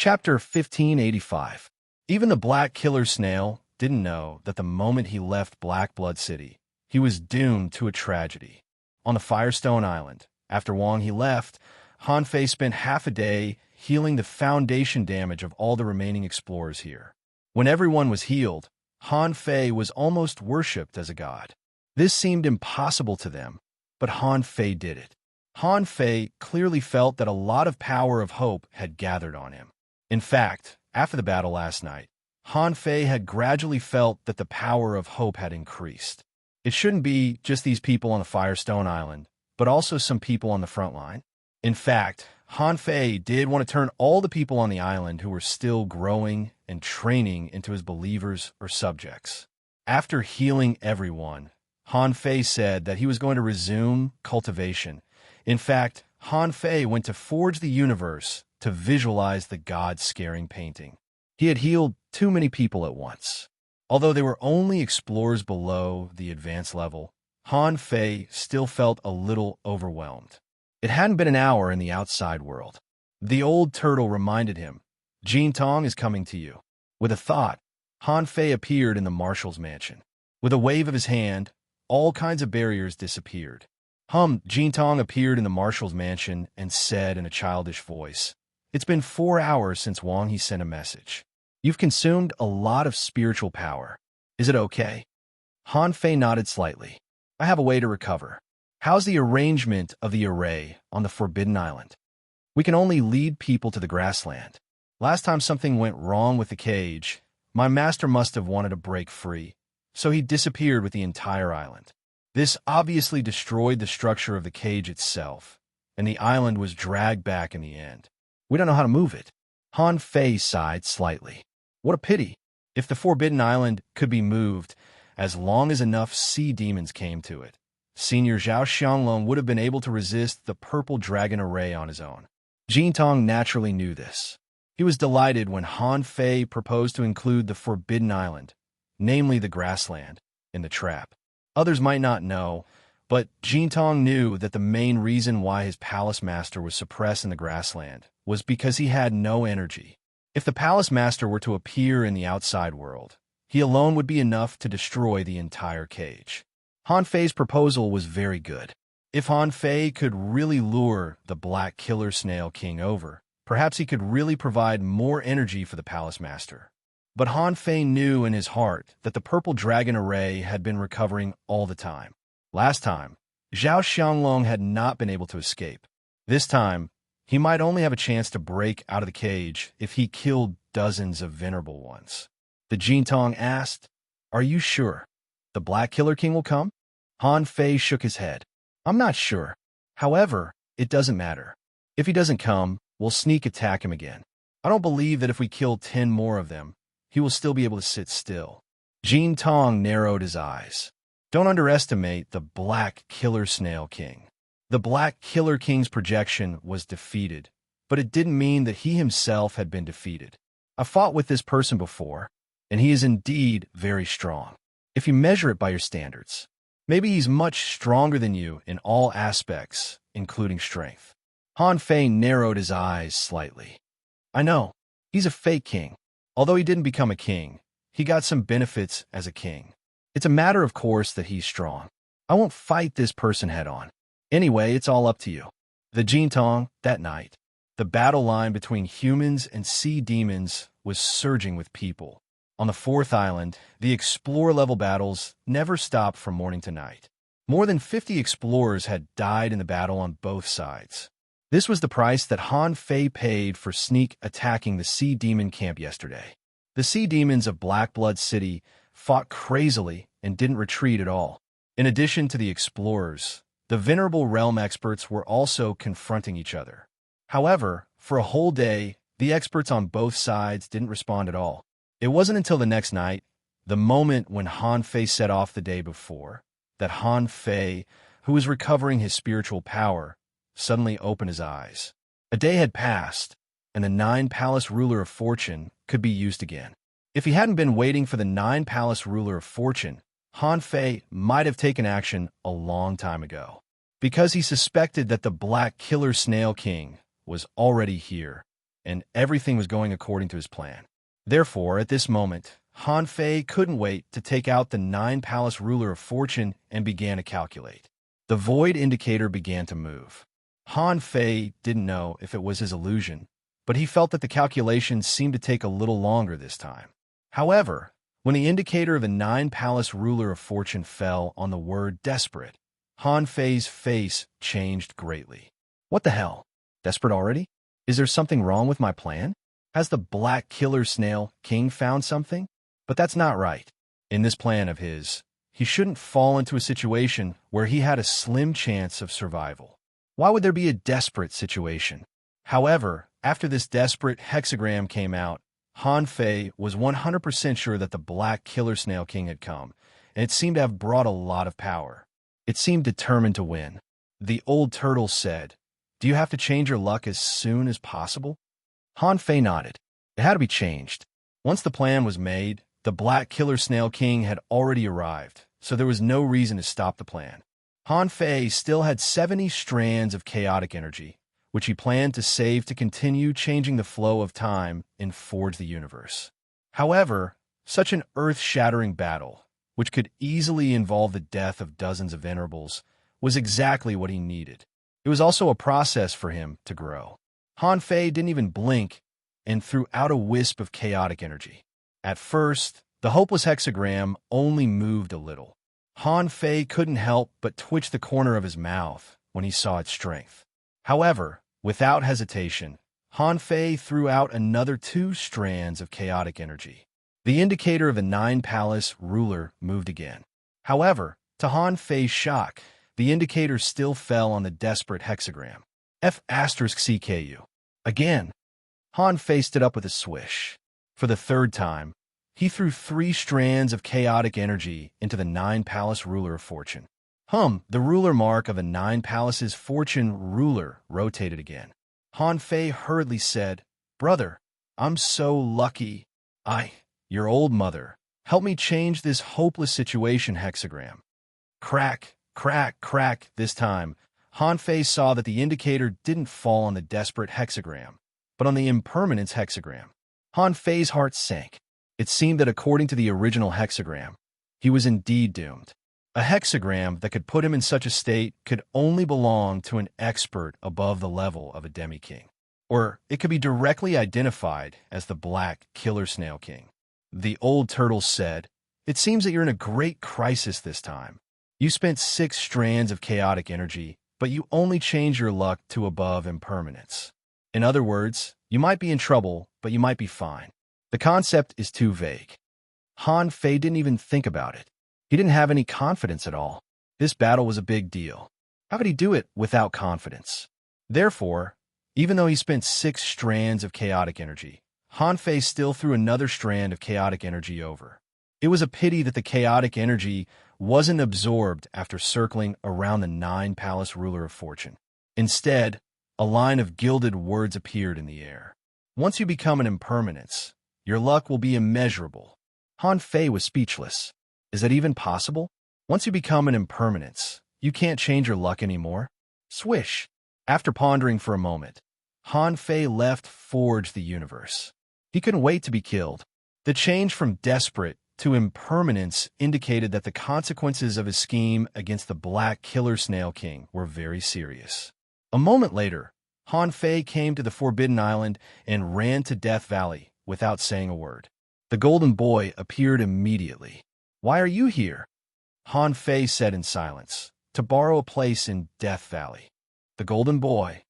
Chapter 1585. Even the Black Killer Snail didn't know that the moment he left Black Blood City, he was doomed to a tragedy. On the Firestone Island, after Wang He left, Han Fei spent half a day healing the foundation damage of all the remaining explorers here. When everyone was healed, Han Fei was almost worshipped as a god. This seemed impossible to them, but Han Fei did it. Han Fei clearly felt that a lot of power of hope had gathered on him. In fact, after the battle last night, Han Fei had gradually felt that the power of hope had increased. It shouldn't be just these people on the Firestone Island, but also some people on the front line. In fact, Han Fei did want to turn all the people on the island who were still growing and training into his believers or subjects. After healing everyone, Han Fei said that he was going to resume cultivation. In fact, Han Fei went to forge the universe to visualize the god-scaring painting. He had healed too many people at once. Although they were only explorers below the advanced level, Han Fei still felt a little overwhelmed. It hadn't been an hour in the outside world. The old turtle reminded him, "Jin Tong is coming to you." With a thought, Han Fei appeared in the marshal's mansion. With a wave of his hand, all kinds of barriers disappeared. Jin Tong appeared in the marshal's mansion and said in a childish voice, "It's been 4 hours since Wang He sent a message. You've consumed a lot of spiritual power. Is it okay?" Han Fei nodded slightly. "I have a way to recover. How's the arrangement of the array on the Forbidden Island? We can only lead people to the grassland. Last time something went wrong with the cage, my master must have wanted to break free, so he disappeared with the entire island. This obviously destroyed the structure of the cage itself, and the island was dragged back in the end. We don't know how to move it." Han Fei sighed slightly. What a pity. If the Forbidden Island could be moved, as long as enough sea demons came to it, Senior Zhao Xianglong would have been able to resist the purple dragon array on his own. Jin Tong naturally knew this. He was delighted when Han Fei proposed to include the Forbidden Island, namely the grassland, in the trap. Others might not know, but Jin Tong knew that the main reason why his palace master was suppressed in the grassland was because he had no energy. If the palace master were to appear in the outside world, he alone would be enough to destroy the entire cage. Han Fei's proposal was very good. If Han Fei could really lure the Black Killer Snail King over, perhaps he could really provide more energy for the palace master. But Han Fei knew in his heart that the purple dragon array had been recovering all the time. Last time, Zhao Xianglong had not been able to escape. This time, he might only have a chance to break out of the cage if he killed dozens of venerable ones. The Jin Tong asked, "Are you sure the Black Killer King will come?" Han Fei shook his head. "I'm not sure. However, it doesn't matter. If he doesn't come, we'll sneak attack him again. I don't believe that if we kill 10 more of them, he will still be able to sit still." Jin Tong narrowed his eyes. Don't underestimate the Black Killer Snail King. The Black Killer King's projection was defeated, but it didn't mean that he himself had been defeated. I fought with this person before, and he is indeed very strong. If you measure it by your standards, maybe he's much stronger than you in all aspects, including strength. Han Fei narrowed his eyes slightly. I know, he's a fake king. Although he didn't become a king, he got some benefits as a king. It's a matter of course that he's strong. I won't fight this person head-on. Anyway, it's all up to you. The Jin Tong, that night, the battle line between humans and sea demons was surging with people. On the 4th island, the explorer-level battles never stopped from morning to night. More than 50 explorers had died in the battle on both sides. This was the price that Han Fei paid for sneak attacking the sea demon camp yesterday. The sea demons of Black Blood City fought crazily and didn't retreat at all. In addition to the explorers, the venerable realm experts were also confronting each other. However, for a whole day, the experts on both sides didn't respond at all. It wasn't until the next night, the moment when Han Fei set off the day before, that Han Fei, who was recovering his spiritual power, suddenly opened his eyes. A day had passed, and the 9-Palace Ruler of Fortune could be used again. If he hadn't been waiting for the 9-Palace Ruler of Fortune, Han Fei might have taken action a long time ago. Because he suspected that the Black Killer Snail King was already here, and everything was going according to his plan. Therefore, at this moment, Han Fei couldn't wait to take out the nine-palace ruler of fortune and began to calculate. The void indicator began to move. Han Fei didn't know if it was his illusion, but he felt that the calculations seemed to take a little longer this time. However, when the indicator of the nine-palace ruler of fortune fell on the word desperate, Han Fei's face changed greatly. What the hell? Desperate already? Is there something wrong with my plan? Has the black killer snail king found something? But that's not right. In this plan of his, he shouldn't fall into a situation where he had a slim chance of survival. Why would there be a desperate situation? However, after this desperate hexagram came out, Han Fei was 100% sure that the black killer snail king had come, and it seemed to have brought a lot of power. It seemed determined to win. The old turtle said, "Do you have to change your luck as soon as possible?" Han Fei nodded. It had to be changed. Once the plan was made, the black killer snail king had already arrived, so there was no reason to stop the plan. Han Fei still had 70 strands of chaotic energy, which he planned to save to continue changing the flow of time and forge the universe. However, such an earth-shattering battle, which could easily involve the death of dozens of venerables, was exactly what he needed. It was also a process for him to grow. Han Fei didn't even blink and threw out a wisp of chaotic energy. At first, the hopeless hexagram only moved a little. Han Fei couldn't help but twitch the corner of his mouth when he saw its strength. However, without hesitation, Han Fei threw out another 2 strands of chaotic energy. The indicator of the nine-palace ruler moved again. However, to Han Fei's shock, the indicator still fell on the desperate hexagram. F*CKU. Again. Han Fei stood up with a swish. For the third time, he threw 3 strands of chaotic energy into the nine-palace ruler of fortune. The ruler mark of a nine-palace's fortune ruler rotated again. Han Fei hurriedly said, "Brother, I'm so lucky. Your old mother, help me change this hopeless situation hexagram." Crack, crack, crack. This time, Han Fei saw that the indicator didn't fall on the desperate hexagram, but on the impermanence hexagram. Han Fei's heart sank. It seemed that according to the original hexagram, he was indeed doomed. A hexagram that could put him in such a state could only belong to an expert above the level of a demi-king. Or it could be directly identified as the black killer snail king. The old turtle said, "It seems that you're in a great crisis this time. You spent 6 strands of chaotic energy, but you only changed your luck to above impermanence. In other words, you might be in trouble, but you might be fine. The concept is too vague." Han Fei didn't even think about it. He didn't have any confidence at all. This battle was a big deal. How could he do it without confidence? Therefore, even though he spent 6 strands of chaotic energy, Han Fei still threw another strand of chaotic energy over. It was a pity that the chaotic energy wasn't absorbed after circling around the nine-palace ruler of fortune. Instead, a line of gilded words appeared in the air. "Once you become an impermanence, your luck will be immeasurable." Han Fei was speechless. Is that even possible? Once you become an impermanence, you can't change your luck anymore? Swish! After pondering for a moment, Han Fei left Forge the Universe. He couldn't wait to be killed. The change from desperate to impermanence indicated that the consequences of his scheme against the Black Killer Snail King were very serious. A moment later, Han Fei came to the Forbidden Island and ran to Death Valley without saying a word. The Golden Boy appeared immediately. "Why are you here?" Han Fei said in silence, "To borrow a place in Death Valley." The Golden Boy.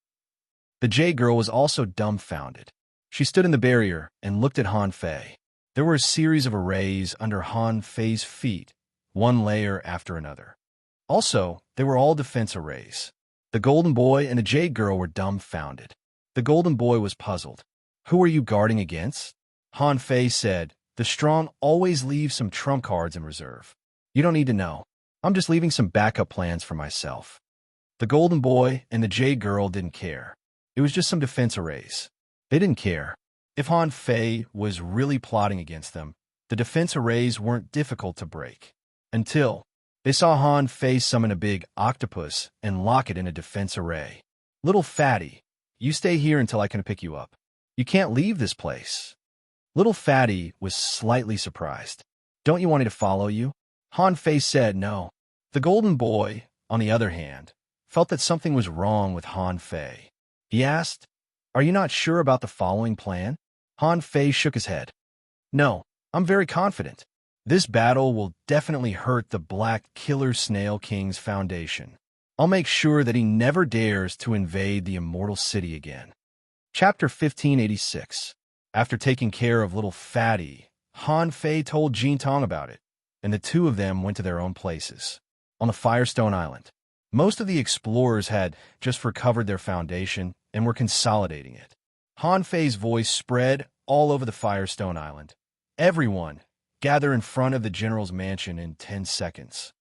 The Jade Girl was also dumbfounded. She stood in the barrier and looked at Han Fei. There were a series of arrays under Han Fei's feet, one layer after another. Also, they were all defense arrays. The Golden Boy and the Jade Girl were dumbfounded. The Golden Boy was puzzled. "Who are you guarding against?" Han Fei said, "The strong always leave some trump cards in reserve. You don't need to know. I'm just leaving some backup plans for myself." The Golden Boy and the Jade Girl didn't care. It was just some defense arrays. They didn't care. If Han Fei was really plotting against them, the defense arrays weren't difficult to break. Until they saw Han Fei summon a big octopus and lock it in a defense array. "Little fatty, you stay here until I can pick you up." You can't leave this place. Little Fatty was slightly surprised. Don't you want me to follow you? Han Fei said no. The golden boy, on the other hand, felt that something was wrong with Han Fei. He asked, Are you not sure about the following plan? Han Fei shook his head. No, I'm very confident. This battle will definitely hurt the Black Killer Snail King's foundation. I'll make sure that he never dares to invade the Immortal City again. Chapter 1586. After taking care of little Fatty, Han Fei told Jin Tong about it, and the two of them went to their own places. On the Firestone Island, most of the explorers had just recovered their foundation and were consolidating it. Han Fei's voice spread all over the Firestone Island. Everyone, gather in front of the general's mansion in 10 seconds.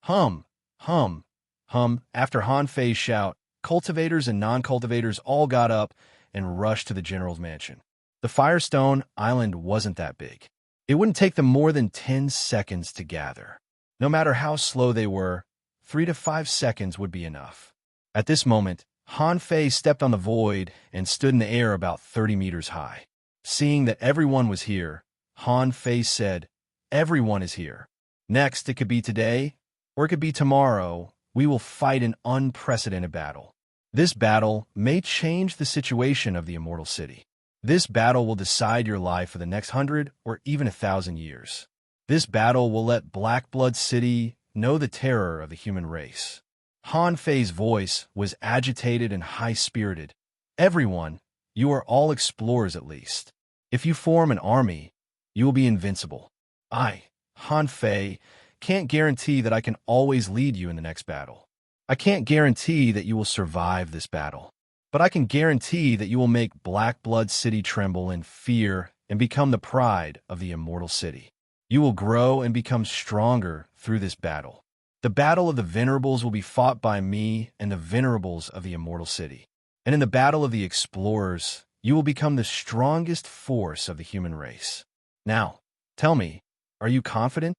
Hum, hum, hum. After Han Fei's shout, cultivators and non-cultivators all got up and rushed to the general's mansion. The Firestone Island wasn't that big. It wouldn't take them more than 10 seconds to gather. No matter how slow they were, 3 to 5 seconds would be enough. At this moment, Han Fei stepped on the void and stood in the air about 30 meters high. Seeing that everyone was here, Han Fei said, Everyone is here. Next, it could be today, or it could be tomorrow. We will fight an unprecedented battle. This battle may change the situation of the Immortal City. This battle will decide your life for the next 100 or even 1,000 years. This battle will let Black Blood City know the terror of the human race. Han Fei's voice was agitated and high-spirited. Everyone, you are all explorers at least. If you form an army, you will be invincible. I, Han Fei, can't guarantee that I can always lead you in the next battle. I can't guarantee that you will survive this battle. But I can guarantee that you will make Black Blood City tremble in fear and become the pride of the Immortal City. You will grow and become stronger through this battle. The battle of the Venerables will be fought by me and the Venerables of the Immortal City. And in the battle of the Explorers, you will become the strongest force of the human race. Now, tell me, are you confident?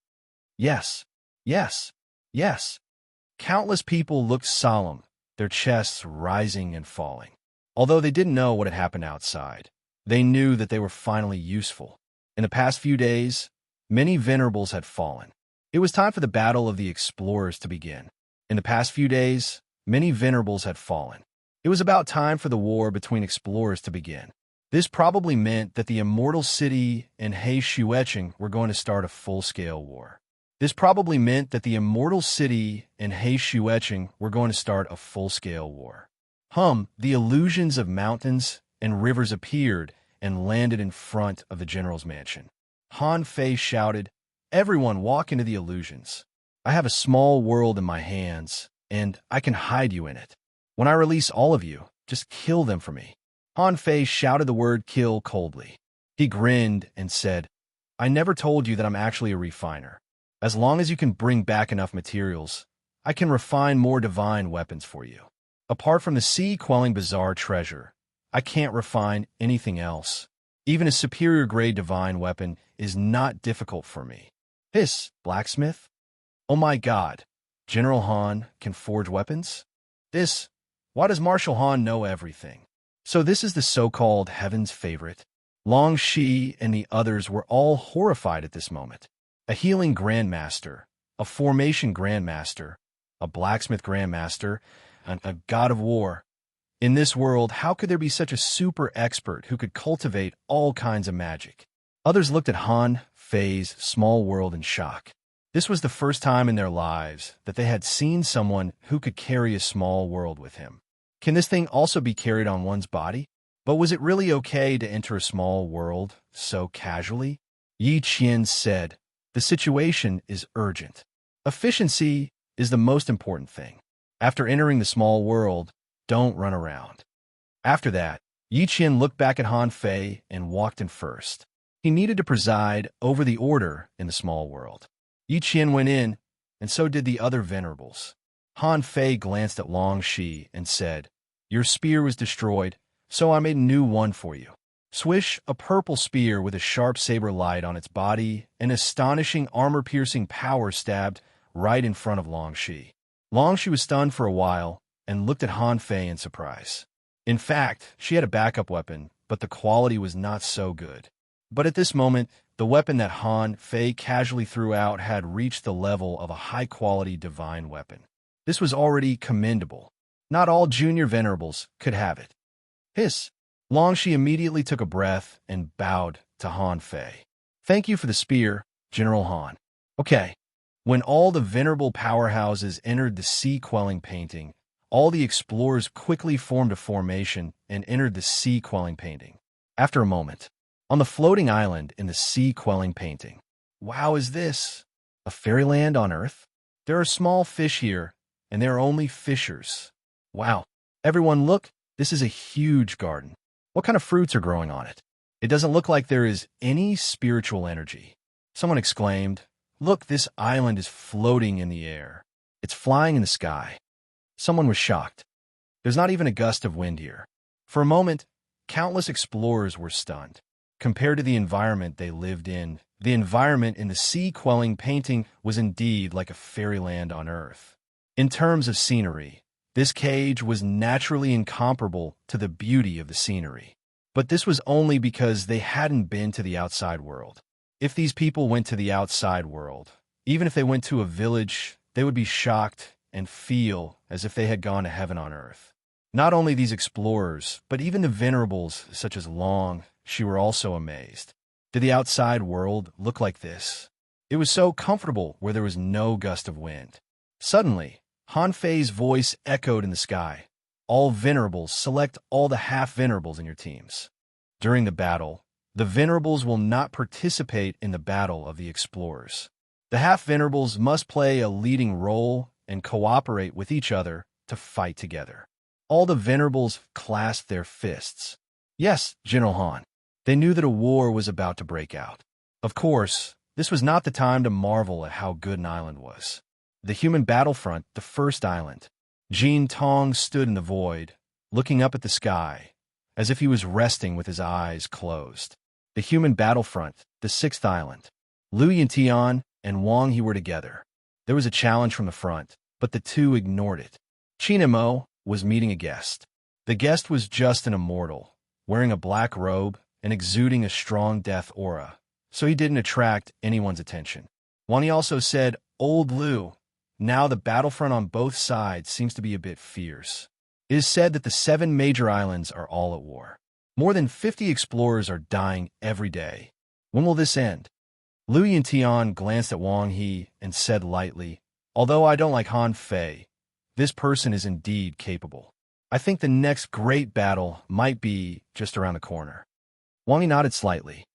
Yes, yes, yes. Countless people looked solemn, their chests rising and falling. Although they didn't know what had happened outside, they knew that they were finally useful. In the past few days, many Venerables had fallen. It was time for the battle of the Explorers to begin. In the past few days, many Venerables had fallen. It was about time for the war between explorers to begin. This probably meant that the Immortal City and He Shuecheng were going to start a full-scale war. This probably meant that the Immortal City and He Shuecheng were going to start a full-scale war. The illusions of mountains and rivers appeared and landed in front of the general's mansion. Han Fei shouted, Everyone walk into the illusions. I have a small world in my hands, and I can hide you in it. When I release all of you, just kill them for me. Han Fei shouted the word kill coldly. He grinned and said, I never told you that I'm actually a refiner. As long as you can bring back enough materials, I can refine more divine weapons for you. Apart from the sea-quelling bizarre treasure, I can't refine anything else. Even a superior-grade divine weapon is not difficult for me. Hiss, blacksmith? Oh my god, General Han can forge weapons? Why does Marshal Han know everything? So this is the so-called Heaven's favorite. Long Shi and the others were all horrified at this moment. A healing grandmaster, a formation grandmaster, a blacksmith grandmaster, and a god of war. In this world, how could there be such a super expert who could cultivate all kinds of magic? Others looked at Han Fei's small world in shock. This was the first time in their lives that they had seen someone who could carry a small world with him. Can this thing also be carried on one's body? But was it really okay to enter a small world so casually? Yi Qian said, The situation is urgent. Efficiency is the most important thing. After entering the small world, don't run around. After that, Yi Qian looked back at Han Fei and walked in first. He needed to preside over the order in the small world. Yi Qian went in, and so did the other venerables. Han Fei glanced at Long Shi and said, Your spear was destroyed, so I made a new one for you. Swish, a purple spear with a sharp saber light on its body, an astonishing armor-piercing power stabbed right in front of Long Shi. Long Shi was stunned for a while and looked at Han Fei in surprise. In fact, she had a backup weapon, but the quality was not so good. But at this moment, the weapon that Han Fei casually threw out had reached the level of a high-quality divine weapon. This was already commendable. Not all junior venerables could have it. Hiss! Longshi immediately took a breath and bowed to Han Fei. Thank you for the spear, General Han. Okay. When all the venerable powerhouses entered the sea-quelling painting, all the explorers quickly formed a formation and entered the sea-quelling painting. After a moment, on the floating island in the sea-quelling painting. Wow, is this a fairyland on Earth? There are small fish here, and there are only fishers. Wow. Everyone look, this is a huge garden. What kind of fruits are growing on it? It doesn't look like there is any spiritual energy. Someone exclaimed, look, this island is floating in the air. It's flying in the sky. Someone was shocked. There's not even a gust of wind here. For a moment, countless explorers were stunned. Compared to the environment they lived in, the environment in the sea-quelling painting was indeed like a fairyland on Earth. In terms of scenery, this cage was naturally incomparable to the beauty of the scenery. But this was only because they hadn't been to the outside world. If these people went to the outside world, even if they went to a village, they would be shocked and feel as if they had gone to heaven on Earth. Not only these explorers, but even the venerables such as Long, she were also amazed. Did the outside world look like this? It was so comfortable where there was no gust of wind. Suddenly, Han Fei's voice echoed in the sky. All venerables, select all the half-venerables in your teams. During the battle, the venerables will not participate in the battle of the explorers. The half-venerables must play a leading role and cooperate with each other to fight together. All the venerables clasped their fists. Yes, General Han. They knew that a war was about to break out. Of course, this was not the time to marvel at how good an island was. The human battlefront, the first island. Jin Tong stood in the void, looking up at the sky, as if he was resting with his eyes closed. The human battlefront, the sixth island. Lu Yintian and Wang He were together. There was a challenge from the front, but the two ignored it. Qin Mo was meeting a guest. The guest was just an immortal, wearing a black robe and exuding a strong death aura, so he didn't attract anyone's attention. Wang He also said, Old Lu, now the battlefront on both sides seems to be a bit fierce. It is said that the 7 major islands are all at war. More than 50 explorers are dying every day. When will this end? Lu Yintian glanced at Wang He and said lightly, although I don't like Han Fei, this person is indeed capable. I think the next great battle might be just around the corner. Wang He nodded slightly.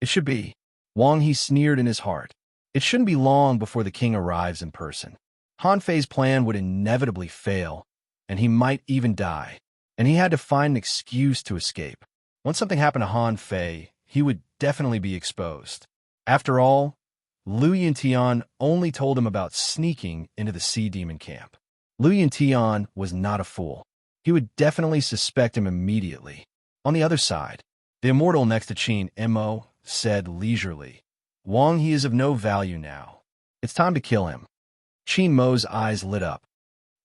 It should be. Wang He sneered in his heart. It shouldn't be long before the king arrives in person. Han Fei's plan would inevitably fail, and he might even die, and he had to find an excuse to escape. Once something happened to Han Fei, he would definitely be exposed. After all, Lu Yintian only told him about sneaking into the sea demon camp. Lu Yintian was not a fool. He would definitely suspect him immediately. On the other side, the immortal next to Qin Mo said leisurely, Wang He is of no value now. It's time to kill him. Qin Mo's eyes lit up.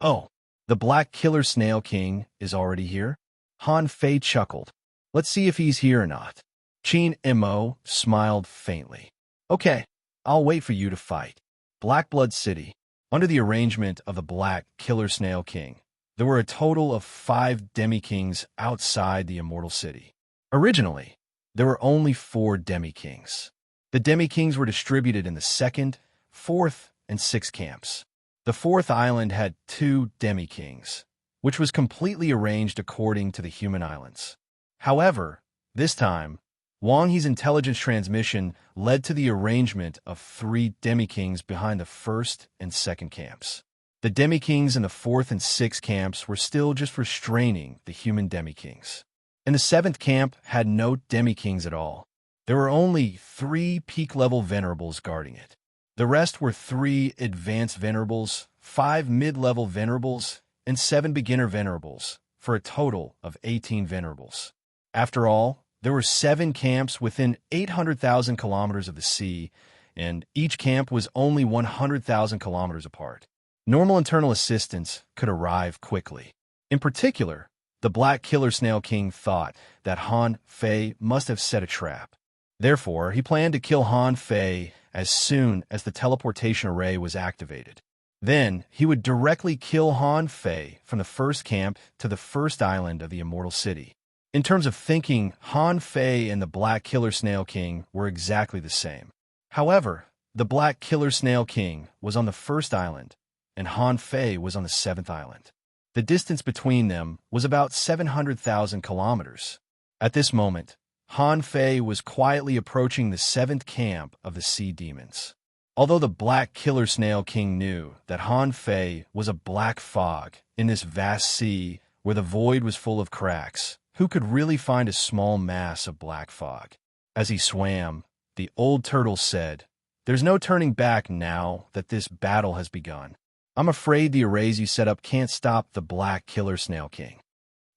Oh, the Black Killer Snail King is already here? Han Fei chuckled. Let's see if he's here or not. Qin Mo smiled faintly. Okay, I'll wait for you to fight. Blackblood City. Under the arrangement of the Black Killer Snail King, there were a total of 5 demi-kings outside the immortal city. Originally, there were only 4 demi-kings. The demi-kings were distributed in the 2nd, 4th, and 6th camps. The 4th island had 2 demi-kings, which was completely arranged according to the human islands. However, this time, Wang He's intelligence transmission led to the arrangement of 3 demi-kings behind the 1st and 2nd camps. The demi-kings in the 4th and 6th camps were still just restraining the human demi-kings. And the 7th camp had no demi-kings at all. There were only 3 peak-level venerables guarding it. The rest were 3 advanced venerables, 5 mid-level venerables, and 7 beginner venerables, for a total of 18 venerables. After all, there were 7 camps within 800,000 kilometers of the sea, and each camp was only 100,000 kilometers apart. Normal internal assistance could arrive quickly. In particular, The Black Killer Snail King thought that Han Fei must have set a trap. Therefore, he planned to kill Han Fei as soon as the teleportation array was activated. Then, he would directly kill Han Fei from the first camp to the first island of the Immortal City. In terms of thinking, Han Fei and the Black Killer Snail King were exactly the same. However, the Black Killer Snail King was on the first island, and Han Fei was on the seventh island. The distance between them was about 700,000 kilometers. At this moment, Han Fei was quietly approaching the seventh camp of the sea demons. Although the Black Killer Snail King knew that Han Fei was a black fog in this vast sea where the void was full of cracks, who could really find a small mass of black fog? As he swam, the old turtle said, "There's no turning back now that this battle has begun. I'm afraid the arrays you set up can't stop the Black Killer Snail King."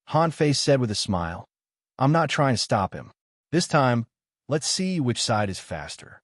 Han Fei said with a smile, "I'm not trying to stop him. This time, let's see which side is faster."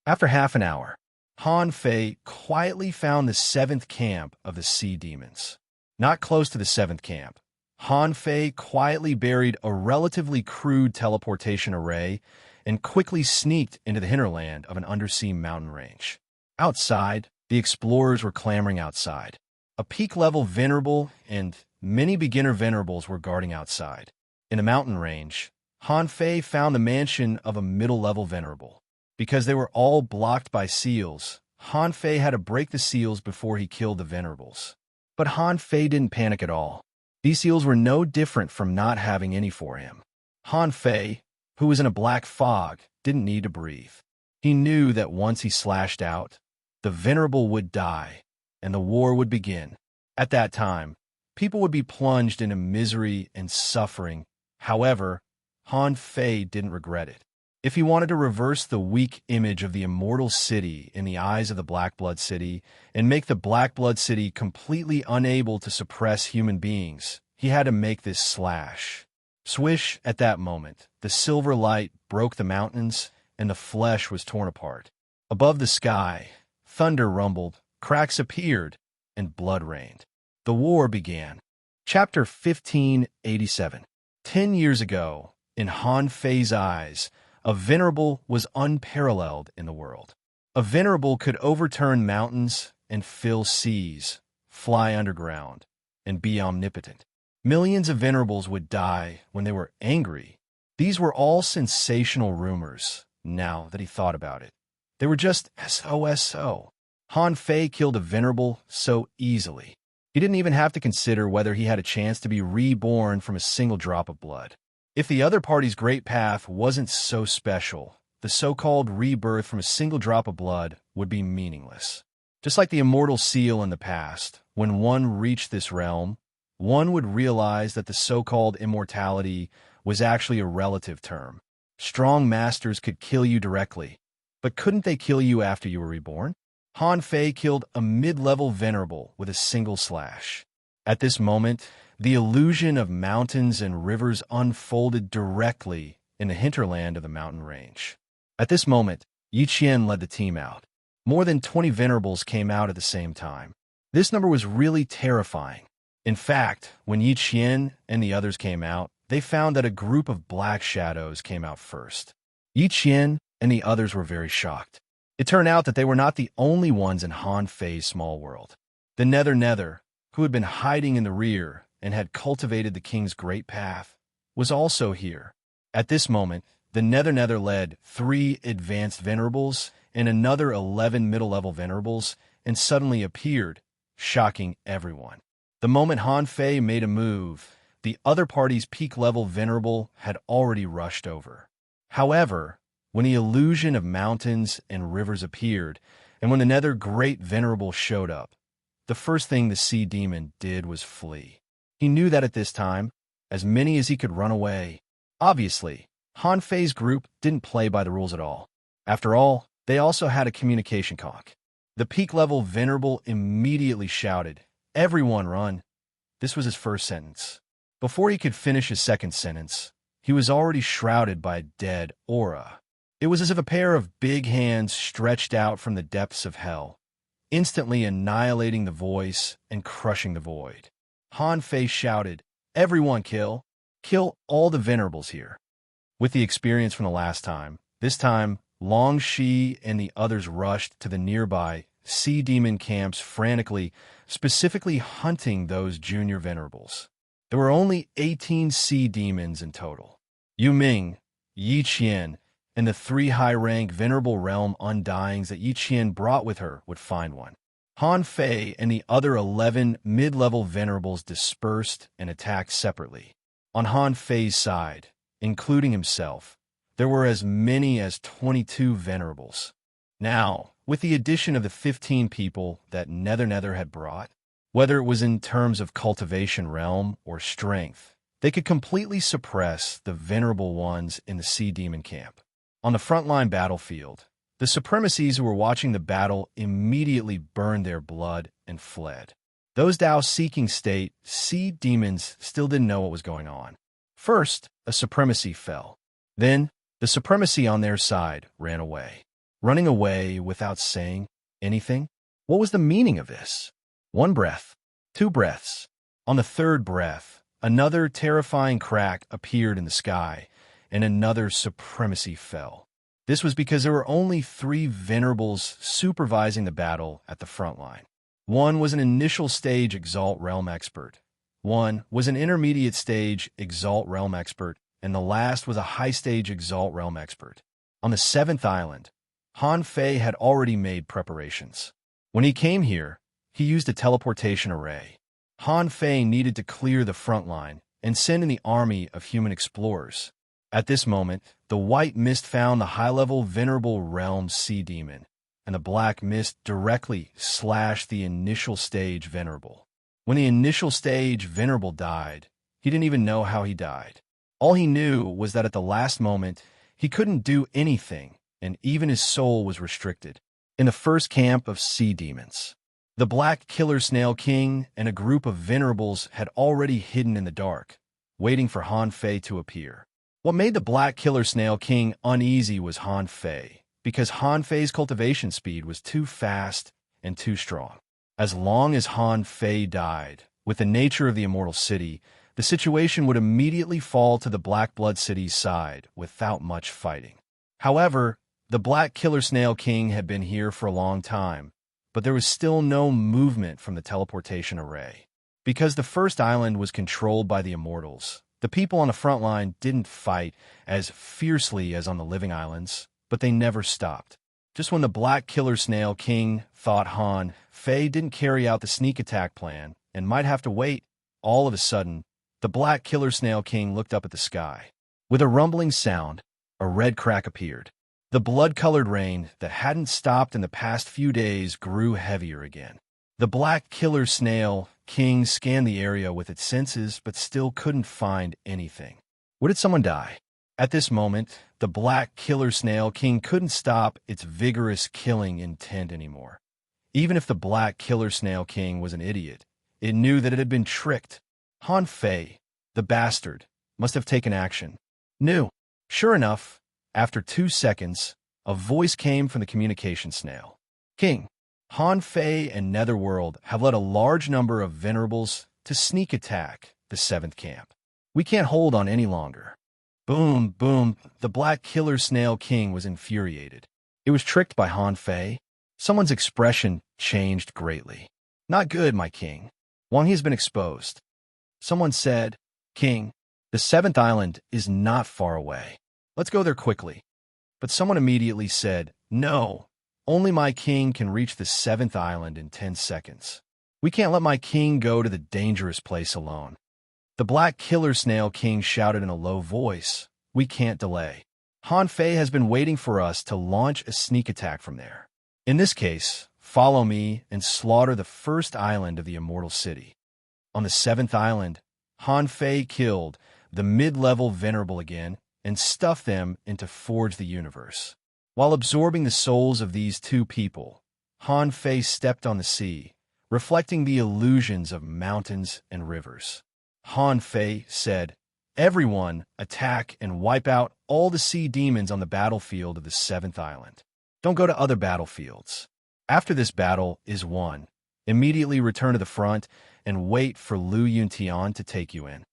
After half an hour, Han Fei quietly found the seventh camp of the sea demons. Not close to the seventh camp, Han Fei quietly buried a relatively crude teleportation array and quickly sneaked into the hinterland of an undersea mountain range. Outside, the explorers were clamoring outside. A peak-level venerable and many beginner venerables were guarding outside. In a mountain range, Han Fei found the mansion of a middle-level venerable. Because they were all blocked by seals, Han Fei had to break the seals before he killed the venerables. But Han Fei didn't panic at all. These seals were no different from not having any for him. Han Fei, who was in a black fog, didn't need to breathe. He knew that once he slashed out, the venerable would die, and the war would begin. At that time, people would be plunged into misery and suffering. However, Han Fei didn't regret it. If he wanted to reverse the weak image of the Immortal City in the eyes of the Black Blood City and make the Black Blood City completely unable to suppress human beings, he had to make this slash. Swish, at that moment, the silver light broke the mountains and the flesh was torn apart. Above the sky, thunder rumbled, cracks appeared, and blood rained. The war began. Chapter 1587. 10 years ago, in Han Fei's eyes, a venerable was unparalleled in the world. A venerable could overturn mountains and fill seas, fly underground, and be omnipotent. Millions of venerables would die when they were angry. These were all sensational rumors, now that he thought about it. They were just so. Han Fei killed a venerable so easily. He didn't even have to consider whether he had a chance to be reborn from a single drop of blood. If the other party's great path wasn't so special, the so-called rebirth from a single drop of blood would be meaningless. Just like the immortal seal in the past, when one reached this realm, one would realize that the so-called immortality was actually a relative term. Strong masters could kill you directly, but couldn't they kill you after you were reborn? Han Fei killed a mid-level venerable with a single slash. At this moment, the illusion of mountains and rivers unfolded directly in the hinterland of the mountain range. At this moment, Yi Qian led the team out. More than 20 venerables came out at the same time. This number was really terrifying. In fact, when Yi Qian and the others came out, they found that a group of black shadows came out first. Yi Qian and the others were very shocked. It turned out that they were not the only ones in Han Fei's small world. The Nether, who had been hiding in the rear and had cultivated the king's great path, was also here. At this moment, the Nether led 3 advanced venerables and another 11 middle-level venerables and suddenly appeared, shocking everyone. The moment Han Fei made a move, the other party's peak-level venerable had already rushed over. However, when the illusion of mountains and rivers appeared, and when the Nether Great Venerable showed up, the first thing the sea demon did was flee. He knew that at this time, as many as he could run away. Obviously, Han Fei's group didn't play by the rules at all. After all, they also had a communication conch. The peak-level venerable immediately shouted, "Everyone run!" This was his first sentence. Before he could finish his second sentence, he was already shrouded by a dead aura. It was as if a pair of big hands stretched out from the depths of hell, instantly annihilating the voice and crushing the void. Han Fei shouted, Everyone kill. Kill all the venerables here. With the experience from the last time, this time, Long Shi and the others rushed to the nearby sea demon camps frantically, specifically hunting those junior venerables. There were only 18 sea demons in total. Yu Ming, Yi Qian, and the 3 high-rank venerable realm undyings that Yi Qian brought with her would find one. Han Fei and the other 11 mid-level venerables dispersed and attacked separately. On Han Fei's side, including himself, there were as many as 22 venerables. Now, with the addition of the 15 people that Nether had brought, whether it was in terms of cultivation realm or strength, they could completely suppress the venerable ones in the sea demon camp. On the frontline battlefield, the supremacies who were watching the battle immediately burned their blood and fled. Those Dao-seeking state sea demons still didn't know what was going on. First, a supremacy fell. Then, the supremacy on their side ran away. Running away without saying anything? What was the meaning of this? 1 breath, 2 breaths. On the 3rd breath, another terrifying crack appeared in the sky, and another supremacy fell. This was because there were only 3 venerables supervising the battle at the front line. 1 was an initial stage Exalt Realm expert. 1 was an intermediate stage Exalt Realm expert, and the last was a high stage Exalt Realm expert. On the 7th island, Han Fei had already made preparations. When he came here, he used a teleportation array. Han Fei needed to clear the front line and send in the army of human explorers. At this moment, the white mist found the high-level venerable realm sea demon, and the black mist directly slashed the initial stage venerable. When the initial stage venerable died, he didn't even know how he died. All he knew was that at the last moment, he couldn't do anything, and even his soul was restricted. In the first camp of sea demons, the Black Killer Snail King and a group of venerables had already hidden in the dark, waiting for Han Fei to appear. What made the Black Killer Snail King uneasy was Han Fei, because Han Fei's cultivation speed was too fast and too strong. As long as Han Fei died, with the nature of the Immortal City, the situation would immediately fall to the Black Blood City's side without much fighting. However, the Black Killer Snail King had been here for a long time, but there was still no movement from the teleportation array. Because the first island was controlled by the Immortals, the people on the front line didn't fight as fiercely as on the living islands, but they never stopped. Just when the Black Killer Snail King thought Han Fei didn't carry out the sneak attack plan and might have to wait, all of a sudden, the Black Killer Snail King looked up at the sky. With a rumbling sound, a red crack appeared. The blood-colored rain that hadn't stopped in the past few days grew heavier again. The Black Killer Snail King scanned the area with its senses but still couldn't find anything. Would did someone die? At this moment, the Black Killer Snail King couldn't stop its vigorous killing intent anymore. Even if the Black Killer Snail King was an idiot, it knew that it had been tricked. Han Fei, the bastard, must have taken action. Knew. Sure enough, after 2 seconds, a voice came from the communication snail. King, Han Fei and Netherworld have led a large number of venerables to sneak attack the 7th camp. We can't hold on any longer. Boom, boom, the Black Killer Snail King was infuriated. It was tricked by Han Fei. Someone's expression changed greatly. Not good, my king. Wang He has been exposed. Someone said, King, the 7th island is not far away. Let's go there quickly. But someone immediately said, no, only my king can reach the 7th island in 10 seconds. We can't let my king go to the dangerous place alone. The Black Killer Snail King shouted in a low voice, we can't delay. Han Fei has been waiting for us to launch a sneak attack from there. In this case, follow me and slaughter the first island of the Immortal City. On the 7th island, Han Fei killed the mid-level venerable again and stuffed them into Forge the Universe. While absorbing the souls of these 2 people, Han Fei stepped on the sea, reflecting the illusions of mountains and rivers. Han Fei said, everyone attack and wipe out all the sea demons on the battlefield of the 7th island. Don't go to other battlefields. After this battle is won, immediately return to the front and wait for Lu Yuntian to take you in.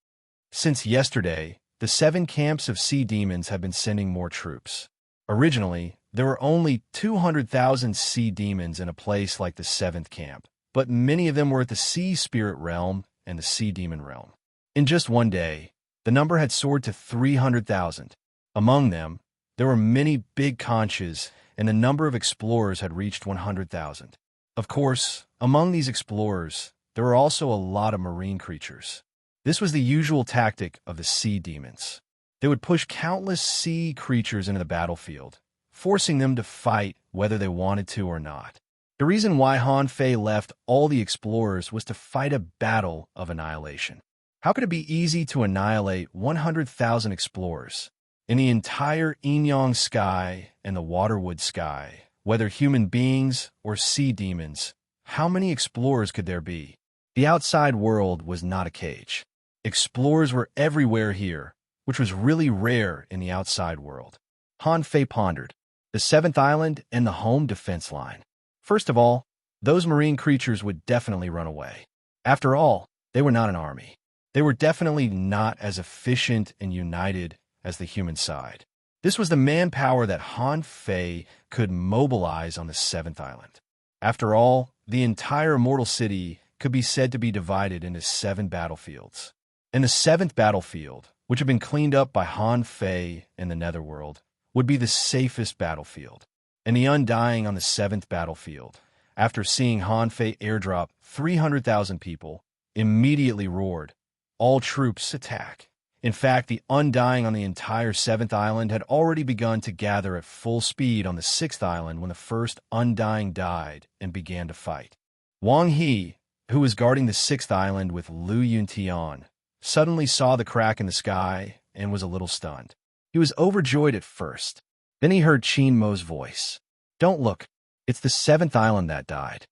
Since yesterday, the 7 camps of sea demons have been sending more troops. Originally, there were only 200,000 sea demons in a place like the 7th camp, but many of them were at the sea spirit realm and the sea demon realm. In just one day, the number had soared to 300,000. Among them, there were many big conches, and the number of explorers had reached 100,000. Of course, among these explorers, there were also a lot of marine creatures. This was the usual tactic of the sea demons. They would push countless sea creatures into the battlefield, forcing them to fight whether they wanted to or not. The reason why Han Fei left all the explorers was to fight a battle of annihilation. How could it be easy to annihilate 100,000 explorers? In the entire Enyang sky and the Waterwood sky, whether human beings or sea demons, how many explorers could there be? The outside world was not a cage. Explorers were everywhere here, which was really rare in the outside world. Han Fei pondered. The 7th island and the home defense line. First of all, those marine creatures would definitely run away. After all, they were not an army. They were definitely not as efficient and united as the human side. This was the manpower that Han Fei could mobilize on the 7th island. After all, the entire immortal city could be said to be divided into 7 battlefields. And the 7th battlefield, which had been cleaned up by Han Fei in the Netherworld, would be the safest battlefield. And the Undying on the 7th battlefield, after seeing Han Fei airdrop 300,000 people, immediately roared, "All troops attack." In fact, the Undying on the entire 7th island had already begun to gather at full speed on the 6th island when the first Undying died and began to fight. Wang He, who was guarding the 6th island with Lu Yuntian, suddenly saw the crack in the sky and was a little stunned. He was overjoyed at first. Then he heard Qin Mo's voice. "Don't look. It's the 7th island that died."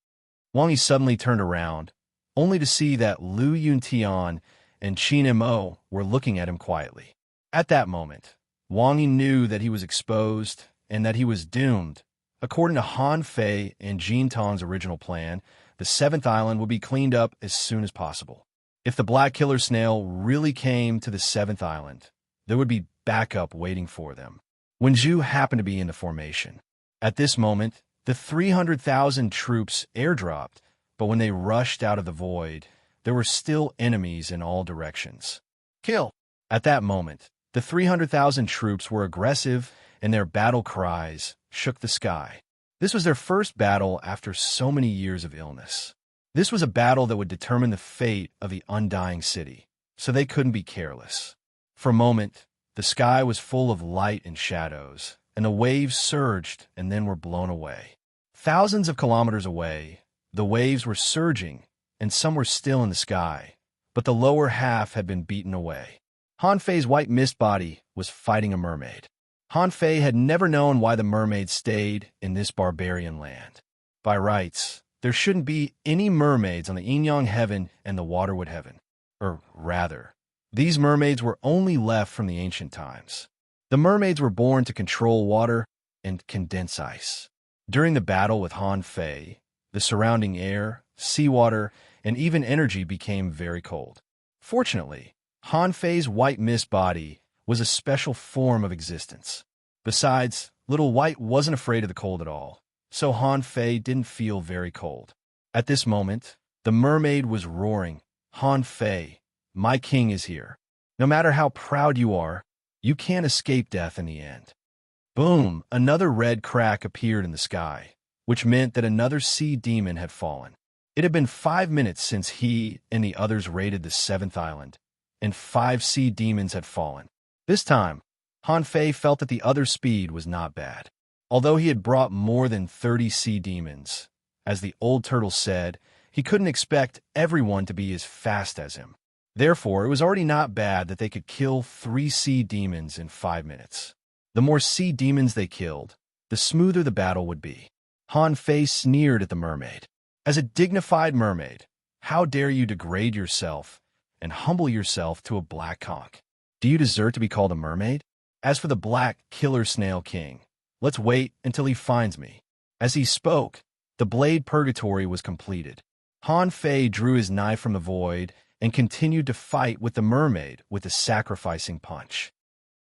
Wang Yi suddenly turned around, only to see that Lu Yuntian and Qin Mo were looking at him quietly. At that moment, Wang Yi knew that he was exposed and that he was doomed. According to Han Fei and Jin Tong's original plan, the 7th island would be cleaned up as soon as possible. If the black killer snail really came to the 7th island, there would be backup waiting for them. Wen Zhu happened to be in the formation. At this moment, the 300,000 troops airdropped, but when they rushed out of the void, there were still enemies in all directions. Kill! At that moment, the 300,000 troops were aggressive, and their battle cries shook the sky. This was their first battle after so many years of illness. This was a battle that would determine the fate of the Undying city, so they couldn't be careless. For a moment, the sky was full of light and shadows, and the waves surged and then were blown away. Thousands of kilometers away, the waves were surging, and some were still in the sky, but the lower half had been beaten away. Han Fei's white mist body was fighting a mermaid. Han Fei had never known why the mermaid stayed in this barbarian land. By rights, there shouldn't be any mermaids on the Enyang heaven and the Waterwood heaven. Or rather, these mermaids were only left from the ancient times. The mermaids were born to control water and condense ice. During the battle with Han Fei, the surrounding air, seawater, and even energy became very cold. Fortunately, Han Fei's white mist body was a special form of existence. Besides, Little White wasn't afraid of the cold at all, so Han Fei didn't feel very cold. At this moment, the mermaid was roaring, "Han Fei, my king is here. No matter how proud you are, you can't escape death in the end." Boom! Another red crack appeared in the sky, which meant that another sea demon had fallen. It had been 5 minutes since he and the others raided the 7th island, and 5 sea demons had fallen. This time, Han Fei felt that the other speed was not bad. Although he had brought more than 30 sea demons, as the old turtle said, he couldn't expect everyone to be as fast as him. Therefore, it was already not bad that they could kill 3 sea demons in 5 minutes. The more sea demons they killed, the smoother the battle would be. Han Fei sneered at the mermaid. As a dignified mermaid, how dare you degrade yourself and humble yourself to a black conch? Do you deserve to be called a mermaid? As for the black killer snail king, let's wait until he finds me. As he spoke, the blade purgatory was completed. Han Fei drew his knife from the void and continued to fight with the mermaid with a sacrificing punch.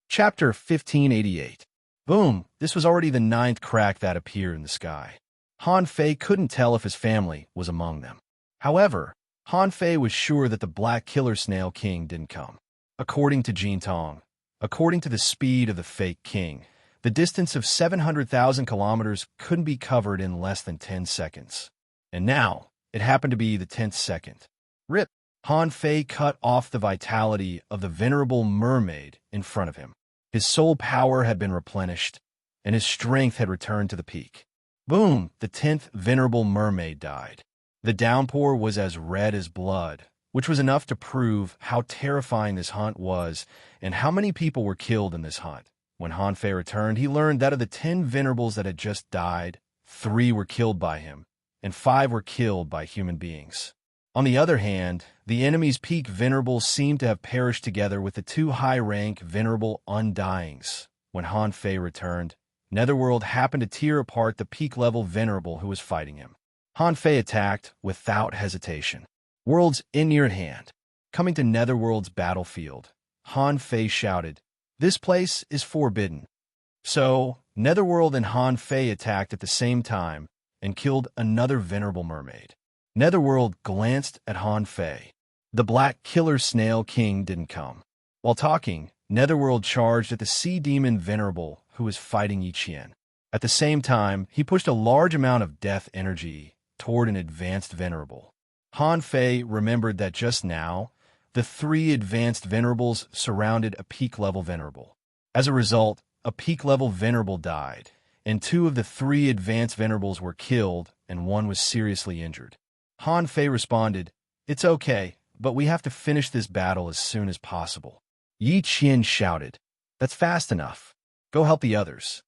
Chapter 1588. Boom! This was already the 9th crack that appeared in the sky. Han Fei couldn't tell if his family was among them. However, Han Fei was sure that the Black Killer Snail King didn't come. According to Jin Tong, according to the speed of the fake king, the distance of 700,000 kilometers couldn't be covered in less than 10 seconds. And now, it happened to be the 10th second. Rip! Han Fei cut off the vitality of the venerable mermaid in front of him. His soul power had been replenished, and his strength had returned to the peak. Boom! The 10th venerable mermaid died. The downpour was as red as blood, which was enough to prove how terrifying this hunt was and how many people were killed in this hunt. When Han Fei returned, he learned that of the 10 venerables that had just died, 3 were killed by him, and 5 were killed by human beings. On the other hand, the enemy's peak venerables seemed to have perished together with the 2 high-rank venerable undyings. When Han Fei returned, Netherworld happened to tear apart the peak-level venerable who was fighting him. Han Fei attacked without hesitation. Worlds in near hand. Coming to Netherworld's battlefield, Han Fei shouted, "This place is forbidden." So, Netherworld and Han Fei attacked at the same time and killed another venerable mermaid. Netherworld glanced at Han Fei. The Black Killer Snail King didn't come. While talking, Netherworld charged at the Sea Demon Venerable who was fighting Yi Qian. At the same time, he pushed a large amount of death energy toward an advanced venerable. Han Fei remembered that just now, the 3 advanced venerables surrounded a peak-level venerable. As a result, a peak-level venerable died, and 2 of the 3 advanced venerables were killed and 1 was seriously injured. Han Fei responded, "It's okay, but we have to finish this battle as soon as possible." Yi Qian shouted, "That's fast enough. Go help the others."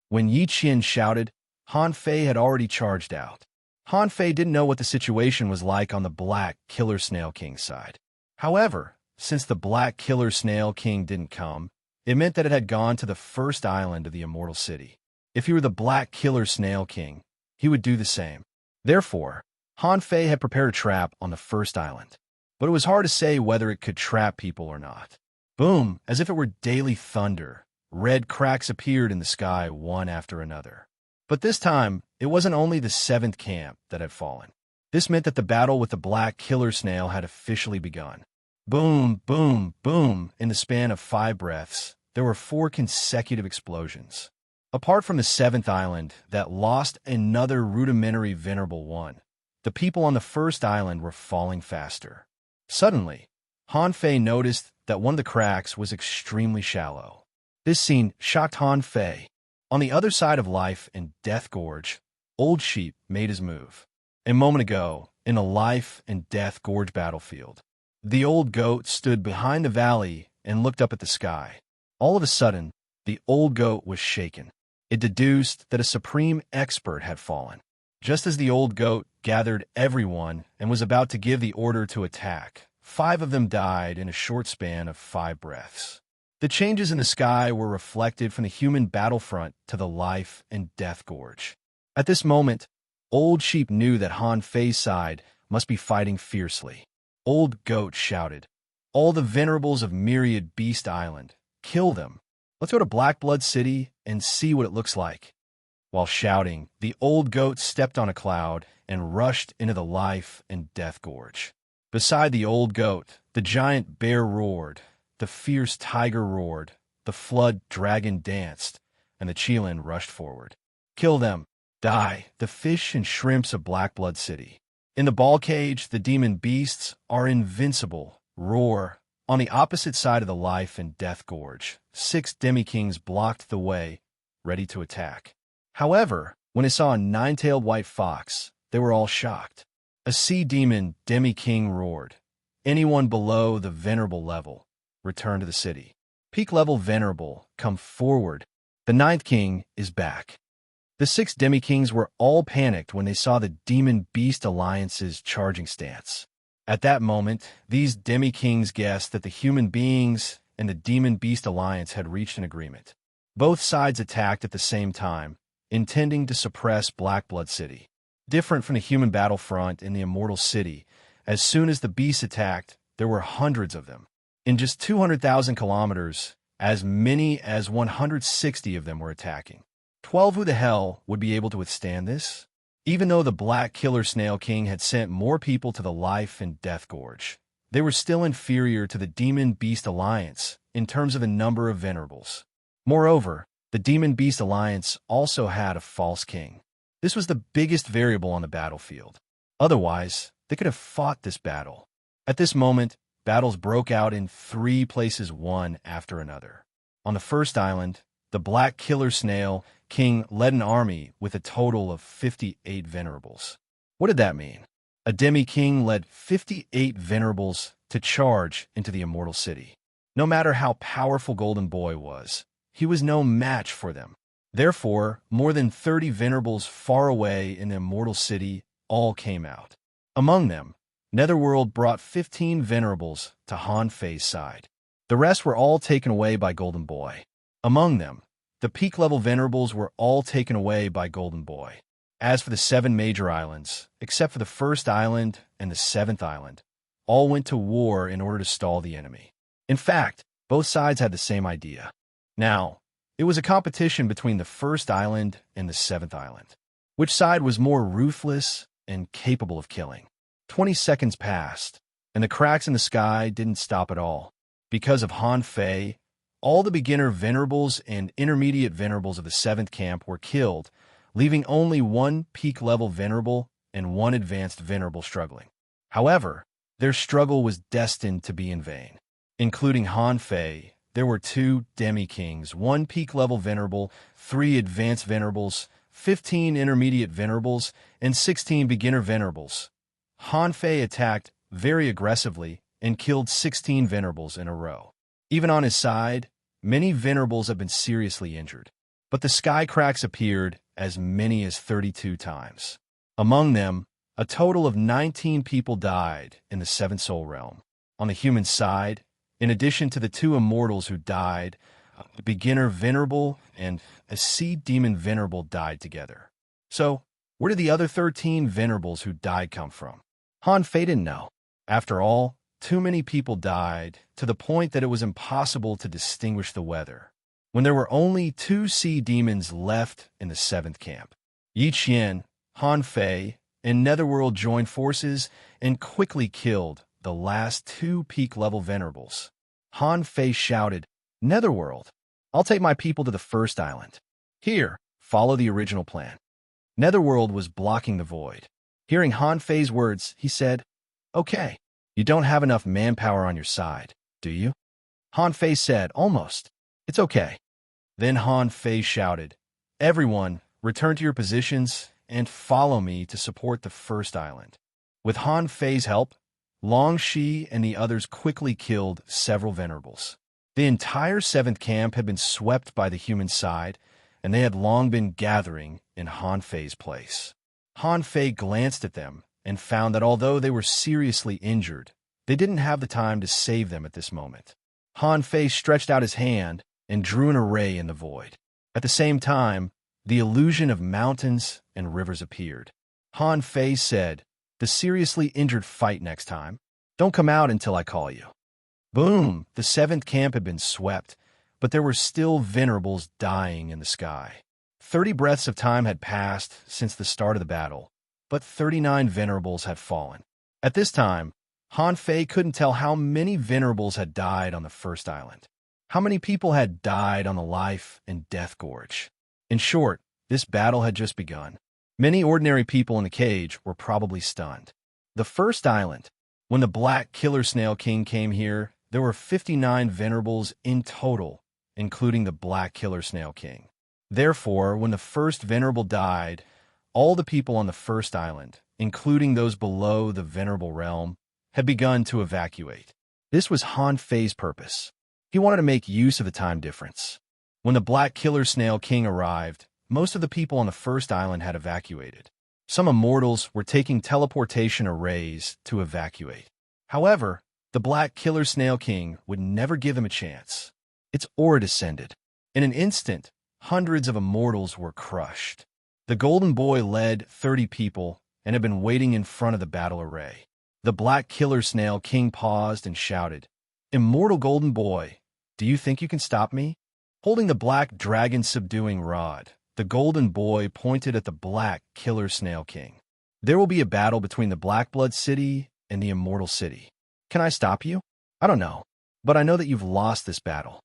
When Yi Qian shouted, Han Fei had already charged out. Han Fei didn't know what the situation was like on the Black Killer Snail King's side. However, since the Black Killer Snail King didn't come, it meant that it had gone to the first island of the Immortal City. If he were the Black Killer Snail King, he would do the same. Therefore, Han Fei had prepared a trap on the first island, but it was hard to say whether it could trap people or not. Boom! As if it were daily thunder, red cracks appeared in the sky one after another. But this time, it wasn't only the 7th camp that had fallen. This meant that the battle with the Black Killer Snail had officially begun. Boom, boom, boom! In the span of 5 breaths, there were 4 consecutive explosions. Apart from the 7th island that lost another rudimentary venerable one, the people on the first island were falling faster. Suddenly, Han Fei noticed that one of the cracks was extremely shallow. This scene shocked Han Fei. On the other side of Life and Death Gorge, Old Sheep made his move. A moment ago, in a Life and Death Gorge battlefield, the old goat stood behind the valley and looked up at the sky. All of a sudden, the old goat was shaken. It deduced that a supreme expert had fallen. Just as the old goat gathered everyone and was about to give the order to attack, 5 of them died in a short span of 5 breaths. The changes in the sky were reflected from the human battlefront to the Life and Death Gorge. At this moment, Old Sheep knew that Han Fei's side must be fighting fiercely. Old Goat shouted, "All the venerables of Myriad Beast Island, kill them. Let's go to Black Blood City and see what it looks like." While shouting, the old goat stepped on a cloud and rushed into the Life and Death Gorge. Beside the old goat, the giant bear roared, the fierce tiger roared, the flood dragon danced, and the Qilin rushed forward. Kill them. Die, the fish and shrimps of Black Blood City. In the ball cage, the demon beasts are invincible. Roar. On the opposite side of the Life and Death Gorge, 6 demi-kings blocked the way, ready to attack. However, when they saw a 9-tailed white fox, they were all shocked. A sea demon demi-king roared, "Anyone below the venerable level, return to the city. Peak level venerable, come forward. The 9th king is back." The 6 demi-kings were all panicked when they saw the demon-beast alliance's charging stance. At that moment, these demi-kings guessed that the human beings and the demon-beast alliance had reached an agreement. Both sides attacked at the same time, intending to suppress Black Blood City. Different from the human battlefront in the Immortal City, as soon as the beasts attacked, there were hundreds of them. In just 200,000 kilometers, as many as 160 of them were attacking. 12 who the hell would be able to withstand this? Even though the Black Killer Snail King had sent more people to the Life and Death Gorge, they were still inferior to the Demon Beast Alliance in terms of the number of venerables. Moreover, the Demon Beast Alliance also had a false king. This was the biggest variable on the battlefield. Otherwise, they could have fought this battle. At this moment, battles broke out in 3 places one after another. On the first island, the Black Killer Snail King led an army with a total of 58 venerables. What did that mean? A demi-king led 58 venerables to charge into the immortal city. No matter how powerful Golden Boy was, he was no match for them. Therefore, more than 30 venerables far away in the immortal city all came out. Among them, Netherworld brought 15 venerables to Han Fei's side. The rest were all taken away by Golden Boy. Among them, the peak-level venerables were all taken away by Golden Boy. As for the 7 major islands, except for the first island and the 7th island, all went to war in order to stall the enemy. In fact, both sides had the same idea. Now, it was a competition between the first island and the 7th island. Which side was more ruthless and capable of killing? 20 seconds passed, and the cracks in the sky didn't stop at all. Because of Han Fei, all the beginner venerables and intermediate venerables of the 7th camp were killed, leaving only 1 peak-level venerable and 1 advanced venerable struggling. However, their struggle was destined to be in vain. Including Han Fei, there were 2 demi-kings, 1 peak-level venerable, 3 advanced venerables, 15 intermediate venerables, and 16 beginner venerables. Han Fei attacked very aggressively and killed 16 venerables in a row. Even on his side, many venerables have been seriously injured. But the sky cracks appeared as many as 32 times. Among them, a total of 19 people died in the 7th Soul Realm. On the human side, in addition to the 2 immortals who died, a beginner venerable and a sea demon venerable died together. So, where did the other 13 venerables who died come from? Han Fei didn't know. After all, too many people died, to the point that it was impossible to distinguish the weather. When there were only 2 sea demons left in the 7th camp, Yi Qian, Han Fei, and Netherworld joined forces and quickly killed the last 2 peak-level venerables. Han Fei shouted, "Netherworld, I'll take my people to the first island. Here, follow the original plan." Netherworld was blocking the void. Hearing Han Fei's words, he said, "Okay. You don't have enough manpower on your side, do you?" Han Fei said, "Almost. It's okay." Then Han Fei shouted, "Everyone, return to your positions and follow me to support the first island." With Han Fei's help, Long Shi and the others quickly killed several venerables. The entire 7th camp had been swept by the human side, and they had long been gathering in Han Fei's place. Han Fei glanced at them and found that although they were seriously injured, they didn't have the time to save them at this moment. Han Fei stretched out his hand and drew an array in the void. At the same time, the illusion of mountains and rivers appeared. Han Fei said, "The seriously injured fight next time. Don't come out until I call you." Boom! The 7th camp had been swept, but there were still venerables dying in the sky. 30 breaths of time had passed since the start of the battle, but 39 venerables had fallen. At this time, Han Fei couldn't tell how many venerables had died on the first island. How many people had died on the Life and Death Gorge? In short, this battle had just begun. Many ordinary people in the cage were probably stunned. The first island. When the Black Killer Snail King came here, there were 59 venerables in total, including the Black Killer Snail King. Therefore, when the first venerable died, all the people on the first island, including those below the venerable realm, had begun to evacuate. This was Han Fei's purpose. He wanted to make use of the time difference. When the Black Killer Snail King arrived, most of the people on the first island had evacuated. Some immortals were taking teleportation arrays to evacuate. However, the Black Killer Snail King would never give them a chance. Its aura descended. In an instant, hundreds of immortals were crushed. The Golden Boy led 30 people and had been waiting in front of the battle array. The black killer snail king paused and shouted, "Immortal golden boy, do you think you can stop me?" Holding the black dragon subduing rod, the golden boy pointed at the black killer snail king. "There will be a battle between the Black Blood City and the Immortal City. Can I stop you? I don't know, but I know that you've lost this battle."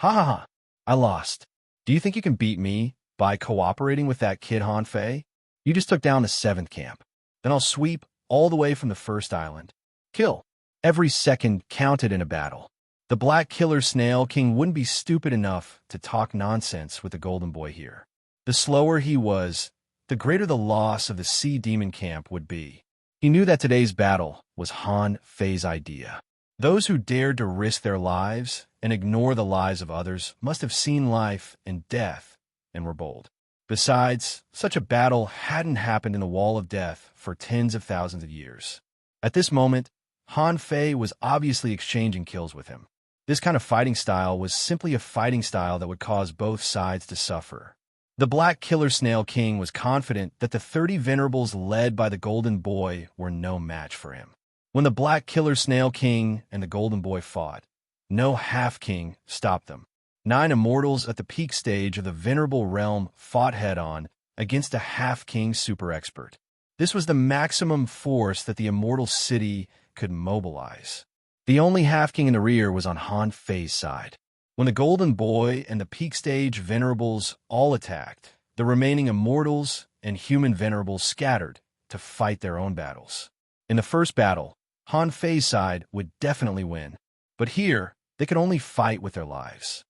"Ha ha ha, I lost. Do you think you can beat me by cooperating with that kid Han Fei? You just took down the 7th camp. Then I'll sweep all the way from the first island. Kill. Every second counted in a battle." The black killer snail king wouldn't be stupid enough to talk nonsense with the golden boy here. The slower he was, the greater the loss of the sea demon camp would be. He knew that today's battle was Han Fei's idea. Those who dared to risk their lives and ignore the lives of others must have seen life and death and were bold. Besides, such a battle hadn't happened in the Wall of Death for tens of thousands of years. At this moment, Han Fei was obviously exchanging kills with him. This kind of fighting style was simply a fighting style that would cause both sides to suffer. The Black Killer Snail King was confident that the 30 venerables led by the Golden Boy were no match for him. When the Black Killer Snail King and the Golden Boy fought, no half-king stopped them. 9 immortals at the peak stage of the Venerable Realm fought head-on against a half-king super expert. This was the maximum force that the Immortal City could mobilize. The only half-king in the rear was on Han Fei's side. When the Golden Boy and the peak stage venerables all attacked, the remaining immortals and human venerables scattered to fight their own battles. In the first battle, Han Fei's side would definitely win, but here they could only fight with their lives.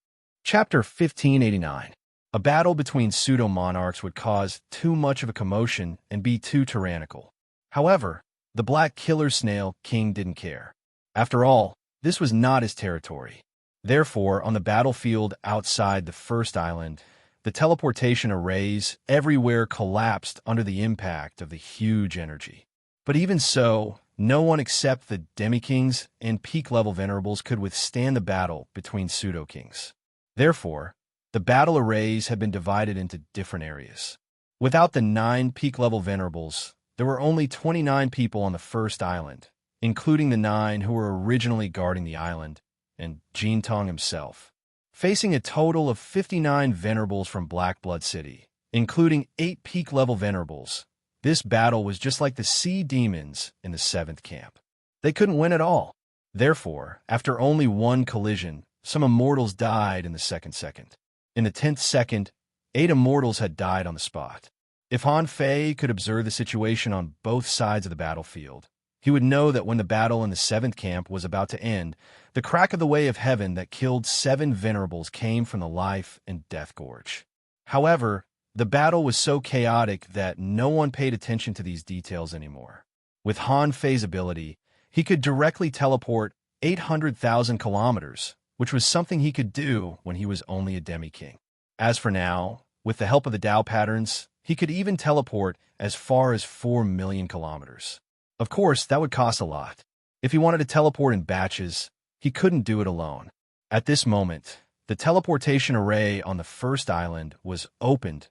Chapter 1589. A battle between pseudo-monarchs would cause too much of a commotion and be too tyrannical. However, the Black Killer Snail King didn't care. After all, this was not his territory. Therefore, on the battlefield outside the first island, the teleportation arrays everywhere collapsed under the impact of the huge energy. But even so, no one except the Demi-Kings and peak-level venerables could withstand the battle between pseudo-kings. Therefore, the battle arrays had been divided into different areas. Without the 9 peak-level venerables, there were only 29 people on the first island, including the 9 who were originally guarding the island, and Jin Tong himself. Facing a total of 59 venerables from Black Blood City, including 8 peak-level venerables, this battle was just like the sea demons in the 7th camp. They couldn't win at all. Therefore, after only one collision, some immortals died in the second. In the 10th second, 8 immortals had died on the spot. If Han Fei could observe the situation on both sides of the battlefield, he would know that when the battle in the 7th camp was about to end, the crack of the way of heaven that killed 7 venerables came from the life and death gorge. However, the battle was so chaotic that no one paid attention to these details anymore. With Han Fei's ability, he could directly teleport 800,000 kilometers, which was something he could do when he was only a demi-king. As for now, with the help of the Dao patterns, he could even teleport as far as 4 million kilometers. Of course, that would cost a lot. If he wanted to teleport in batches, he couldn't do it alone. At this moment, the teleportation array on the first island was opened.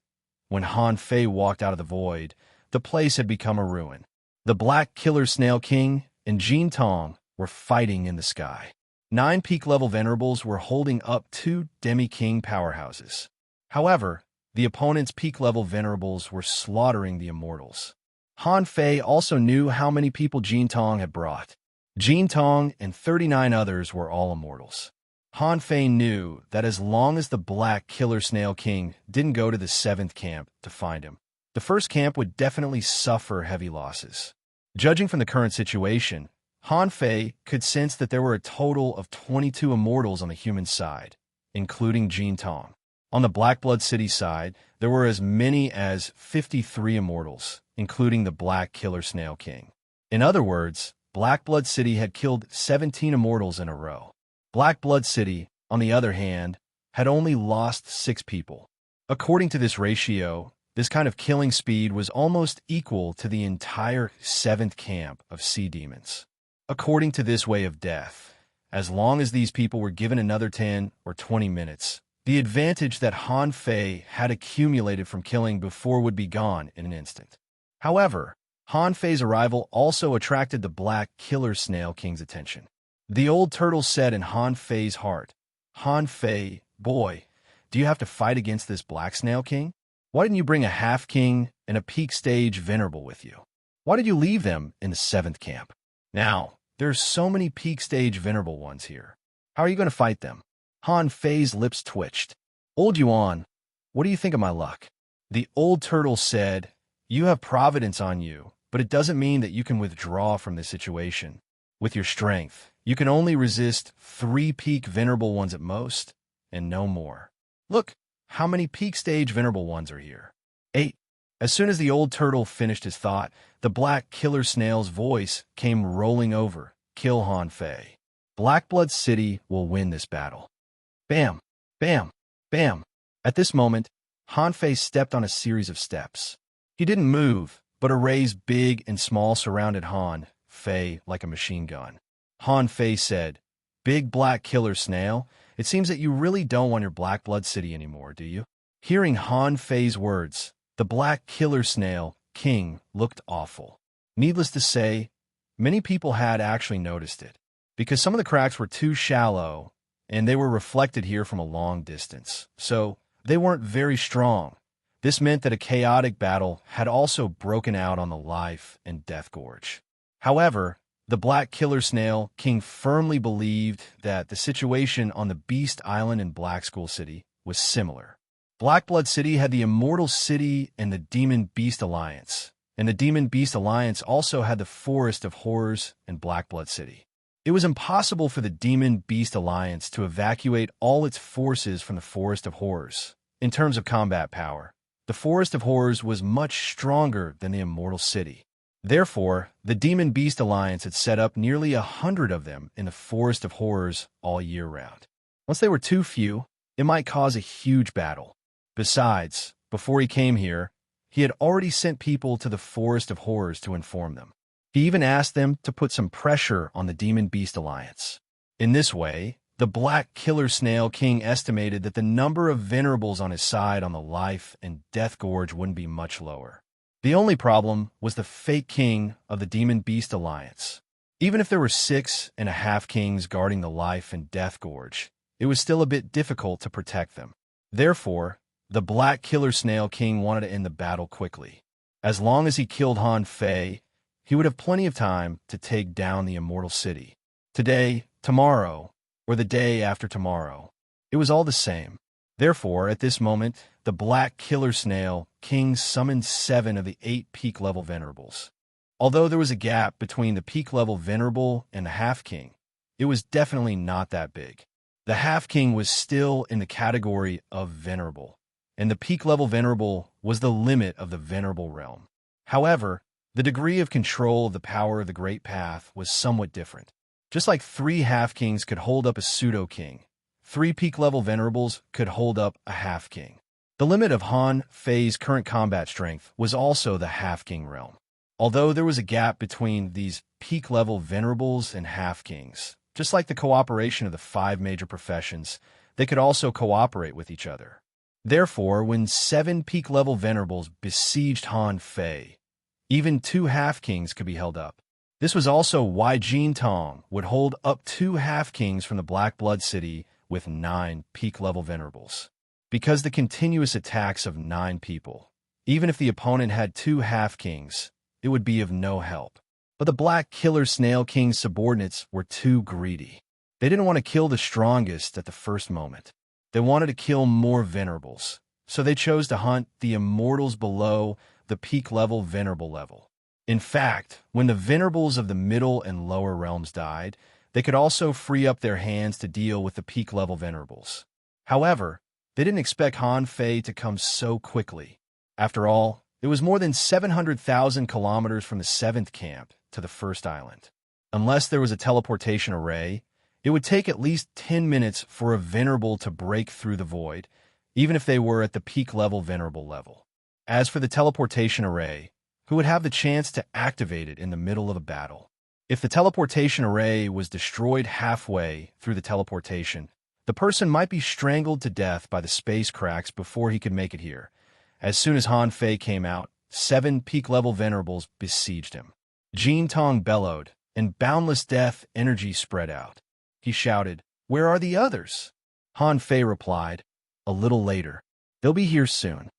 When Han Fei walked out of the void, the place had become a ruin. The Black Killer Snail King and Jin Tong were fighting in the sky. 9 peak-level venerables were holding up 2 demi-king powerhouses. However, the opponent's peak-level venerables were slaughtering the immortals. Han Fei also knew how many people Jin Tong had brought. Jin Tong and 39 others were all immortals. Han Fei knew that as long as the Black Killer Snail King didn't go to the 7th camp to find him, the first camp would definitely suffer heavy losses. Judging from the current situation, Han Fei could sense that there were a total of 22 immortals on the human side, including Jin Tong. On the Black Blood City side, there were as many as 53 immortals, including the Black Killer Snail King. In other words, Black Blood City had killed 17 immortals in a row. Black Blood City, on the other hand, had only lost 6 people. According to this ratio, this kind of killing speed was almost equal to the entire 7th camp of sea demons. According to this way of death, as long as these people were given another 10 or 20 minutes, the advantage that Han Fei had accumulated from killing before would be gone in an instant. However, Han Fei's arrival also attracted the black killer snail king's attention. The old turtle said in Han Fei's heart, "Han Fei, boy, do you have to fight against this black snail king? Why didn't you bring a half-king and a peak stage venerable with you? Why did you leave them in the 7th camp? Now, there's so many peak stage venerable ones here. How are you going to fight them?" Han Fei's lips twitched. "Old Yuan, what do you think of my luck?" The old turtle said, "You have providence on you, but it doesn't mean that you can withdraw from this situation. With your strength, you can only resist 3 peak venerable ones at most, and no more. Look, how many peak stage venerable ones are here? 8. As soon as the old turtle finished his thought, the black killer snail's voice came rolling over. "Kill Han Fei. Blackblood City will win this battle." Bam! Bam! Bam! At this moment, Han Fei stepped on a series of steps. He didn't move, but arrays big and small surrounded Han Fei like a machine gun. Han Fei said, "Big black killer snail, it seems that you really don't want your Blackblood City anymore, do you?" Hearing Han Fei's words, the black killer snail king looked awful. Needless to say, many people had actually noticed it, because some of the cracks were too shallow, and they were reflected here from a long distance, so they weren't very strong. This meant that a chaotic battle had also broken out on the Life and Death Gorge. However, the Black Killer Snail King firmly believed that the situation on the Beast Island in Black Skull City was similar. Blackblood City had the Immortal City and the Demon Beast Alliance, and the Demon Beast Alliance also had the Forest of Horrors and Blackblood City. It was impossible for the Demon Beast Alliance to evacuate all its forces from the Forest of Horrors. In terms of combat power, the Forest of Horrors was much stronger than the Immortal City. Therefore, the Demon Beast Alliance had set up nearly 100 of them in the Forest of Horrors all year round. Once they were too few, it might cause a huge battle. Besides, before he came here, he had already sent people to the Forest of Horrors to inform them. He even asked them to put some pressure on the Demon Beast Alliance. In this way, the Black Killer Snail King estimated that the number of venerables on his side on the Life and Death Gorge wouldn't be much lower. The only problem was the fake king of the Demon Beast Alliance. Even if there were 6.5 kings guarding the Life and Death Gorge, it was still a bit difficult to protect them. Therefore, the Black Killer Snail King wanted to end the battle quickly. As long as he killed Han Fei, he would have plenty of time to take down the Immortal City. Today, tomorrow, or the day after tomorrow, it was all the same. Therefore, at this moment, the Black Killer Snail King summoned 7 of the 8 peak level venerables. Although there was a gap between the peak level venerable and the half king, it was definitely not that big. The half king was still in the category of venerable, and the peak level venerable was the limit of the venerable realm. However, the degree of control of the power of the Great Path was somewhat different. Just like 3 half-kings could hold up a pseudo-king, 3 peak-level venerables could hold up a half-king. The limit of Han Fei's current combat strength was also the half-king realm. Although there was a gap between these peak-level venerables and half-kings, just like the cooperation of the 5 major professions, they could also cooperate with each other. Therefore, when 7 peak-level venerables besieged Han Fei, even 2 half-kings could be held up. This was also why Jin Tong would hold up 2 half-kings from the Blackblood City with 9 peak-level venerables. Because the continuous attacks of 9 people, even if the opponent had 2 half-kings, it would be of no help. But the Black Killer Snail King's subordinates were too greedy. They didn't want to kill the strongest at the first moment. They wanted to kill more venerables, so they chose to hunt the immortals below the peak-level venerable level. In fact, when the venerables of the middle and lower realms died, they could also free up their hands to deal with the peak-level venerables. However, they didn't expect Han Fei to come so quickly. After all, it was more than 700,000 kilometers from the 7th camp to the first island. Unless there was a teleportation array, it would take at least 10 minutes for a venerable to break through the void, even if they were at the peak-level venerable level. As for the teleportation array, who would have the chance to activate it in the middle of a battle? If the teleportation array was destroyed halfway through the teleportation, the person might be strangled to death by the space cracks before he could make it here. As soon as Han Fei came out, 7 peak-level venerables besieged him. Jin Tong bellowed, and boundless death energy spread out. He shouted, "Where are the others?" Han Fei replied, "A little later. They'll be here soon."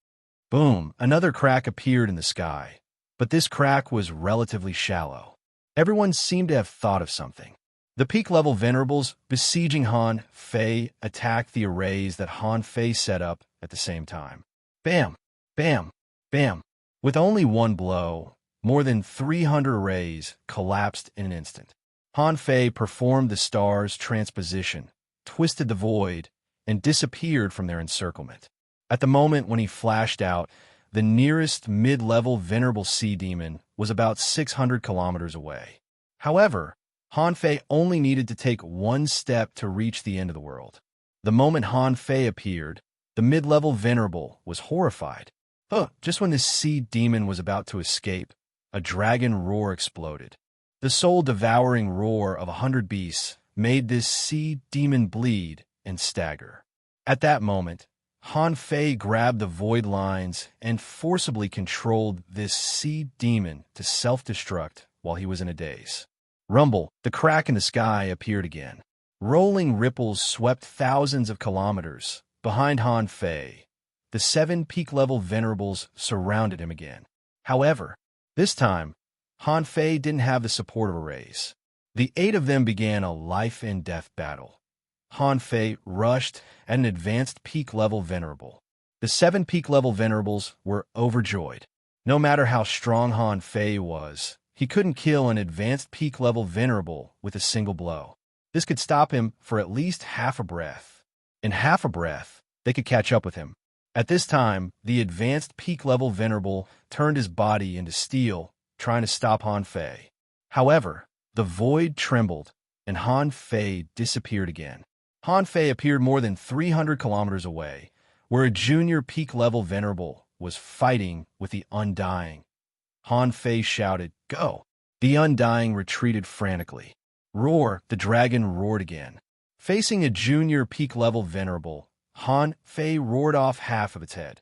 Boom, another crack appeared in the sky, but this crack was relatively shallow. Everyone seemed to have thought of something. The peak-level venerables besieging Han Fei attacked the arrays that Han Fei set up at the same time. Bam! Bam! Bam! With only one blow, more than 300 arrays collapsed in an instant. Han Fei performed the star's transposition, twisted the void, and disappeared from their encirclement. At the moment when he flashed out, the nearest mid-level venerable sea demon was about 600 kilometers away. However, Han Fei only needed to take one step to reach the end of the world. The moment Han Fei appeared, the mid-level venerable was horrified. Just when this sea demon was about to escape, a dragon roar exploded. The soul-devouring roar of 100 beasts made this sea demon bleed and stagger. At that moment, Han Fei grabbed the void lines and forcibly controlled this sea demon to self-destruct while he was in a daze. Rumble, the crack in the sky appeared again. Rolling ripples swept thousands of kilometers. Behind Han Fei, the 7 peak-level venerables surrounded him again. However, this time, Han Fei didn't have the support of arrays. The 8 of them began a life-and-death battle. Han Fei rushed at an advanced peak-level venerable. The 7 peak-level venerables were overjoyed. No matter how strong Han Fei was, he couldn't kill an advanced peak-level venerable with a single blow. This could stop him for at least half a breath. In half a breath, they could catch up with him. At this time, the advanced peak-level venerable turned his body into steel, trying to stop Han Fei. However, the void trembled, and Han Fei disappeared again. Han Fei appeared more than 300 kilometers away, where a junior peak-level venerable was fighting with the Undying. Han Fei shouted, "Go!" The Undying retreated frantically. Roar, the dragon roared again. Facing a junior peak-level venerable, Han Fei roared off half of its head.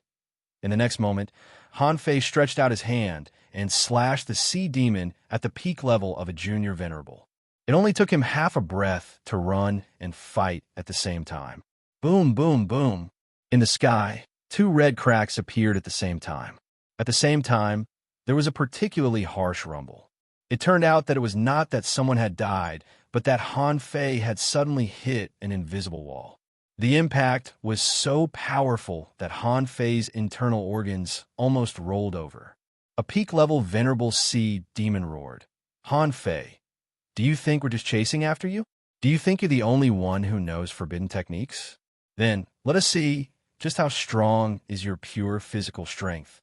In the next moment, Han Fei stretched out his hand and slashed the sea demon at the peak level of a junior venerable. It only took him half a breath to run and fight at the same time. Boom, boom, boom. In the sky, 2 red cracks appeared at the same time. At the same time, there was a particularly harsh rumble. It turned out that it was not that someone had died, but that Han Fei had suddenly hit an invisible wall. The impact was so powerful that Han Fei's internal organs almost rolled over. A peak-level venerable sea demon roared, "Han Fei, do you think we're just chasing after you? Do you think you're the only one who knows forbidden techniques? Then let us see just how strong is your pure physical strength."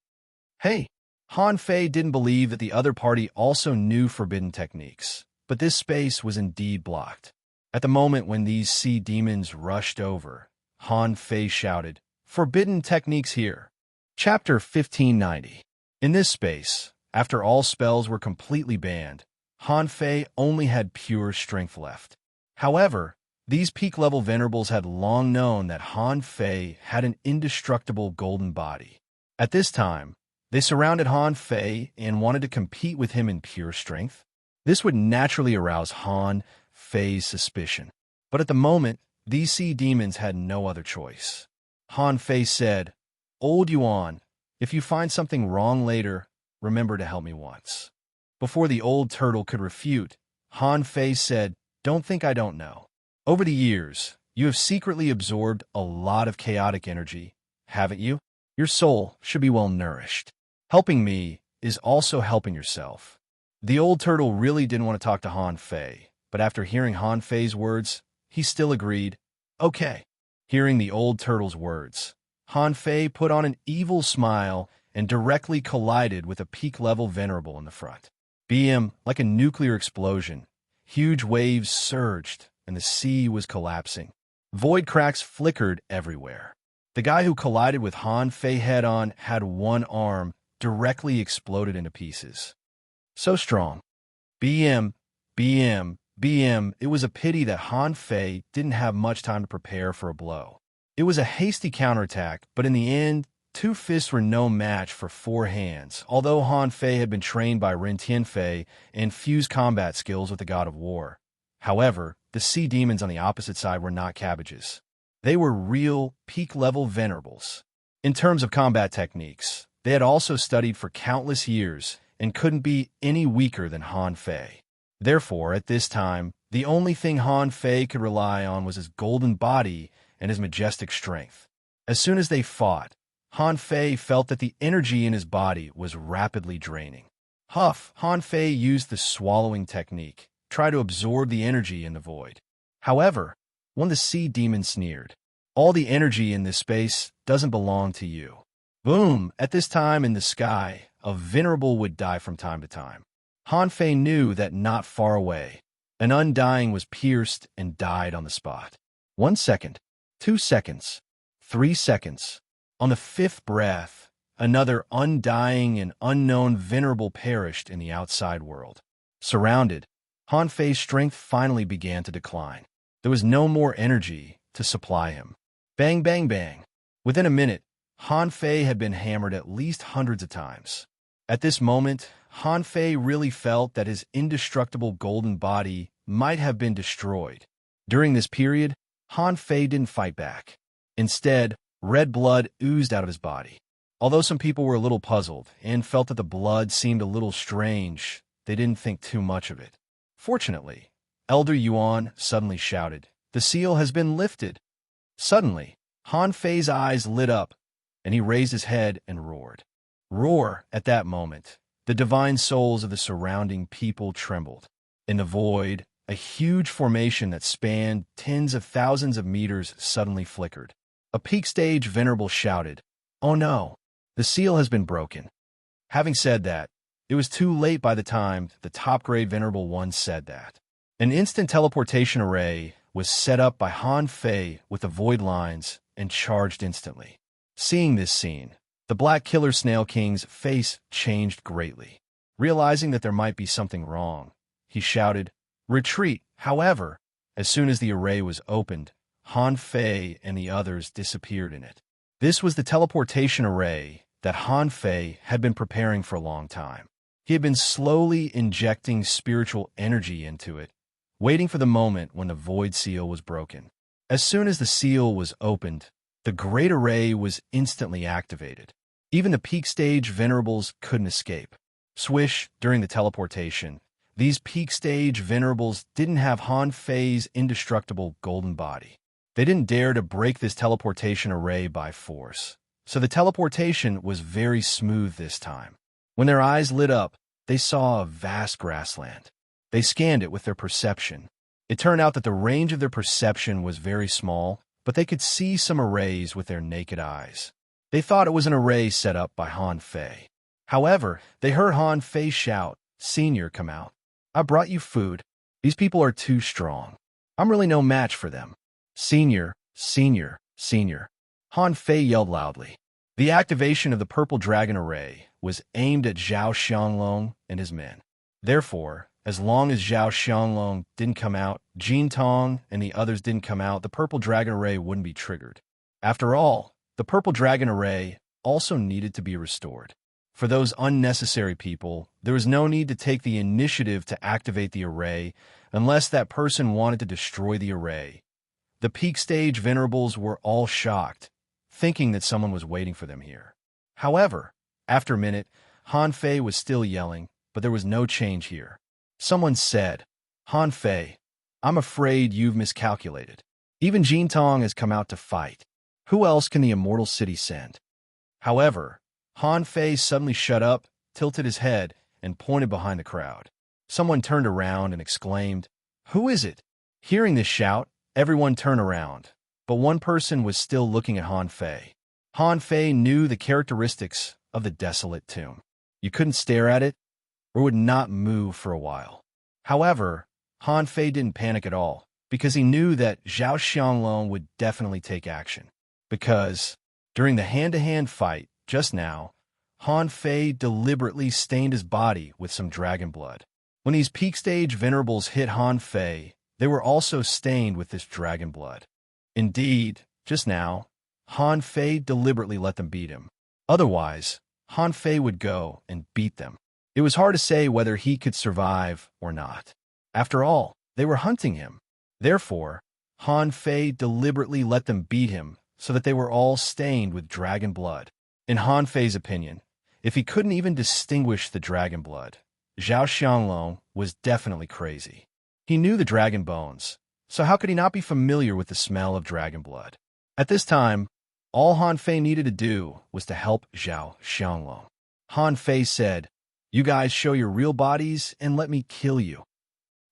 Hey! Han Fei didn't believe that the other party also knew forbidden techniques, but this space was indeed blocked. At the moment when these sea demons rushed over, Han Fei shouted, "Forbidden techniques here." Chapter 1590. In this space, after all spells were completely banned, Han Fei only had pure strength left. However, these peak-level venerables had long known that Han Fei had an indestructible golden body. At this time, they surrounded Han Fei and wanted to compete with him in pure strength. This would naturally arouse Han Fei's suspicion. But at the moment, these sea demons had no other choice. Han Fei said, "Old Yuan, if you find something wrong later, remember to help me once." Before the old turtle could refute, Han Fei said, "Don't think I don't know. Over the years, you have secretly absorbed a lot of chaotic energy, haven't you? Your soul should be well nourished. Helping me is also helping yourself." The old turtle really didn't want to talk to Han Fei, but after hearing Han Fei's words, he still agreed, "Okay." Hearing the old turtle's words, Han Fei put on an evil smile and directly collided with a peak-level venerable in the front. BM, like a nuclear explosion, huge waves surged and the sea was collapsing. Void cracks flickered everywhere. The guy who collided with Han Fei head-on had one arm directly exploded into pieces. So strong. BM, BM, BM. It was a pity that Han Fei didn't have much time to prepare for a blow. It was a hasty counterattack, but in the end, 2 fists were no match for 4 hands, although Han Fei had been trained by Ren Tianfei and fused combat skills with the god of war. However, the sea demons on the opposite side were not cabbages. They were real, peak-level venerables. In terms of combat techniques, they had also studied for countless years and couldn't be any weaker than Han Fei. Therefore, at this time, the only thing Han Fei could rely on was his golden body and his majestic strength. As soon as they fought, Han Fei felt that the energy in his body was rapidly draining. Han Fei used the swallowing technique, try to absorb the energy in the void. However, when the sea demon sneered, "All the energy in this space doesn't belong to you." Boom! At this time in the sky, a venerable would die from time to time. Han Fei knew that not far away, an undying was pierced and died on the spot. 1 second, 2 seconds, 3 seconds. On the 5th breath, another undying and unknown venerable perished in the outside world. Surrounded, Han Fei's strength finally began to decline. There was no more energy to supply him. Bang, bang, bang. Within a minute, Han Fei had been hammered at least hundreds of times. At this moment, Han Fei really felt that his indestructible golden body might have been destroyed. During this period, Han Fei didn't fight back. Instead, red blood oozed out of his body. Although some people were a little puzzled and felt that the blood seemed a little strange, they didn't think too much of it. Fortunately, Elder Yuan suddenly shouted, "The seal has been lifted!" Suddenly, Han Fei's eyes lit up, and he raised his head and roared. Roar! At that moment, the divine souls of the surrounding people trembled. In the void, a huge formation that spanned tens of thousands of meters suddenly flickered. A peak stage venerable shouted, "Oh no, the seal has been broken." Having said that, it was too late by the time the top-grade venerable one said that. An instant teleportation array was set up by Han Fei with the void lines and charged instantly. Seeing this scene, the Black Killer Snail King's face changed greatly. Realizing that there might be something wrong, he shouted, "Retreat!" However, as soon as the array was opened, Han Fei and the others disappeared in it. This was the teleportation array that Han Fei had been preparing for a long time. He had been slowly injecting spiritual energy into it, waiting for the moment when the void seal was broken. As soon as the seal was opened, the great array was instantly activated. Even the peak stage venerables couldn't escape. Swish, during the teleportation, these peak stage venerables didn't have Han Fei's indestructible golden body. They didn't dare to break this teleportation array by force, so the teleportation was very smooth this time. When their eyes lit up, they saw a vast grassland. They scanned it with their perception. It turned out that the range of their perception was very small, but they could see some arrays with their naked eyes. They thought it was an array set up by Han Fei. However, they heard Han Fei shout, "Senior, come out. I brought you food. These people are too strong. I'm really no match for them." "Senior, senior, senior," Han Fei yelled loudly. The activation of the purple dragon array was aimed at Zhao Xianglong and his men. Therefore, as long as Zhao Xianglong didn't come out, Jin Tong and the others didn't come out, the purple dragon array wouldn't be triggered. After all, the purple dragon array also needed to be restored. For those unnecessary people, there was no need to take the initiative to activate the array unless that person wanted to destroy the array. The peak stage venerables were all shocked, thinking that someone was waiting for them here. However, after a minute, Han Fei was still yelling, but there was no change here. Someone said, "Han Fei, I'm afraid you've miscalculated. Even Jin Tong has come out to fight. Who else can the immortal city send?" However, Han Fei suddenly shut up, tilted his head, and pointed behind the crowd. Someone turned around and exclaimed, "Who is it?" Hearing this shout, everyone turned around, but one person was still looking at Han Fei. Han Fei knew the characteristics of the desolate tomb. You couldn't stare at it, or it would not move for a while. However, Han Fei didn't panic at all, because he knew that Zhao Xianglong would definitely take action. Because, during the hand-to-hand fight just now, Han Fei deliberately stained his body with some dragon blood. When these peak stage venerables hit Han Fei, they were also stained with this dragon blood. Indeed, just now, Han Fei deliberately let them beat him. Otherwise, Han Fei would go and beat them. It was hard to say whether he could survive or not. After all, they were hunting him. Therefore, Han Fei deliberately let them beat him so that they were all stained with dragon blood. In Han Fei's opinion, if he couldn't even distinguish the dragon blood, Zhao Xianglong was definitely crazy. He knew the dragon bones, so how could he not be familiar with the smell of dragon blood? At this time, all Han Fei needed to do was to help Zhao Xianglong. Han Fei said, "You guys show your real bodies and let me kill you."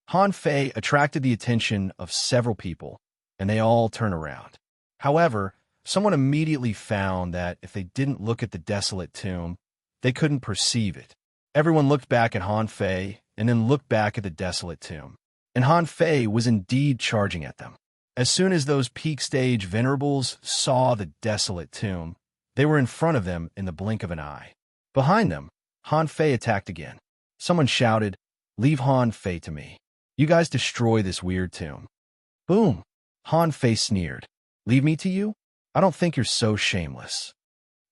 Han Fei attracted the attention of several people, and they all turned around. However, someone immediately found that if they didn't look at the desolate tomb, they couldn't perceive it. Everyone looked back at Han Fei and then looked back at the desolate tomb. And Han Fei was indeed charging at them. As soon as those peak stage venerables saw the desolate tomb, they were in front of them in the blink of an eye. Behind them, Han Fei attacked again. Someone shouted, "Leave Han Fei to me. You guys destroy this weird tomb." Boom! Han Fei sneered. "Leave me to you? I don't think you're so shameless."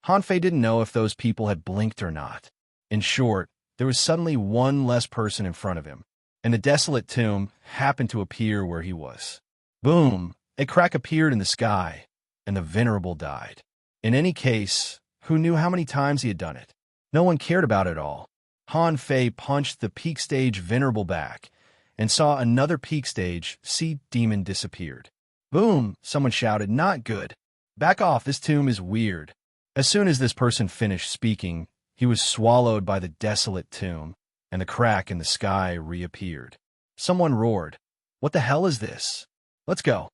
Han Fei didn't know if those people had blinked or not. In short, there was suddenly one less person in front of him, and the desolate tomb happened to appear where he was. Boom! A crack appeared in the sky, and the venerable died. In any case, who knew how many times he had done it? No one cared about it all. Han Fei punched the peak stage venerable back, and saw another peak stage sea demon disappeared. Boom! Someone shouted, "Not good. Back off, this tomb is weird." As soon as this person finished speaking, he was swallowed by the desolate tomb, and the crack in the sky reappeared. Someone roared, "What the hell is this? Let's go."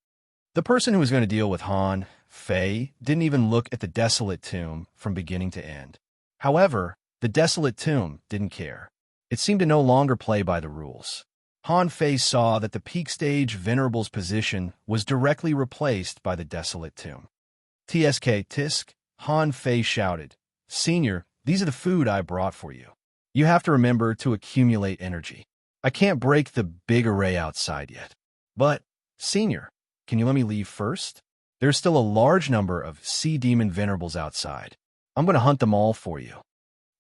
The person who was going to deal with Han Fei didn't even look at the desolate tomb from beginning to end. However, the desolate tomb didn't care. It seemed to no longer play by the rules. Han Fei saw that the peak stage venerable's position was directly replaced by the desolate tomb. "TSK, Tisk," Han Fei shouted. "Senior, these are the food I brought for you. You have to remember to accumulate energy. I can't break the big array outside yet. But, Senior, can you let me leave first? There's still a large number of sea demon venerables outside. I'm going to hunt them all for you."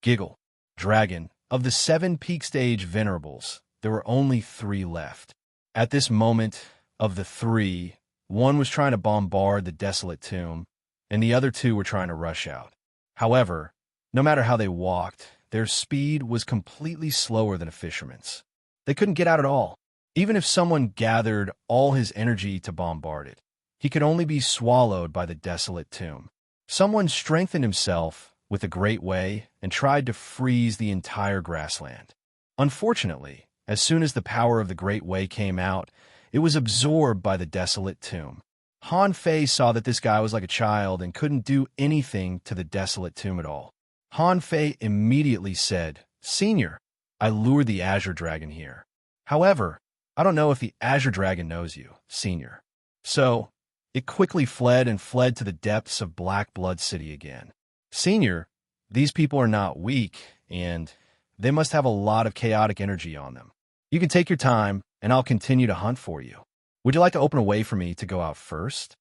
Giggle. Dragon. Of the 7 peak stage venerables, there were only 3 left. At this moment, of the 3, one was trying to bombard the desolate tomb, and the other 2 were trying to rush out. However, no matter how they walked, their speed was completely slower than a fisherman's. They couldn't get out at all. Even if someone gathered all his energy to bombard it, he could only be swallowed by the desolate tomb. Someone strengthened himself with a great way and tried to freeze the entire grassland. Unfortunately, as soon as the power of the great way came out, it was absorbed by the desolate tomb. Han Fei saw that this guy was like a child and couldn't do anything to the desolate tomb at all. Han Fei immediately said, "Senior, I lured the Azure Dragon here. However, I don't know if the Azure Dragon knows you, Senior." So, it quickly fled to the depths of Black Blood City again. "Senior, these people are not weak, and they must have a lot of chaotic energy on them. You can take your time, and I'll continue to hunt for you. Would you like to open a way for me to go out first?"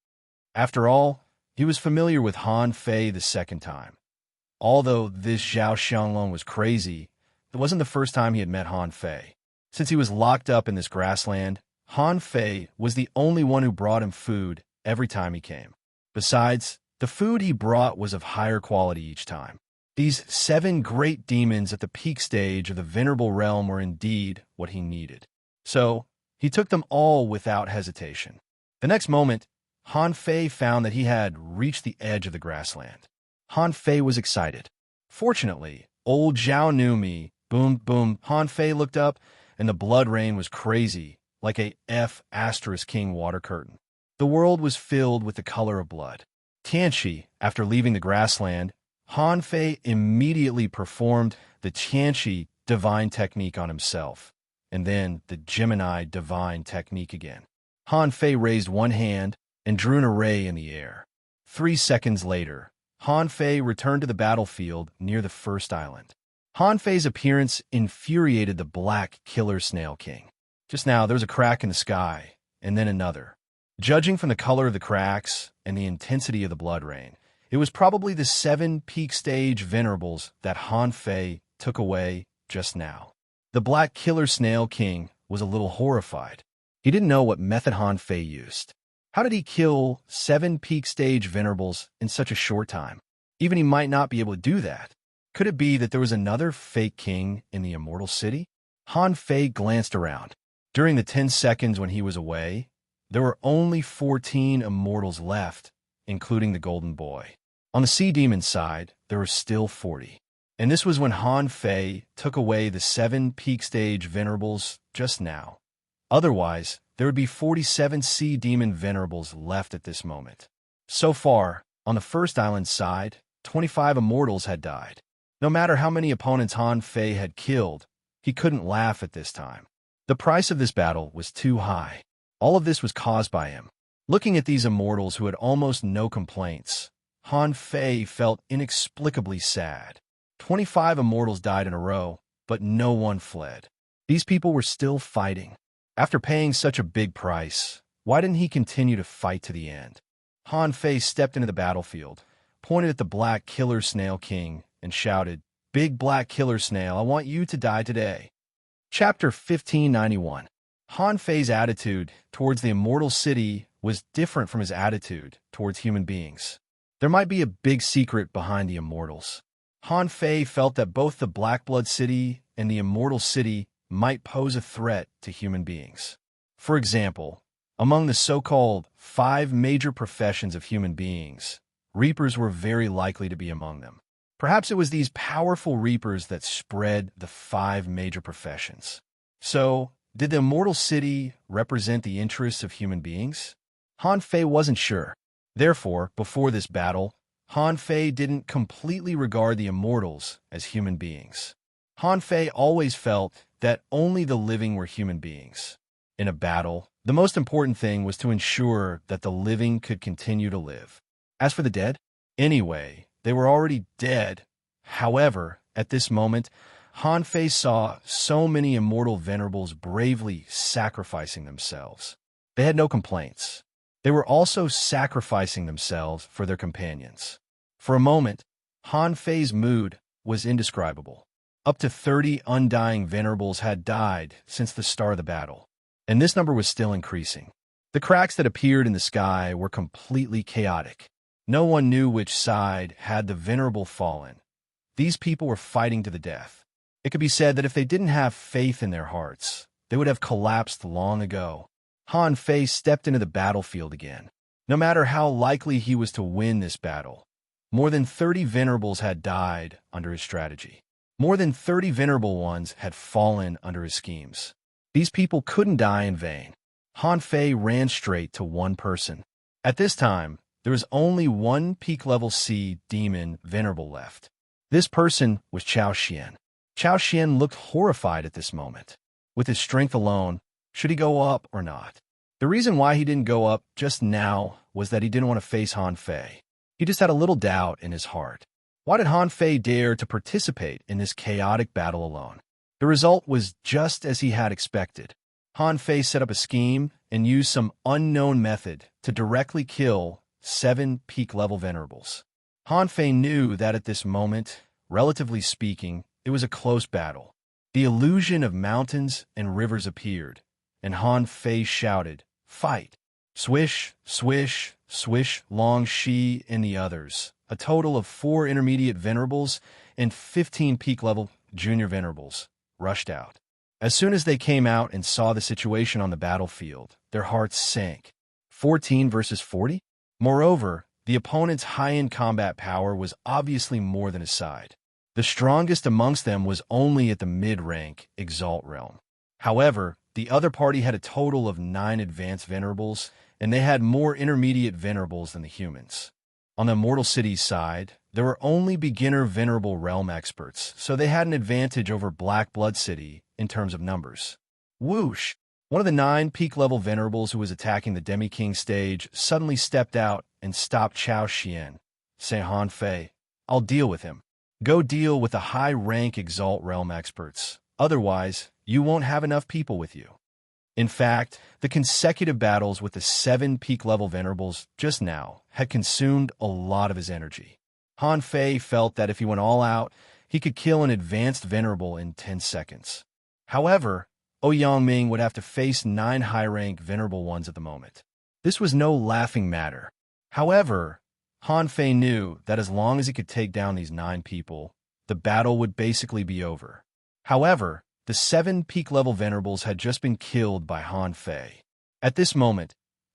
After all, he was familiar with Han Fei the second time. Although this Zhao Xianglong was crazy, it wasn't the first time he had met Han Fei. Since he was locked up in this grassland, Han Fei was the only one who brought him food every time he came. Besides, the food he brought was of higher quality each time. These 7 great demons at the peak stage of the venerable realm were indeed what he needed. So, he took them all without hesitation. The next moment, Han Fei found that he had reached the edge of the grassland. Han Fei was excited. Fortunately, old Zhao knew me. Boom, boom. Han Fei looked up, and the blood rain was crazy, like a F*** water curtain. The world was filled with the color of blood. Tianqi, after leaving the grassland, Han Fei immediately performed the Tianqi divine technique on himself, and then the Gemini divine technique again. Han Fei raised one hand and drew an array in the air. 3 seconds later, Han Fei returned to the battlefield near the first island. Han Fei's appearance infuriated the Black Killer Snail King. Just now, there was a crack in the sky, and then another. Judging from the color of the cracks and the intensity of the blood rain, It was probably the 7 peak stage venerables that Han Fei took away just now. The Black Killer Snail King was a little horrified. He didn't know what method Han Fei used. How did he kill 7 peak stage venerables in such a short time? Even he might not be able to do that. Could it be that there was another fake king in the Immortal City? Han Fei glanced around. During the 10 seconds when he was away, there were only 14 immortals left, including the Golden Boy. On the Sea Demon side, there were still 40. And this was when Han Fei took away the 7 peak stage venerables just now. Otherwise, there would be 47 Sea Demon venerables left at this moment. So far, on the first island side, 25 immortals had died. No matter how many opponents Han Fei had killed, he couldn't laugh at this time. The price of this battle was too high. All of this was caused by him. Looking at these immortals who had almost no complaints, Han Fei felt inexplicably sad. 25 immortals died in a row, but no one fled. These people were still fighting. After paying such a big price, why didn't he continue to fight to the end? Han Fei stepped into the battlefield, pointed at the Black Killer Snail King, and shouted, "Big Black Killer Snail, I want you to die today." Chapter 1591. Han Fei's attitude towards the Immortal City was different from his attitude towards human beings. There might be a big secret behind the Immortals. Han Fei felt that both the Black Blood City and the Immortal City might pose a threat to human beings. For example, among the so-called 5 major professions of human beings, reapers were very likely to be among them. Perhaps it was these powerful reapers that spread the 5 major professions. So, did the Immortal City represent the interests of human beings? Han Fei wasn't sure. Therefore, before this battle, Han Fei didn't completely regard the immortals as human beings. Han Fei always felt that only the living were human beings. In a battle, the most important thing was to ensure that the living could continue to live. As for the dead, anyway, they were already dead. However, at this moment, Han Fei saw so many immortal venerables bravely sacrificing themselves. They had no complaints. They were also sacrificing themselves for their companions. For a moment, Han Fei's mood was indescribable. Up to 30 undying venerables had died since the start of the battle, and this number was still increasing. The cracks that appeared in the sky were completely chaotic. No one knew which side had the venerable fallen. These people were fighting to the death. It could be said that if they didn't have faith in their hearts, they would have collapsed long ago. Han Fei stepped into the battlefield again. No matter how likely he was to win this battle, more than 30 venerables had died under his strategy. More than 30 venerable ones had fallen under his schemes. These people couldn't die in vain. Han Fei ran straight to one person. At this time, there was only one peak-level Sea Demon venerable left. This person was Cao Xian. Cao Xian looked horrified at this moment. With his strength alone, should he go up or not? The reason why he didn't go up just now was that he didn't want to face Han Fei. He just had a little doubt in his heart. Why did Han Fei dare to participate in this chaotic battle alone? The result was just as he had expected. Han Fei set up a scheme and used some unknown method to directly kill 7 peak-level venerables. Han Fei knew that at this moment, relatively speaking, it was a close battle. The illusion of mountains and rivers appeared, and Han Fei shouted, "Fight!" Swish, swish, swish, Long Shi and the others, a total of 4 intermediate venerables and 15 peak-level junior venerables, rushed out. As soon as they came out and saw the situation on the battlefield, their hearts sank. 14 versus 40? Moreover, the opponent's high-end combat power was obviously more than his side. The strongest amongst them was only at the mid-rank Exalt realm. However, the other party had a total of 9 advanced venerables, and they had more intermediate venerables than the humans. On the Immortal City's side, there were only beginner venerable realm experts, so they had an advantage over Black Blood City in terms of numbers. Whoosh! One of the 9 peak-level venerables who was attacking the Demi-King stage suddenly stepped out and stopped Cao Xian, saying, "Han Fei, I'll deal with him. Go deal with the high-rank Exalt realm experts. Otherwise, you won't have enough people with you." In fact, the consecutive battles with the 7 peak-level venerables just now had consumed a lot of his energy. Han Fei felt that if he went all out, he could kill an advanced venerable in 10 seconds. However, Ouyang Ming would have to face 9 high-rank venerable ones at the moment. This was no laughing matter. However, Han Fei knew that as long as he could take down these 9 people, the battle would basically be over. However, the 7 peak-level venerables had just been killed by Han Fei. At this moment,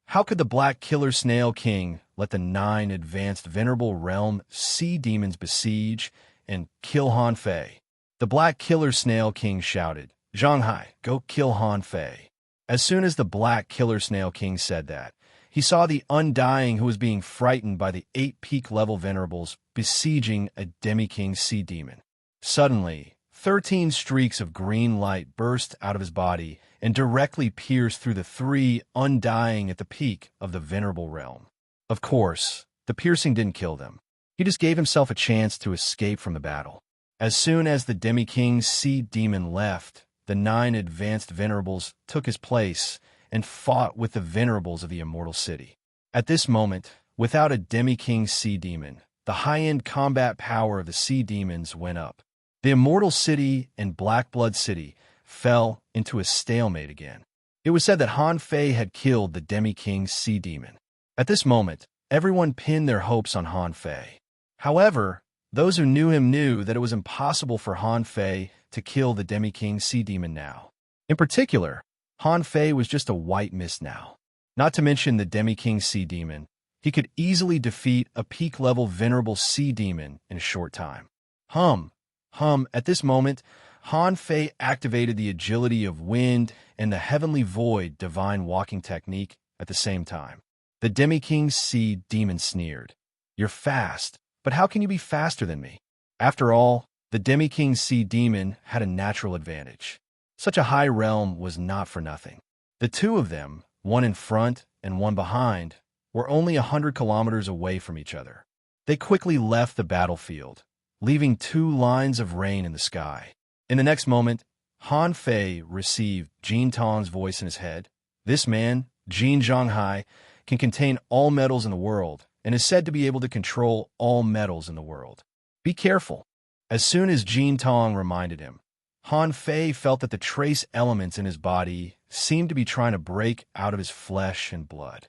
how could the Black Killer Snail King let the 9 advanced venerable realm sea demons besiege and kill Han Fei? The Black Killer Snail King shouted, "Zhang Hai, go kill Han Fei." As soon as the Black Killer Snail King said that, he saw the Undying who was being frightened by the 8 peak-level venerables besieging a Demi-King sea demon. Suddenly, 13 streaks of green light burst out of his body and directly pierced through the 3 Undying at the peak of the venerable realm. Of course, the piercing didn't kill them. He just gave himself a chance to escape from the battle. As soon as the Demi-King sea demon left, the 9 advanced venerables took his place and fought with the venerables of the Immortal City. At this moment, without a Demi-King sea demon, the high-end combat power of the sea demons went up. The Immortal City and Black Blood City fell into a stalemate again. It was said that Han Fei had killed the Demi-King sea demon. At this moment, everyone pinned their hopes on Han Fei. However, those who knew him knew that it was impossible for Han Fei to kill the Demi-King sea demon now. In particular, Han Fei was just a white mist now. Not to mention the Demi-King sea demon, he could easily defeat a peak-level venerable sea demon in a short time. At this moment, Han Fei activated the agility of wind and the heavenly void divine walking technique at the same time. The Demi-King sea demon sneered, "You're fast, but how can you be faster than me?" After all, the Demi-King sea demon had a natural advantage. Such a high realm was not for nothing. The 2 of them, one in front and one behind, were only 100 kilometers away from each other. They quickly left the battlefield, leaving 2 lines of rain in the sky. In the next moment, Han Fei received Jin Tong's voice in his head. This man, Jin Zhanghai, can contain all metals in the world and is said to be able to control all metals in the world. Be careful. As soon as Jin Tong reminded him, Han Fei felt that the trace elements in his body seemed to be trying to break out of his flesh and blood.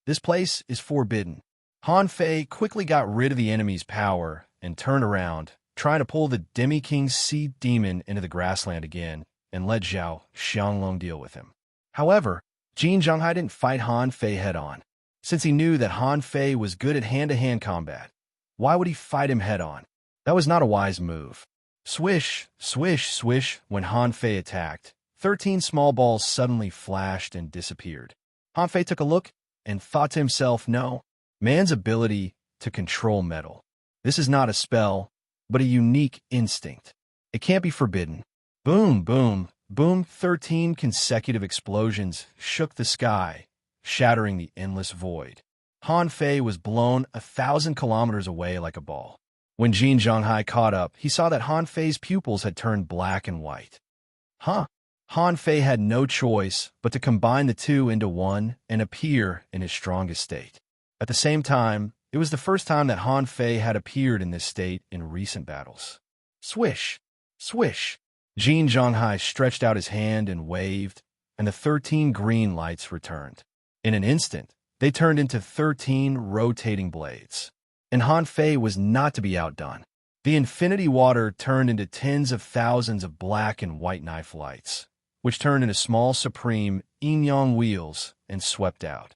This place is forbidden. Han Fei quickly got rid of the enemy's power and turned around, trying to pull the Demi-King sea demon into the grassland again and let Zhao Xianglong deal with him. However, Jin Zhanghai didn't fight Han Fei head-on. Since he knew that Han Fei was good at hand-to-hand combat, why would he fight him head-on? That was not a wise move. Swish, swish, swish, when Han Fei attacked, 13 small balls suddenly flashed and disappeared. Han Fei took a look and thought to himself, no, man's ability to control metal. This is not a spell, but a unique instinct. It can't be forbidden. Boom, boom, boom, 13 consecutive explosions shook the sky, shattering the endless void. Han Fei was blown 1,000 kilometers away like a ball. When Jin Zhanghai caught up, he saw that Han Fei's pupils had turned black and white. Han Fei had no choice but to combine the 2 into one and appear in his strongest state. At the same time, it was the first time that Han Fei had appeared in this state in recent battles. Swish, swish. Jin Zhanghai stretched out his hand and waved, and the 13 green lights returned. In an instant, they turned into 13 rotating blades. And Han Fei was not to be outdone. The infinity water turned into tens of thousands of black and white knife lights, which turned into small supreme yin-yang wheels and swept out.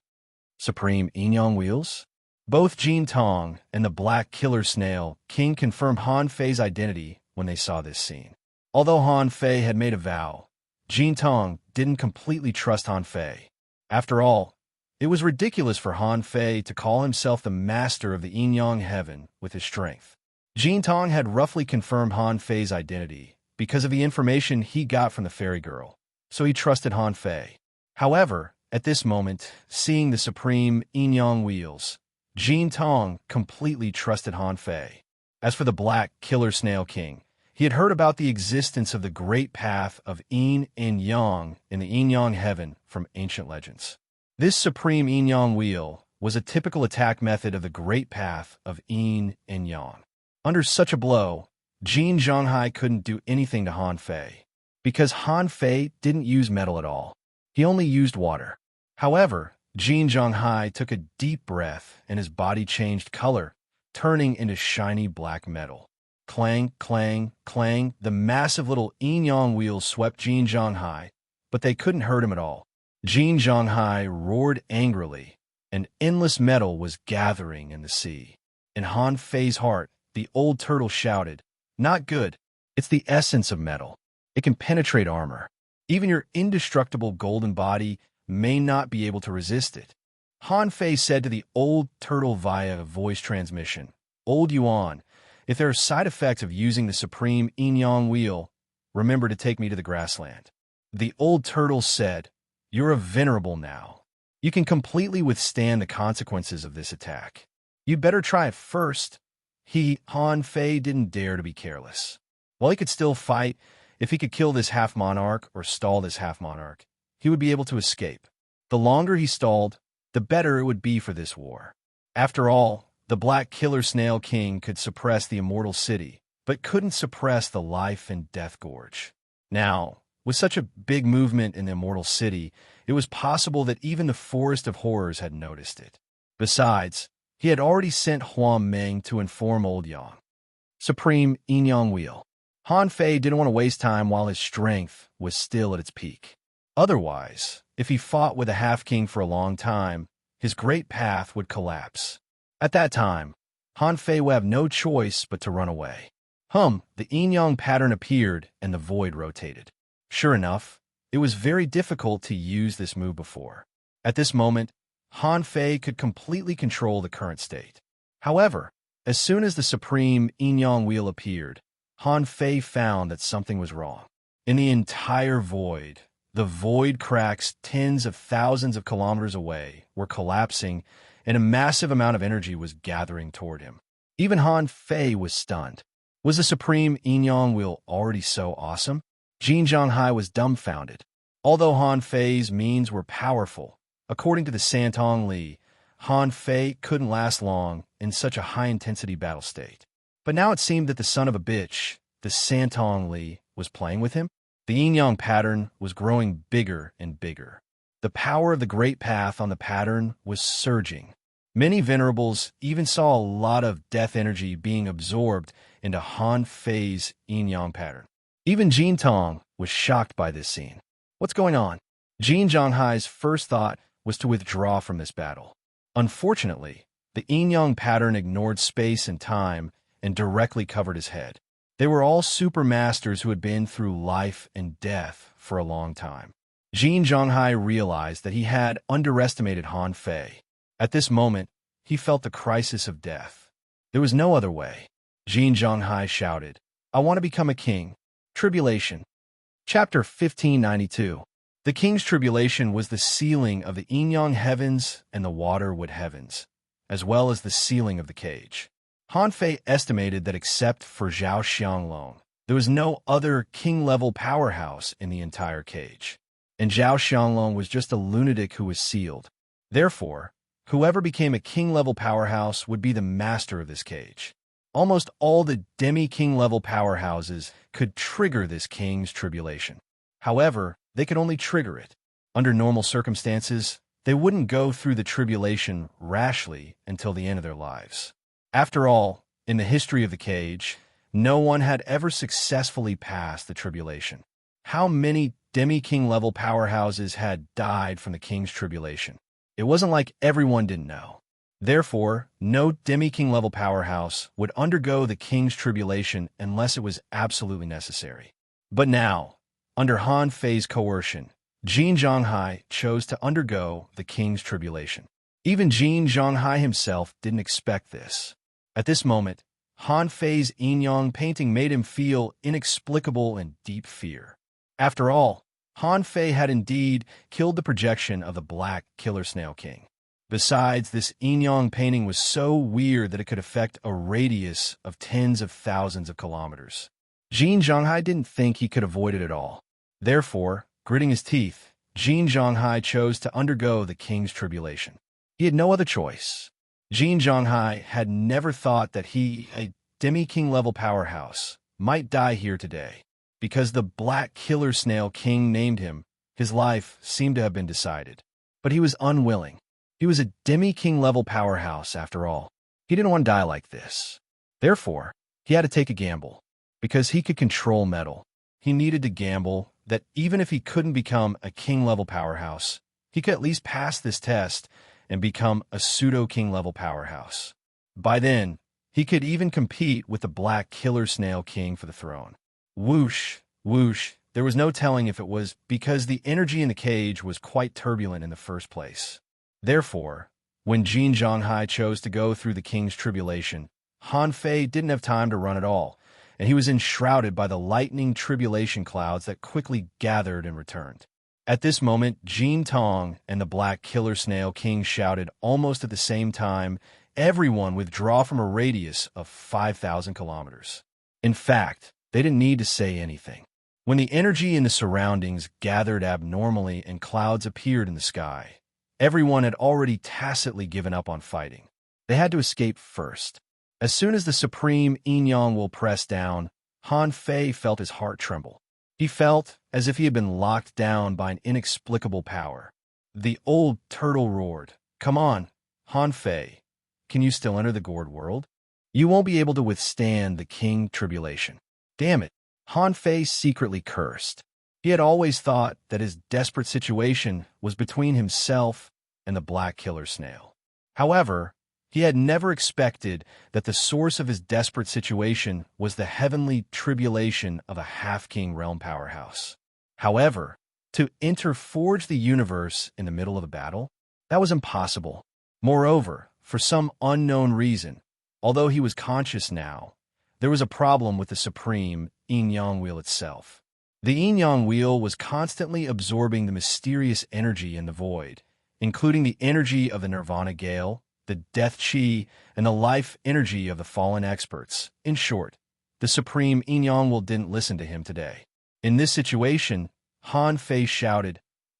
Supreme yin-yang wheels? Both Jin Tong and the Black Killer Snail King confirmed Han Fei's identity when they saw this scene. Although Han Fei had made a vow, Jin Tong didn't completely trust Han Fei. After all, it was ridiculous for Han Fei to call himself the master of the yin-yang heaven with his strength. Jin Tong had roughly confirmed Han Fei's identity because of the information he got from the fairy girl, so he trusted Han Fei. However, at this moment, seeing the supreme yin-yang wheels, Jin Tong completely trusted Han Fei. As for the Black Killer Snail King, he had heard about the existence of the great path of yin and yang in the yin-yang heaven from ancient legends. This supreme yin-yang wheel was a typical attack method of the great path of yin and yang. Under such a blow, Jin Zhonghai couldn't do anything to Han Fei, because Han Fei didn't use metal at all. He only used water. However, Jin Zhonghai took a deep breath and his body changed color, turning into shiny black metal. Clang, clang, clang, the massive little yin-yang wheels swept Jin Zhonghai, but they couldn't hurt him at all. Jin Zhonghai roared angrily, and endless metal was gathering in the sea. In Han Fei's heart, the old turtle shouted, "Not good. It's the essence of metal. It can penetrate armor. Even your indestructible golden body may not be able to resist it." Han Fei said to the old turtle via voice transmission, "Old Yuan, if there are side effects of using the supreme yin-yang wheel, remember to take me to the grassland." The old turtle said, "You're a venerable now. You can completely withstand the consequences of this attack. You'd better try it first." Han Fei didn't dare to be careless. While he could still fight, if he could kill this half-monarch or stall this half-monarch, he would be able to escape. The longer he stalled, the better it would be for this war. After all, the Black Killer Snail King could suppress the immortal city, but couldn't suppress the life and death gorge. Now, with such a big movement in the immortal city, it was possible that even the Forest of Horrors had noticed it. Besides, he had already sent Huang Meng to inform Old Yang. Supreme yin-yang wheel. Han Fei didn't want to waste time while his strength was still at its peak. Otherwise, if he fought with a half-king for a long time, his great path would collapse. At that time, Han Fei would have no choice but to run away. The yin-yang pattern appeared and the void rotated. Sure enough, it was very difficult to use this move before. At this moment, Han Fei could completely control the current state. However, as soon as the supreme yin-yang wheel appeared, Han Fei found that something was wrong. In the entire void, the void cracks tens of thousands of kilometers away were collapsing, and a massive amount of energy was gathering toward him. Even Han Fei was stunned. Was the supreme yin-yang wheel already so awesome? Jin Zhonghai was dumbfounded. Although Han Fei's means were powerful, according to the Santong Li, Han Fei couldn't last long in such a high-intensity battle state. But now it seemed that the son of a bitch, the Santong Li, was playing with him. The yin-yang pattern was growing bigger and bigger. The power of the great path on the pattern was surging. Many venerables even saw a lot of death energy being absorbed into Han Fei's yin-yang pattern. Even Jin Tong was shocked by this scene. What's going on? Jin Zhonghai's first thought was to withdraw from this battle. Unfortunately, the yin-yang pattern ignored space and time and directly covered his head. They were all super masters who had been through life and death for a long time. Jin Zhonghai realized that he had underestimated Han Fei. At this moment, he felt the crisis of death. There was no other way. Jin Zhonghai shouted, "I want to become a king." Tribulation. Chapter 1592. The king's tribulation was the sealing of the yin-yang heavens and the waterwood heavens, as well as the sealing of the cage. Han Fei estimated that except for Zhao Xianglong, there was no other king-level powerhouse in the entire cage. And Zhao Xianglong was just a lunatic who was sealed. Therefore, whoever became a king-level powerhouse would be the master of this cage. Almost all the demi-king level powerhouses could trigger this king's tribulation. However, they could only trigger it. Under normal circumstances, they wouldn't go through the tribulation rashly until the end of their lives. After all, in the history of the cage, no one had ever successfully passed the tribulation. How many demi-king level powerhouses had died from the king's tribulation? It wasn't like everyone didn't know. Therefore, no demi-king level powerhouse would undergo the king's tribulation unless it was absolutely necessary. But now, under Han Fei's coercion, Jin Zhonghai chose to undergo the king's tribulation. Even Jin Zhonghai himself didn't expect this. At this moment, Han Fei's yin-yang painting made him feel inexplicable and deep fear. After all, Han Fei had indeed killed the projection of the Black Killer Snail King. Besides, this yin-yang painting was so weird that it could affect a radius of tens of thousands of kilometers. Jin Zhonghai didn't think he could avoid it at all. Therefore, gritting his teeth, Jin Zhonghai chose to undergo the king's tribulation. He had no other choice. Jin Zhonghai had never thought that he, a demi-king level powerhouse, might die here today. Because the Black Killer Snail King named him, his life seemed to have been decided. But he was unwilling. He was a demi-king level powerhouse, after all. He didn't want to die like this. Therefore, he had to take a gamble. Because he could control metal, he needed to gamble that even if he couldn't become a king-level powerhouse, he could at least pass this test and become a pseudo-king level powerhouse. By then, he could even compete with the Black Killer Snail King for the throne. Whoosh, whoosh, there was no telling if it was because the energy in the cage was quite turbulent in the first place. Therefore, when Jin Zhonghai chose to go through the king's tribulation, Han Fei didn't have time to run at all, and he was enshrouded by the lightning tribulation clouds that quickly gathered and returned. At this moment, Jin Tong and the Black Killer Snail King shouted almost at the same time, "Everyone withdraw from a radius of 5,000 kilometers." In fact, they didn't need to say anything. When the energy in the surroundings gathered abnormally and clouds appeared in the sky, everyone had already tacitly given up on fighting. They had to escape first. As soon as the supreme yin-yang will press down, Han Fei felt his heart tremble. He felt as if he had been locked down by an inexplicable power. The old turtle roared, "Come on, Han Fei. Can you still enter the gourd world? You won't be able to withstand the king tribulation." Damn it, Han Fei secretly cursed. He had always thought that his desperate situation was between himself and the Black Killer Snail. However, he had never expected that the source of his desperate situation was the heavenly tribulation of a half-king realm powerhouse. However, to interforge the universe in the middle of a battle, that was impossible. Moreover, for some unknown reason, although he was conscious now, there was a problem with the supreme yin-yang wheel itself. The yin-yang wheel was constantly absorbing the mysterious energy in the void, including the energy of the Nirvana Gale, the death chi, and the life energy of the fallen experts. In short, the supreme yin-yang wheel didn't listen to him today. In this situation, Han Fei shouted,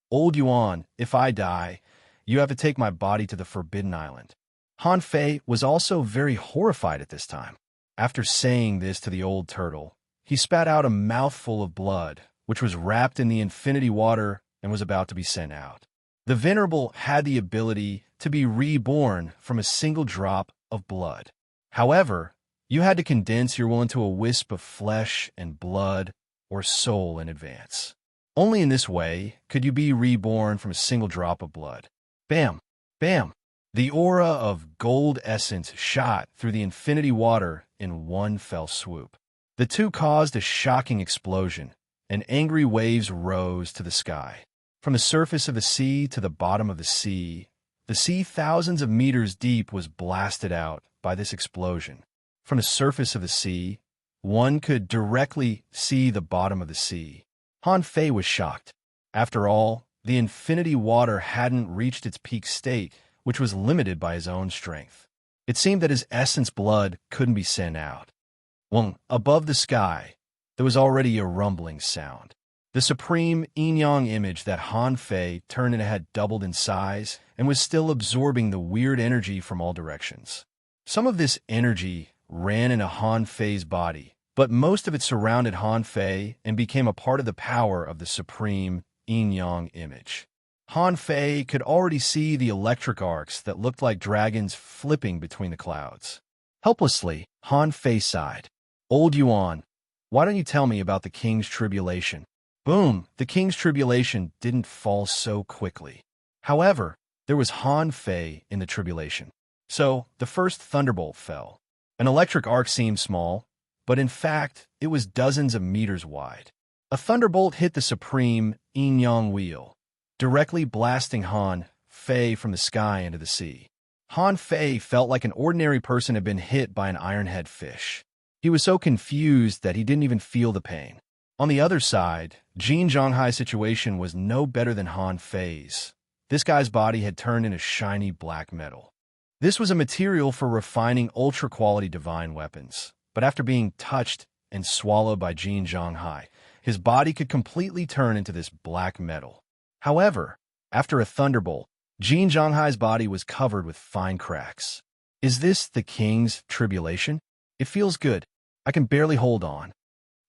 "Old Yuan, if I die, you have to take my body to the Forbidden Island." Han Fei was also very horrified at this time. After saying this to the old turtle, he spat out a mouthful of blood, which was wrapped in the infinity water and was about to be sent out. The Venerable had the ability to be reborn from a single drop of blood. However, you had to condense your will into a wisp of flesh and blood or soul in advance. Only in this way could you be reborn from a single drop of blood. Bam! Bam! The aura of gold essence shot through the infinity water in one fell swoop. The two caused a shocking explosion, and angry waves rose to the sky. From the surface of the sea to the bottom of the sea thousands of meters deep was blasted out by this explosion. From the surface of the sea, one could directly see the bottom of the sea. Han Fei was shocked. After all, the infinity water hadn't reached its peak state, which was limited by his own strength. It seemed that his essence blood couldn't be sent out. Well, above the sky, there was already a rumbling sound. The supreme yin-yang image that Han Fei turned into had doubled in size and was still absorbing the weird energy from all directions. Some of this energy ran into Han Fei's body, but most of it surrounded Han Fei and became a part of the power of the supreme yin-yang image. Han Fei could already see the electric arcs that looked like dragons flipping between the clouds. Helplessly, Han Fei sighed. "Old Yuan, why don't you tell me about the king's tribulation?" Boom! The king's tribulation didn't fall so quickly. However, there was Han Fei in the tribulation. So, the first thunderbolt fell. An electric arc seemed small, but in fact, it was dozens of meters wide. A thunderbolt hit the supreme yin-yang wheel, directly blasting Han Fei from the sky into the sea. Han Fei felt like an ordinary person had been hit by an ironhead fish. He was so confused that he didn't even feel the pain. On the other side, Jin Zhonghai's situation was no better than Han Fei's. This guy's body had turned into shiny black metal. This was a material for refining ultra-quality divine weapons, but after being touched and swallowed by Jin Zhonghai, his body could completely turn into this black metal. However, after a thunderbolt, Jin Zhonghai's body was covered with fine cracks. Is this the king's tribulation? It feels good. I can barely hold on.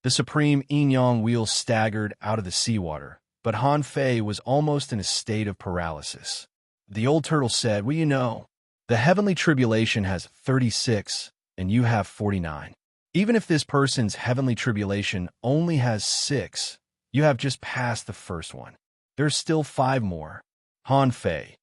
The supreme yin-yang wheel staggered out of the seawater, but Han Fei was almost in a state of paralysis. The old turtle said, "Well, you know, the heavenly tribulation has 36, and you have 49. Even if this person's heavenly tribulation only has 6, you have just passed the first one. There's still 5 more. Han Fei."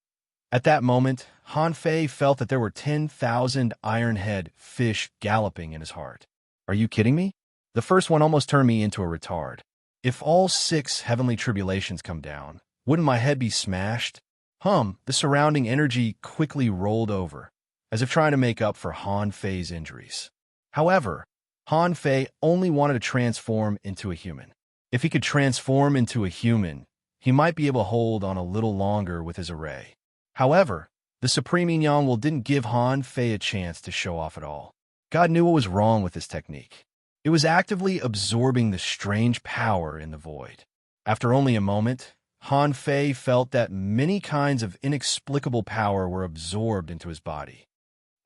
At that moment, Han Fei felt that there were 10,000 iron-head fish galloping in his heart. Are you kidding me? The first one almost turned me into a retard. If all 6 heavenly tribulations come down, wouldn't my head be smashed? The surrounding energy quickly rolled over, as if trying to make up for Han Fei's injuries. However, Han Fei only wanted to transform into a human. If he could transform into a human, he might be able to hold on a little longer with his array. However, the Supreme Yin-Yang Will didn't give Han Fei a chance to show off at all. God knew what was wrong with this technique. It was actively absorbing the strange power in the void. After only a moment, Han Fei felt that many kinds of inexplicable power were absorbed into his body.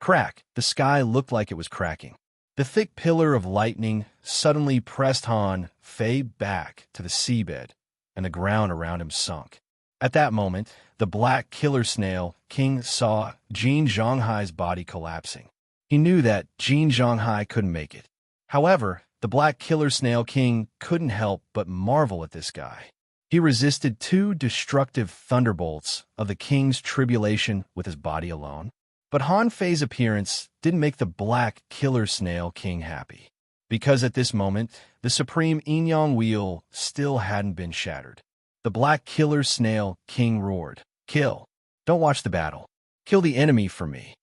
Crack! The sky looked like it was cracking. The thick pillar of lightning suddenly pressed Han Fei back to the seabed, and the ground around him sunk. At that moment, the black killer snail king saw Jin Zhonghai's body collapsing. He knew that Jin Zhonghai couldn't make it. However, the black killer snail king couldn't help but marvel at this guy. He resisted 2 destructive thunderbolts of the king's tribulation with his body alone. But Han Fei's appearance didn't make the black killer snail king happy, because at this moment, the supreme yin-yang wheel still hadn't been shattered. The black killer snail king roared, "Kill! Don't watch the battle. Kill the enemy for me."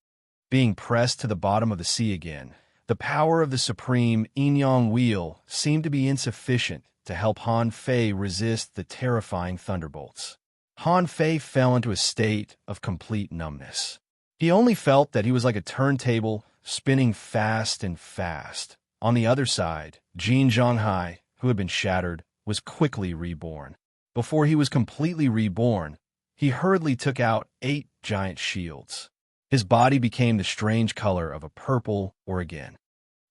Being pressed to the bottom of the sea again, the power of the supreme yin-yang wheel seemed to be insufficient to help Han Fei resist the terrifying thunderbolts. Han Fei fell into a state of complete numbness. He only felt that he was like a turntable spinning fast and fast. On the other side, Jin Zhonghai, who had been shattered, was quickly reborn. Before he was completely reborn, he hurriedly took out 8 giant shields. His body became the strange color of a purple organ.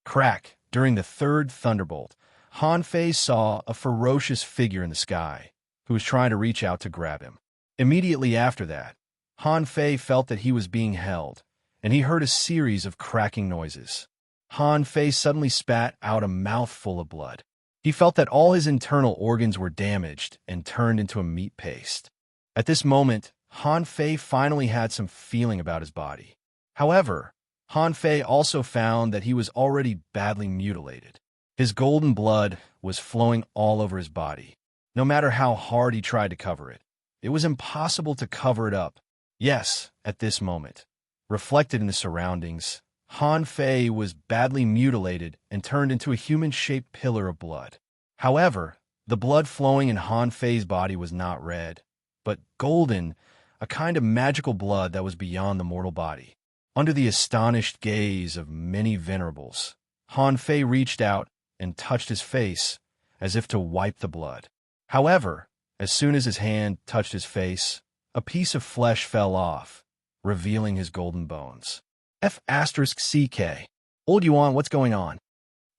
Crack! During the 3rd thunderbolt, Han Fei saw a ferocious figure in the sky, who was trying to reach out to grab him. Immediately after that, Han Fei felt that he was being held, and he heard a series of cracking noises. Han Fei suddenly spat out a mouthful of blood. He felt that all his internal organs were damaged and turned into a meat paste. At this moment, Han Fei finally had some feeling about his body. However, Han Fei also found that he was already badly mutilated. His golden blood was flowing all over his body. No matter how hard he tried to cover it, it was impossible to cover it up. Yes, at this moment, reflected in the surroundings, Han Fei was badly mutilated and turned into a human-shaped pillar of blood. However, the blood flowing in Han Fei's body was not red, but golden, a kind of magical blood that was beyond the mortal body. Under the astonished gaze of many venerables, Han Fei reached out and touched his face as if to wipe the blood. However, as soon as his hand touched his face, a piece of flesh fell off, revealing his golden bones. F***CK. Old Yuan, what's going on?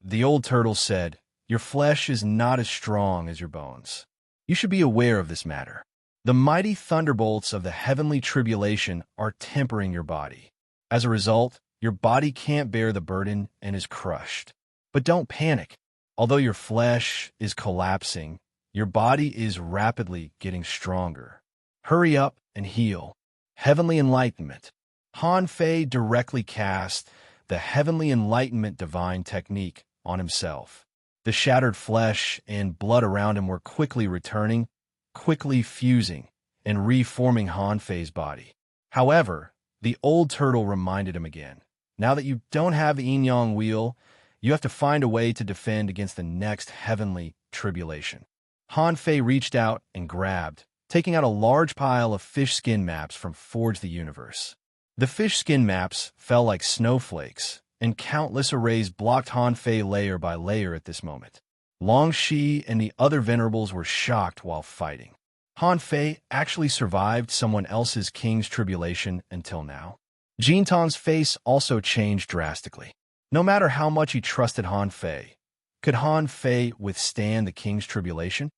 The old turtle said, "Your flesh is not as strong as your bones. You should be aware of this matter. The mighty thunderbolts of the heavenly tribulation are tempering your body. As a result, your body can't bear the burden and is crushed. But don't panic. Although your flesh is collapsing, your body is rapidly getting stronger. Hurry up and heal." Heavenly enlightenment. Han Fei directly cast the heavenly enlightenment divine technique on himself. The shattered flesh and blood around him were quickly returning, quickly fusing, and reforming Han Fei's body. However, the old turtle reminded him again, now that you don't have the yin-yang wheel, you have to find a way to defend against the next heavenly tribulation. Han Fei reached out and grabbed, taking out a large pile of fish skin maps from Forge the Universe. The fish skin maps fell like snowflakes, and countless arrays blocked Han Fei layer by layer at this moment. Long Shi and the other venerables were shocked while fighting. Han Fei actually survived someone else's king's tribulation until now. Jin Tong's face also changed drastically. No matter how much he trusted Han Fei, could Han Fei withstand the king's tribulation?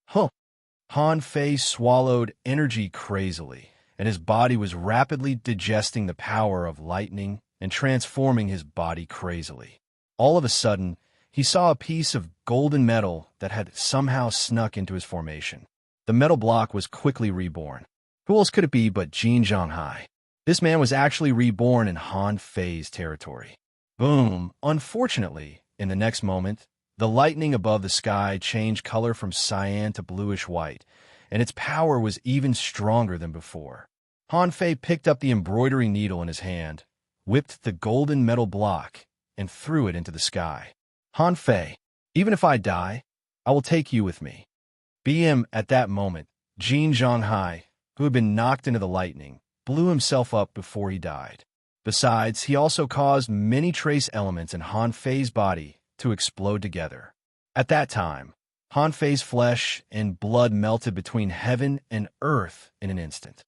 Huh. Han Fei swallowed energy crazily, and his body was rapidly digesting the power of lightning and transforming his body crazily. All of a sudden, he saw a piece of golden metal that had somehow snuck into his formation. The metal block was quickly reborn. Who else could it be but Jin Zhonghai? This man was actually reborn in Han Fei's territory. Boom! Unfortunately, in the next moment, the lightning above the sky changed color from cyan to bluish-white, and its power was even stronger than before. Han Fei picked up the embroidery needle in his hand, whipped the golden metal block, and threw it into the sky. Han Fei, even if I die, I will take you with me. BM at that moment, Jin Zhonghai, who had been knocked into the lightning, blew himself up before he died. Besides, he also caused many trace elements in Han Fei's body to explode together. At that time, Han Fei's flesh and blood melted between heaven and earth in an instant.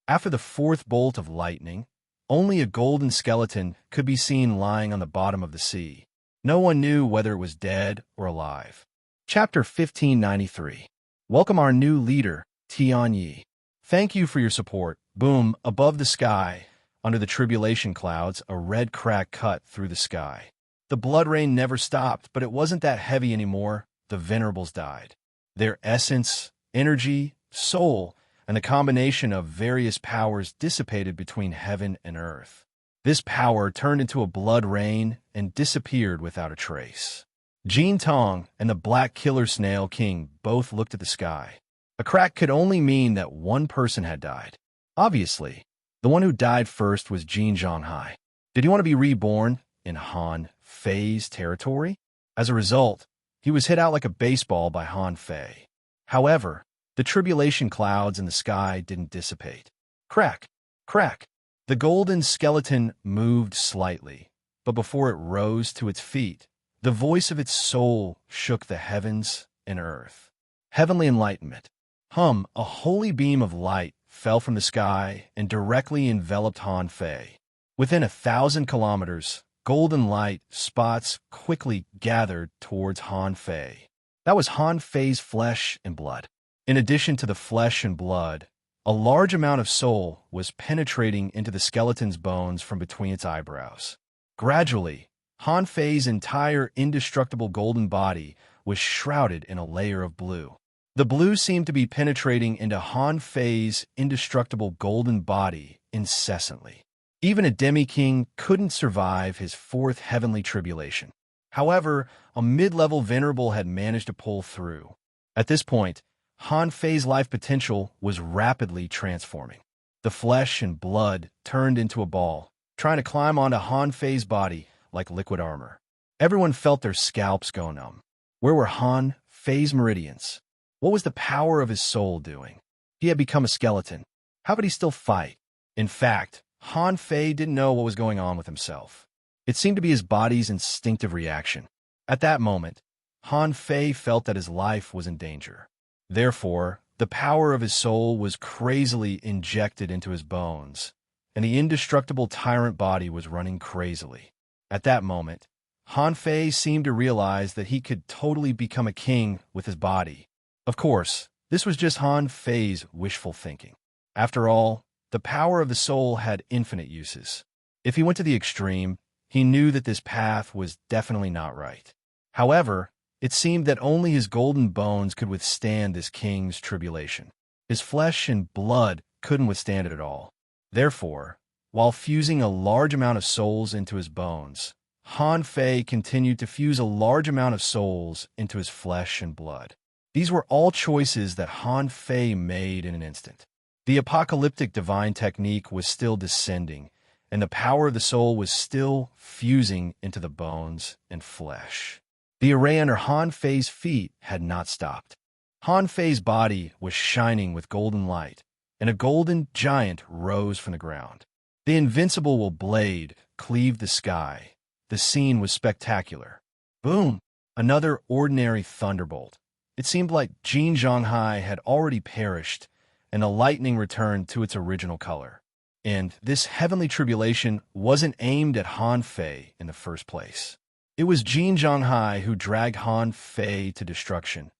After the fourth bolt of lightning, only a golden skeleton could be seen lying on the bottom of the sea. No one knew whether it was dead or alive. Chapter 1593. Welcome our new leader, Tian Yi. Thank you for your support. Boom, above the sky, under the tribulation clouds, a red crack cut through the sky. The blood rain never stopped, but it wasn't that heavy anymore. The venerables died. Their essence, energy, soul, and the combination of various powers dissipated between heaven and earth. This power turned into a blood rain and disappeared without a trace. Jin Tong and the Black Killer Snail King both looked at the sky. A crack could only mean that one person had died. Obviously, the one who died first was Jin Zhonghai. Did he want to be reborn in Han Fei's territory? As a result, he was hit out like a baseball by Han Fei. However, the tribulation clouds in the sky didn't dissipate. Crack! Crack! The golden skeleton moved slightly, but before it rose to its feet, the voice of its soul shook the heavens and earth. Heavenly enlightenment. A holy beam of light fell from the sky and directly enveloped Han Fei. Within 1,000 kilometers, golden light spots quickly gathered towards Han Fei. That was Han Fei's flesh and blood. In addition to the flesh and blood, a large amount of soul was penetrating into the skeleton's bones from between its eyebrows. Gradually, Han Fei's entire indestructible golden body was shrouded in a layer of blue. The blue seemed to be penetrating into Han Fei's indestructible golden body incessantly. Even a demi-king couldn't survive his fourth heavenly tribulation. However, a mid-level venerable had managed to pull through. At this point, Han Fei's life potential was rapidly transforming. The flesh and blood turned into a ball, trying to climb onto Han Fei's body like liquid armor. Everyone felt their scalps go numb. Where were Han Fei's meridians? What was the power of his soul doing? He had become a skeleton. How could he still fight? In fact, Han Fei didn't know what was going on with himself. It seemed to be his body's instinctive reaction. At that moment, Han Fei felt that his life was in danger. Therefore, the power of his soul was crazily injected into his bones, and the indestructible tyrant body was running crazily. At that moment, Han Fei seemed to realize that he could totally become a king with his body. Of course, this was just Han Fei's wishful thinking. After all, the power of the soul had infinite uses. If he went to the extreme, he knew that this path was definitely not right. However, it seemed that only his golden bones could withstand this king's tribulation. His flesh and blood couldn't withstand it at all. Therefore, while fusing a large amount of souls into his bones, Han Fei continued to fuse a large amount of souls into his flesh and blood. These were all choices that Han Fei made in an instant. The apocalyptic divine technique was still descending, and the power of the soul was still fusing into the bones and flesh. The array under Han Fei's feet had not stopped. Han Fei's body was shining with golden light, and a golden giant rose from the ground. The invincible blade cleaved the sky. The scene was spectacular. Boom! Another ordinary thunderbolt. It seemed like Jin Zhonghai had already perished, and the lightning returned to its original color. And this heavenly tribulation wasn't aimed at Han Fei in the first place. It was Jin Zhonghai who dragged Han Fei to destruction.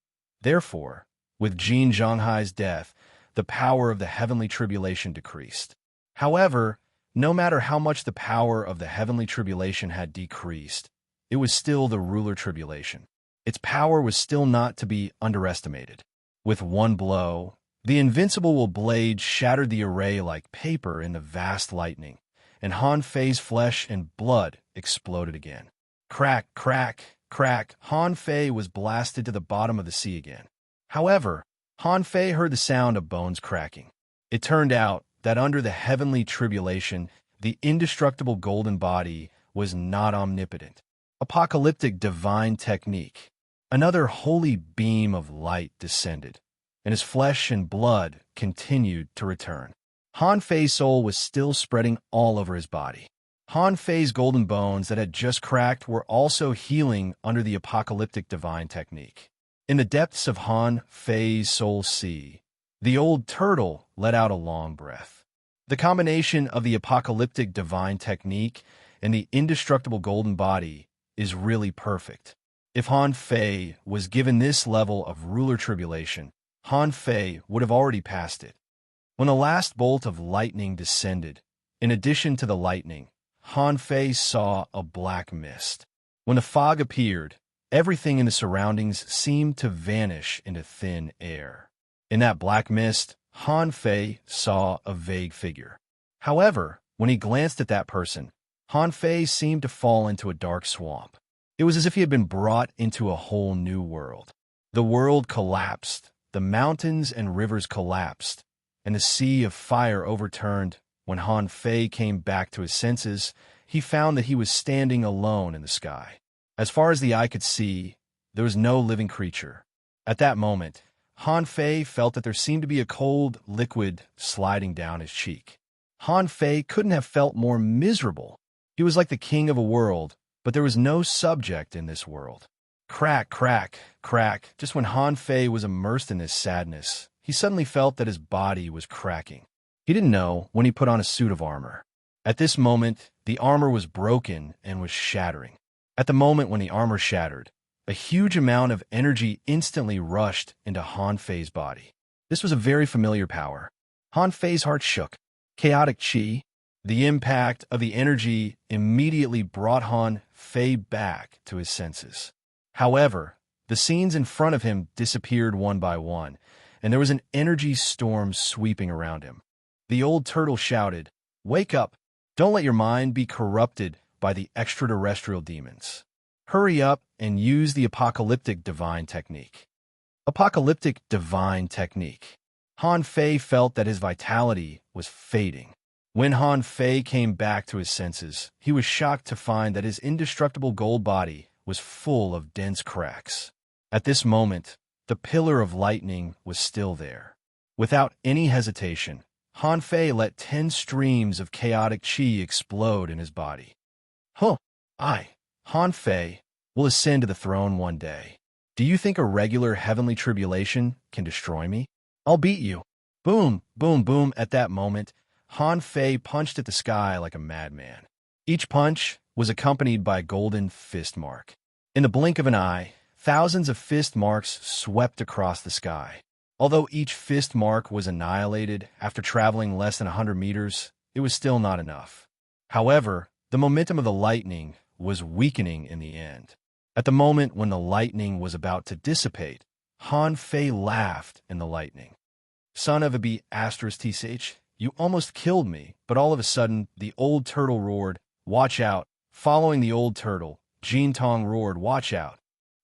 Therefore, with Jin Zhonghai's death, the power of the heavenly tribulation decreased. However, no matter how much the power of the heavenly tribulation had decreased, it was still the ruler tribulation. Its power was still not to be underestimated. With one blow, the invincible blade shattered the array like paper in the vast lightning, and Han Fei's flesh and blood exploded again. Crack, crack, crack, Han Fei was blasted to the bottom of the sea again. However, Han Fei heard the sound of bones cracking. It turned out that under the heavenly tribulation, the indestructible golden body was not omnipotent. Apocalyptic divine technique. Another holy beam of light descended, and his flesh and blood continued to return. Han Fei's soul was still spreading all over his body. Han Fei's golden bones that had just cracked were also healing under the apocalyptic divine technique. In the depths of Han Fei's soul sea, the old turtle let out a long breath. The combination of the apocalyptic divine technique and the indestructible golden body is really perfect. If Han Fei was given this level of ruler tribulation, Han Fei would have already passed it. When the last bolt of lightning descended, in addition to the lightning, Han Fei saw a black mist. When the fog appeared, everything in the surroundings seemed to vanish into thin air. In that black mist, Han Fei saw a vague figure. However, when he glanced at that person, Han Fei seemed to fall into a dark swamp. It was as if he had been brought into a whole new world. The world collapsed, the mountains and rivers collapsed, and the sea of fire overturned. When Han Fei came back to his senses, he found that he was standing alone in the sky. As far as the eye could see, there was no living creature. At that moment, Han Fei felt that there seemed to be a cold liquid sliding down his cheek. Han Fei couldn't have felt more miserable. He was like the king of a world, but there was no subject in this world. Crack, crack, crack. Just when Han Fei was immersed in this sadness, he suddenly felt that his body was cracking. He didn't know when he put on a suit of armor. At this moment, the armor was broken and was shattering. At the moment when the armor shattered, a huge amount of energy instantly rushed into Han Fei's body. This was a very familiar power. Han Fei's heart shook. Chaotic chi. The impact of the energy immediately brought Han Fei back to his senses. However, the scenes in front of him disappeared one by one, and there was an energy storm sweeping around him. The old turtle shouted, "Wake up! Don't let your mind be corrupted by the extraterrestrial demons. Hurry up and use the apocalyptic divine technique." Apocalyptic divine technique. Han Fei felt that his vitality was fading. When Han Fei came back to his senses, he was shocked to find that his indestructible gold body was full of dense cracks. At this moment, the pillar of lightning was still there. Without any hesitation, Han Fei let 10 streams of chaotic chi explode in his body. Han Fei, will ascend to the throne one day. Do you think a regular heavenly tribulation can destroy me? I'll beat you. Boom, boom, boom. At that moment, Han Fei punched at the sky like a madman. Each punch was accompanied by a golden fist mark. In the blink of an eye, thousands of fist marks swept across the sky. Although each fist mark was annihilated after traveling less than 100 meters, it was still not enough. However, the momentum of the lightning was weakening in the end. At the moment when the lightning was about to dissipate, Han Fei laughed in the lightning. "Son of a b****, you almost killed me," but all of a sudden, the old turtle roared, "Watch out!" Following the old turtle, Jin Tong roared, "Watch out!"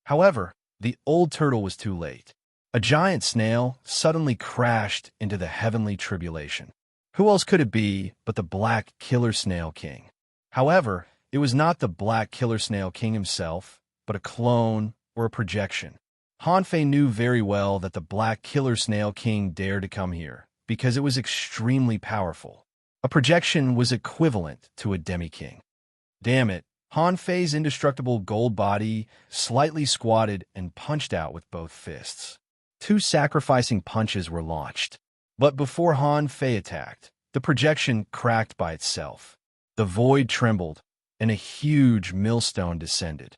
However, the old turtle was too late. A giant snail suddenly crashed into the heavenly tribulation. Who else could it be but the Black Killer Snail King? However, it was not the Black Killer Snail King himself, but a clone or a projection. Han Fei knew very well that the Black Killer Snail King dared to come here, because it was extremely powerful. A projection was equivalent to a demi-king. Damn it, Han Fei's indestructible gold body slightly squatted and punched out with both fists. Two sacrificing punches were launched. But before Han Fei attacked, the projection cracked by itself. The void trembled, and a huge millstone descended.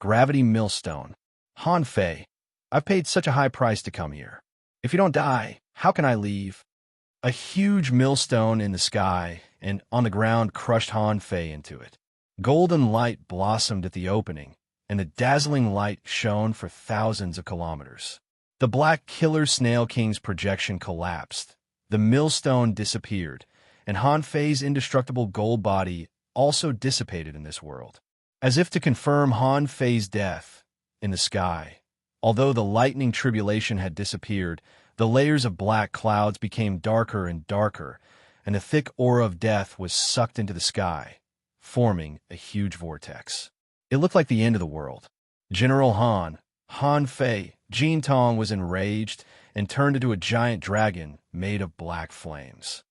Gravity millstone. Han Fei, I've paid such a high price to come here. If you don't die, how can I leave? A huge millstone in the sky and on the ground crushed Han Fei into it. Golden light blossomed at the opening, and the dazzling light shone for thousands of kilometers. The Black Killer Snail King's projection collapsed. The millstone disappeared, and Han Fei's indestructible gold body also dissipated in this world. As if to confirm Han Fei's death, in the sky, although the lightning tribulation had disappeared, the layers of black clouds became darker and darker, and a thick aura of death was sucked into the sky, forming a huge vortex. It looked like the end of the world. General Han Fei, Jin Tong was enraged and turned into a giant dragon made of black flames.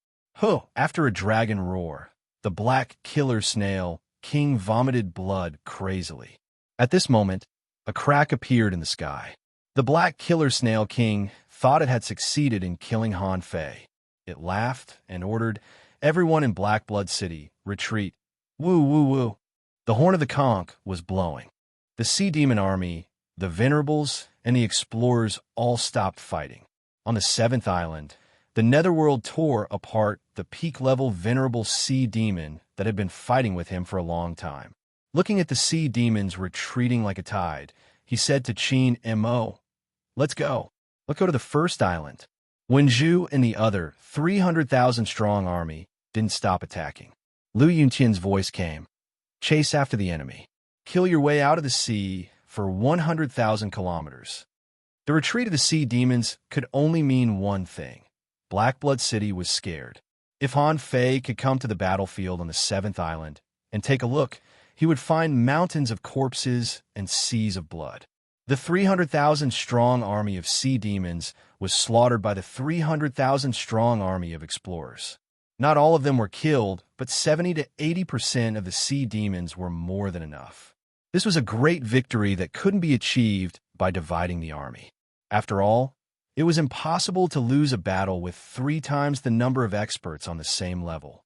After a dragon roar, the Black Killer Snail King vomited blood crazily. At this moment, a crack appeared in the sky. The Black Killer Snail King thought it had succeeded in killing Han Fei. It laughed and ordered everyone in Black Blood City, retreat. Woo woo woo. The horn of the conch was blowing. The sea demon army, the venerables, and the explorers all stopped fighting. On the seventh island, the netherworld tore apart the peak-level venerable sea demon that had been fighting with him for a long time. Looking at the sea demons retreating like a tide, he said to Qin Mo, "Let's go. Let's go to the first island." Wen Zhu and the other 300,000-strong army didn't stop attacking. Lu Yunqian's voice came. "Chase after the enemy. Kill your way out of the sea for 100,000 kilometers." The retreat of the sea demons could only mean one thing. Black Blood City was scared. If Han Fei could come to the battlefield on the seventh island and take a look, he would find mountains of corpses and seas of blood. The 300,000-strong army of sea demons was slaughtered by the 300,000-strong army of explorers. Not all of them were killed, but 70 to 80% of the sea demons were more than enough. This was a great victory that couldn't be achieved by dividing the army. After all, it was impossible to lose a battle with 3 times the number of experts on the same level.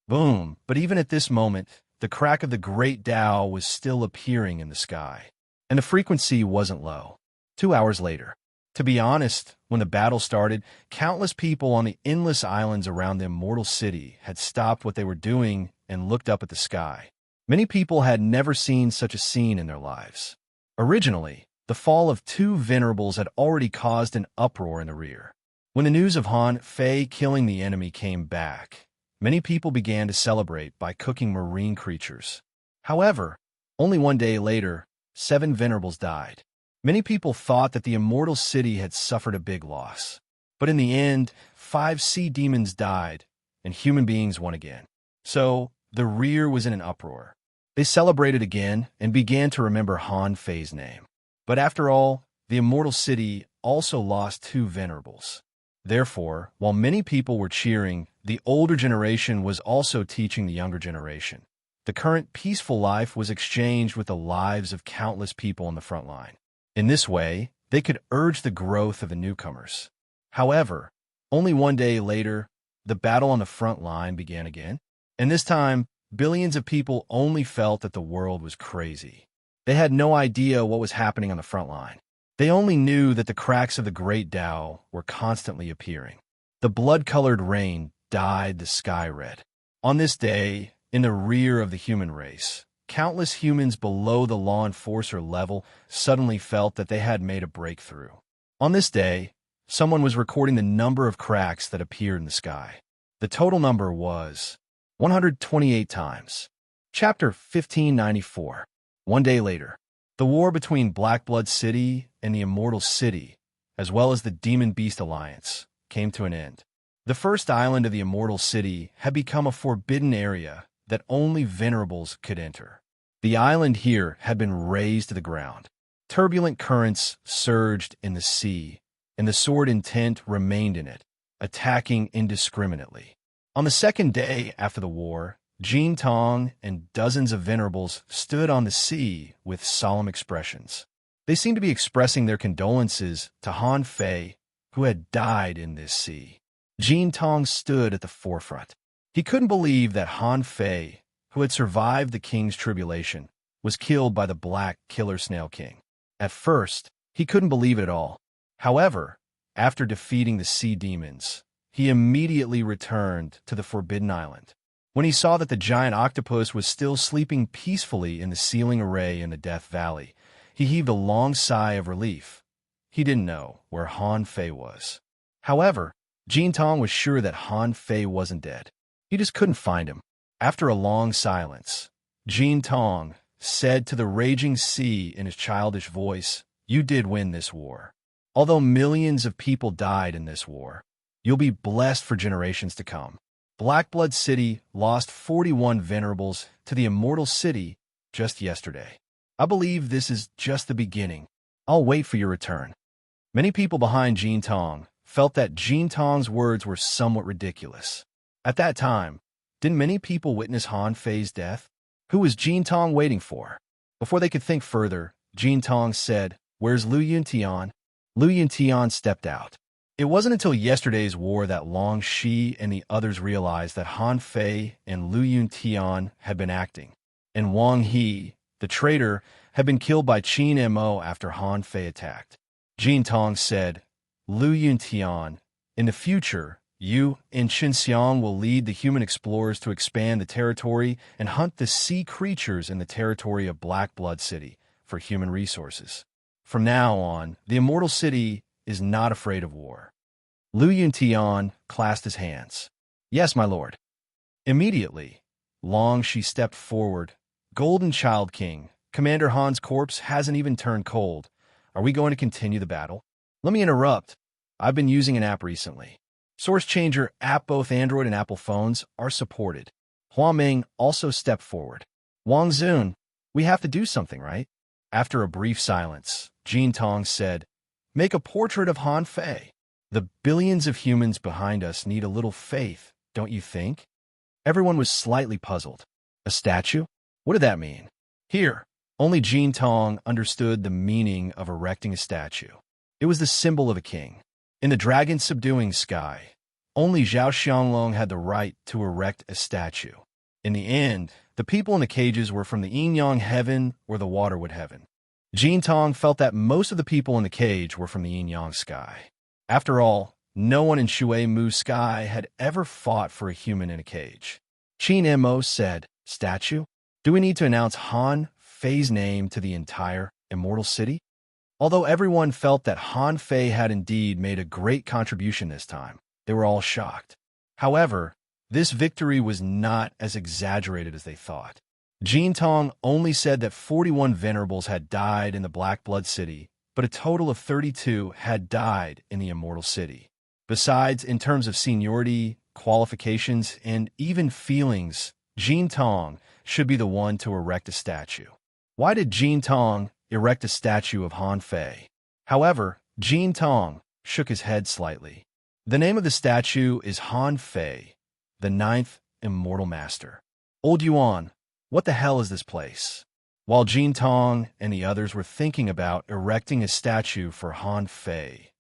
Boom! But even at this moment, the crack of the Great Tao was still appearing in the sky, and the frequency wasn't low. 2 hours later. To be honest, when the battle started, countless people on the endless islands around the immortal city had stopped what they were doing and looked up at the sky. Many people had never seen such a scene in their lives. Originally, the fall of 2 venerables had already caused an uproar in the rear. When the news of Han Fei killing the enemy came back, many people began to celebrate by cooking marine creatures. However, only 1 day later, 7 venerables died. Many people thought that the immortal city had suffered a big loss. But in the end, 5 sea demons died, and human beings won again. So, the rear was in an uproar. They celebrated again and began to remember Han Fei's name. But after all, the immortal city also lost 2 venerables. Therefore, while many people were cheering, the older generation was also teaching the younger generation. The current peaceful life was exchanged with the lives of countless people on the front line. In this way, they could urge the growth of the newcomers. However, only 1 day later, the battle on the front line began again. And this time, billions of people only felt that the world was crazy. They had no idea what was happening on the front line. They only knew that the cracks of the Great Tao were constantly appearing. The blood-colored rain dyed the sky red. On this day, in the rear of the human race, countless humans below the law enforcer level suddenly felt that they had made a breakthrough. On this day, someone was recording the number of cracks that appeared in the sky. The total number was 128 times. Chapter 1594. 1 day later, the war between Black Blood City and the Immortal City, as well as the Demon Beast Alliance, came to an end. The first island of the Immortal City had become a forbidden area that only venerables could enter. The island here had been razed to the ground. Turbulent currents surged in the sea, and the sword intent remained in it, attacking indiscriminately. On the second day after the war, Jin Tong and dozens of venerables stood on the sea with solemn expressions. They seemed to be expressing their condolences to Han Fei, who had died in this sea. Jin Tong stood at the forefront. He couldn't believe that Han Fei, who had survived the king's tribulation, was killed by the black killer snail king. At first, he couldn't believe it at all. However, after defeating the sea demons, he immediately returned to the Forbidden Island. When he saw that the giant octopus was still sleeping peacefully in the ceiling array in the Death Valley, he heaved a long sigh of relief. He didn't know where Han Fei was. However, Jin Tong was sure that Han Fei wasn't dead. He just couldn't find him. After a long silence, Jin Tong said to the raging sea in his childish voice, "You did win this war. Although millions of people died in this war, you'll be blessed for generations to come." Blackblood City lost 41 venerables to the Immortal City just yesterday. I believe this is just the beginning. I'll wait for your return. Many people behind Jin Tong felt that Jin Tong's words were somewhat ridiculous. At that time, didn't many people witness Han Fei's death? Who was Jin Tong waiting for? Before they could think further, Jin Tong said, "Where's Lu Yuntian?" Lu Yuntian stepped out. It wasn't until yesterday's war that Long Shi and the others realized that Han Fei and Lu Yuntian had been acting, and Wang He, the traitor, had been killed by Qin Mo after Han Fei attacked. Jin Tong said, "Lu Yuntian, in the future, you and Xinxiang will lead the human explorers to expand the territory and hunt the sea creatures in the territory of Blackblood City for human resources. From now on, the Immortal City is not afraid of war." Lu Yuntian clasped his hands. "Yes, my lord." Immediately, Long Shi stepped forward. "Golden Child King, Commander Han's corpse hasn't even turned cold. Are we going to continue the battle?" "Let me interrupt. I've been using an app recently. Source Changer app, both Android and Apple phones are supported." Hua Ming also stepped forward. "Wang Zun, we have to do something, right?" After a brief silence, Jin Tong said, "Make a portrait of Han Fei. The billions of humans behind us need a little faith, don't you think?" Everyone was slightly puzzled. A statue? What did that mean? Here, only Jin Tong understood the meaning of erecting a statue. It was the symbol of a king. In the dragon-subduing sky, only Zhao Xianglong had the right to erect a statue. In the end, the people in the cages were from the yin-yang heaven or the waterwood heaven. Jin Tong felt that most of the people in the cage were from the yin-yang sky. After all, no one in Shui Mu Sky had ever fought for a human in a cage. Qin Mo said, "Statue? Do we need to announce Han Fei's name to the entire Immortal City?" Although everyone felt that Han Fei had indeed made a great contribution this time, they were all shocked. However, this victory was not as exaggerated as they thought. Jin Tong only said that 41 venerables had died in the Blackblood City, but a total of 32 had died in the Immortal City. Besides, in terms of seniority, qualifications, and even feelings, Jin Tong should be the one to erect a statue. Why did Jin Tong erect a statue of Han Fei? However, Jin Tong shook his head slightly. The name of the statue is Han Fei, the 9th Immortal Master. "Old Yuan, what the hell is this place?" While Jin Tong and the others were thinking about erecting a statue for Han Fei,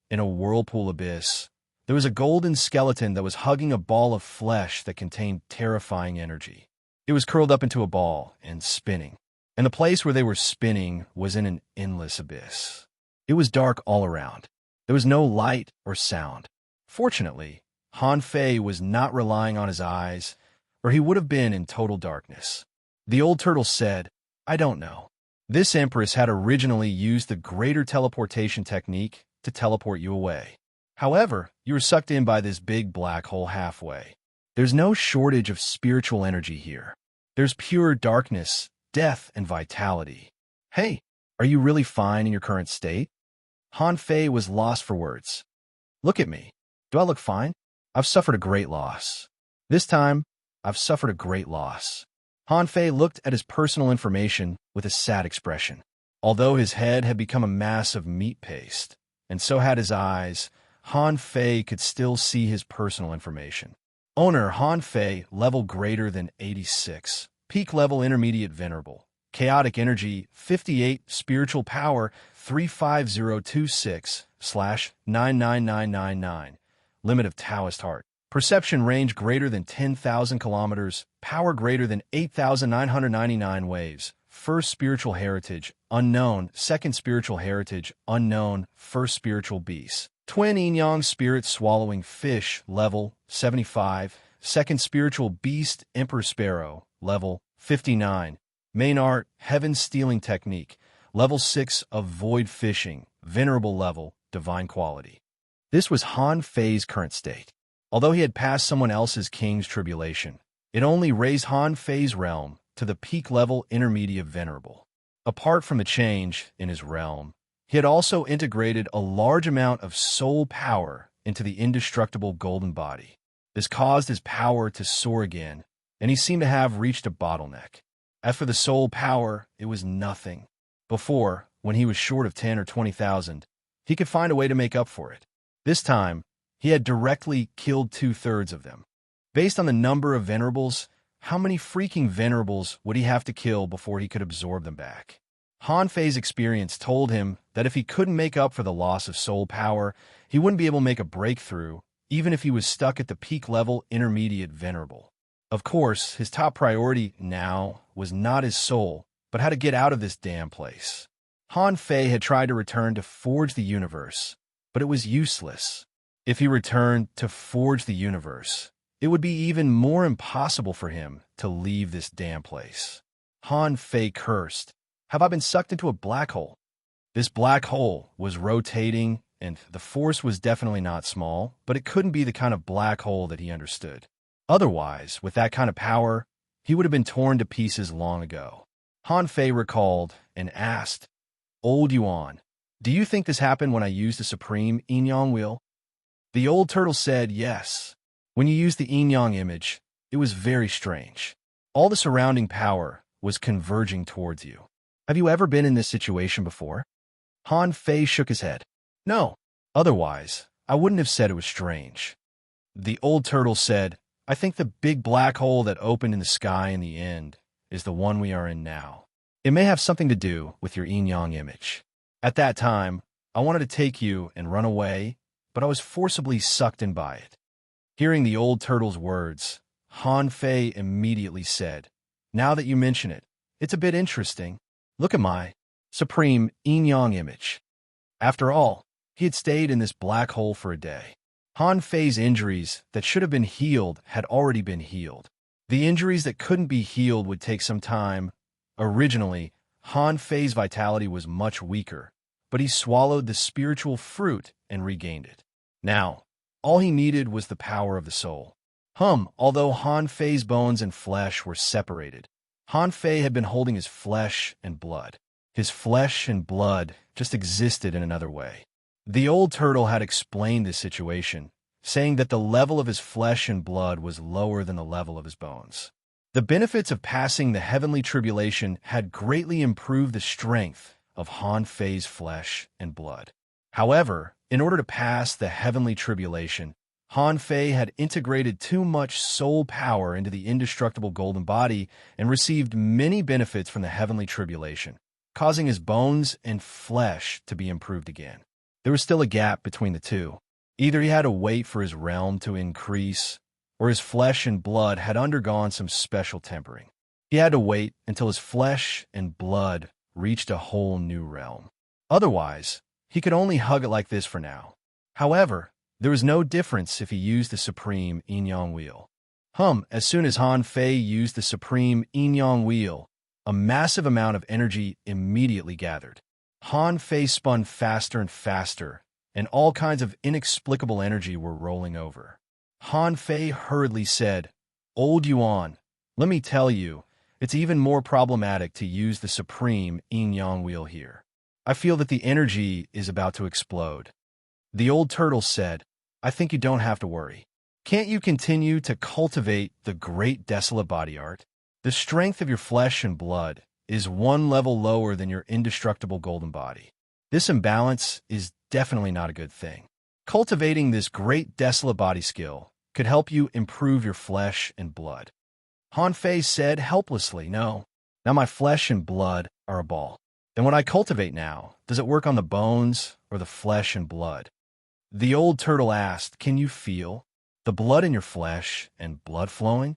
in a whirlpool abyss, there was a golden skeleton that was hugging a ball of flesh that contained terrifying energy. It was curled up into a ball and spinning, and the place where they were spinning was in an endless abyss. It was dark all around. There was no light or sound. Fortunately, Han Fei was not relying on his eyes, or he would have been in total darkness. The old turtle said, "I don't know." This empress had originally used the greater teleportation technique to teleport you away. However, you were sucked in by this big black hole halfway. There's no shortage of spiritual energy here. There's pure darkness, death, and vitality. "Hey, are you really fine in your current state?" Han Fei was lost for words. "Look at me. Do I look fine? I've suffered a great loss. This time, I've suffered a great loss." Han Fei looked at his personal information with a sad expression. Although his head had become a mass of meat paste, and so had his eyes, Han Fei could still see his personal information. Owner Han Fei, level greater than 86. Peak level intermediate venerable. Chaotic energy 58. Spiritual power 35026/99999. Limit of Taoist heart. Perception range greater than 10,000 kilometers. Power greater than 8,999 waves. First spiritual heritage, unknown. Second spiritual heritage, unknown. First spiritual beast. Twin yin-yang spirit swallowing fish, level 75. Second spiritual beast, emperor sparrow, level 59. Main art, heaven stealing technique, level 6 of void fishing, venerable level, divine quality. This was Han Fei's current state. Although he had passed someone else's king's tribulation, it only raised Han Fei's realm to the peak level intermediate venerable. Apart from a change in his realm, he had also integrated a large amount of soul power into the indestructible golden body. This caused his power to soar again, and he seemed to have reached a bottleneck. As for the soul power, it was nothing. Before, when he was short of 10 or 20,000, he could find a way to make up for it. This time, he had directly killed 2/3 of them. Based on the number of venerables, how many freaking venerables would he have to kill before he could absorb them back? Han Fei's experience told him that if he couldn't make up for the loss of soul power, he wouldn't be able to make a breakthrough, even if he was stuck at the peak level intermediate venerable. Of course, his top priority now was not his soul, but how to get out of this damn place. Han Fei had tried to return to forge the universe, but it was useless. If he returned to forge the universe, it would be even more impossible for him to leave this damn place. Han Fei cursed. Have I been sucked into a black hole? This black hole was rotating, and the force was definitely not small, but it couldn't be the kind of black hole that he understood. Otherwise, with that kind of power, he would have been torn to pieces long ago. Han Fei recalled and asked, Old Yuan, do you think this happened when I used the supreme yin-yang wheel? The old turtle said yes. When you used the yin-yang image, it was very strange. All the surrounding power was converging towards you. Have you ever been in this situation before? Han Fei shook his head. No. Otherwise, I wouldn't have said it was strange. The old turtle said, I think the big black hole that opened in the sky in the end is the one we are in now. It may have something to do with your yin-yang image. At that time, I wanted to take you and run away, but I was forcibly sucked in by it. Hearing the old turtle's words, Han Fei immediately said, Now that you mention it, it's a bit interesting. Look at my supreme yin-yang image. After all, he had stayed in this black hole for a day. Han Fei's injuries that should have been healed had already been healed. The injuries that couldn't be healed would take some time. Originally, Han Fei's vitality was much weaker, but he swallowed the spiritual fruit and regained it. Now, all he needed was the power of the soul. Although Han Fei's bones and flesh were separated, Han Fei had been holding his flesh and blood. His flesh and blood just existed in another way. The old turtle had explained this situation, saying that the level of his flesh and blood was lower than the level of his bones. The benefits of passing the heavenly tribulation had greatly improved the strength of Han Fei's flesh and blood. However, in order to pass the heavenly tribulation, Han Fei had integrated too much soul power into the indestructible golden body and received many benefits from the heavenly tribulation, causing his bones and flesh to be improved again. There was still a gap between the two. Either he had to wait for his realm to increase, or his flesh and blood had undergone some special tempering. He had to wait until his flesh and blood reached a whole new realm. Otherwise, he could only hug it like this for now. However, there was no difference if he used the supreme yin-yang wheel. As soon as Han Fei used the supreme yin-yang wheel, a massive amount of energy immediately gathered. Han Fei spun faster and faster, and all kinds of inexplicable energy were rolling over. Han Fei hurriedly said, Old Yuan, let me tell you, it's even more problematic to use the supreme yin-yang wheel here. I feel that the energy is about to explode. The old turtle said, I think you don't have to worry. Can't you continue to cultivate the great desolate body art? The strength of your flesh and blood is one level lower than your indestructible golden body. This imbalance is definitely not a good thing. Cultivating this great desolate body skill could help you improve your flesh and blood. Han Fei said helplessly, no. Now my flesh and blood are a ball. Then what I cultivate now, does it work on the bones or the flesh and blood? The old turtle asked, can you feel the blood in your flesh and blood flowing?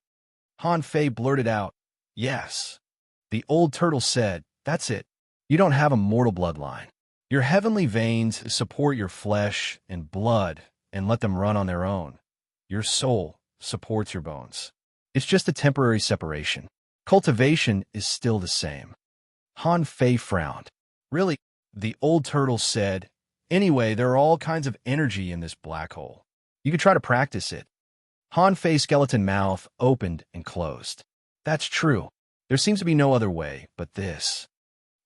Han Fei blurted out, yes. The old turtle said, that's it. You don't have a mortal bloodline. Your heavenly veins support your flesh and blood and let them run on their own. Your soul supports your bones. It's just a temporary separation. Cultivation is still the same. Han Fei frowned. Really? The old turtle said, anyway, there are all kinds of energy in this black hole. You could try to practice it. Han Fei's skeleton mouth opened and closed. That's true. There seems to be no other way but this.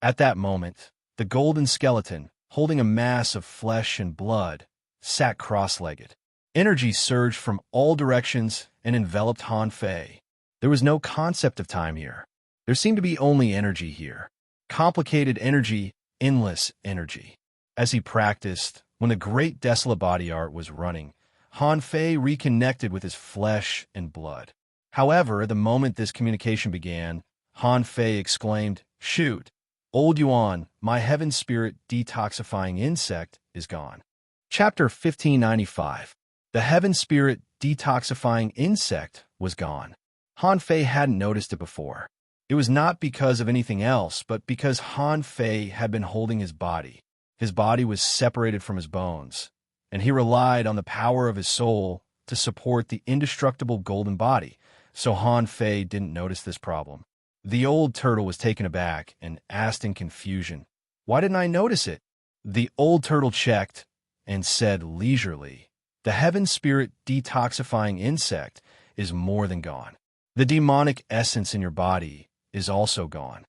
At that moment, the golden skeleton, holding a mass of flesh and blood, sat cross-legged. Energy surged from all directions and enveloped Han Fei. There was no concept of time here. There seemed to be only energy here. Complicated energy, endless energy. As he practiced, when the great desolate body art was running, Han Fei reconnected with his flesh and blood. However, the moment this communication began, Han Fei exclaimed, shoot! Old Yuan, my heaven spirit detoxifying insect, is gone. Chapter 1595. The heaven spirit detoxifying insect was gone. Han Fei hadn't noticed it before. It was not because of anything else, but because Han Fei had been holding his body. His body was separated from his bones, and he relied on the power of his soul to support the indestructible golden body, so Han Fei didn't notice this problem. The old turtle was taken aback and asked in confusion, why didn't I notice it? The old turtle checked and said leisurely, the heaven spirit detoxifying insect is more than gone. The demonic essence in your body is also gone.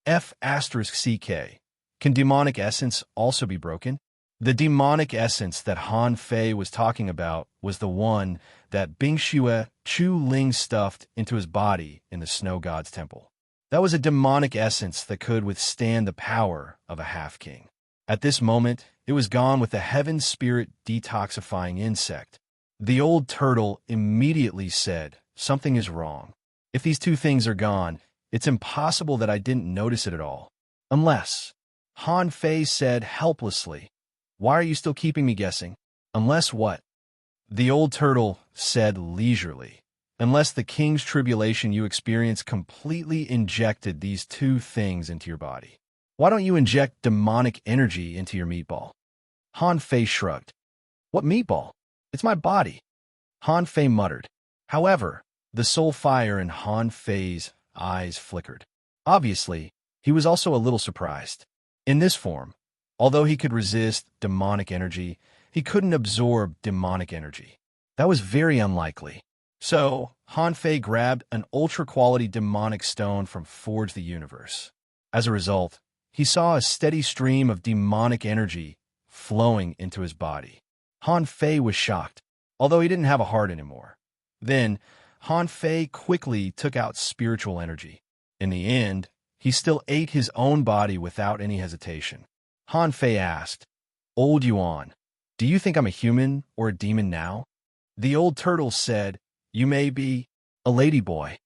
F***CK. Can demonic essence also be broken? The demonic essence that Han Fei was talking about was the one that Bingxue Chu Ling stuffed into his body in the snow god's temple. That was a demonic essence that could withstand the power of a half-king. At this moment, it was gone with the heaven spirit detoxifying insect. The old turtle immediately said, something is wrong. If these two things are gone, it's impossible that I didn't notice it at all. Unless, Han Fei said helplessly, why are you still keeping me guessing? Unless what? The old turtle said leisurely, unless the king's tribulation you experience completely injected these two things into your body. Why don't you inject demonic energy into your meatball? Han Fei shrugged. What meatball? It's my body. Han Fei muttered. However, the soul fire in Han Fei's eyes flickered. Obviously, he was also a little surprised. In this form, although he could resist demonic energy, he couldn't absorb demonic energy. That was very unlikely. So, Han Fei grabbed an ultra-quality demonic stone from Forge the Universe. As a result, he saw a steady stream of demonic energy flowing into his body. Han Fei was shocked, although he didn't have a heart anymore. Then, Han Fei quickly took out spiritual energy. In the end, he still ate his own body without any hesitation. Han Fei asked, Old Yuan, do you think I'm a human or a demon now? The old turtle said, you may be a ladyboy.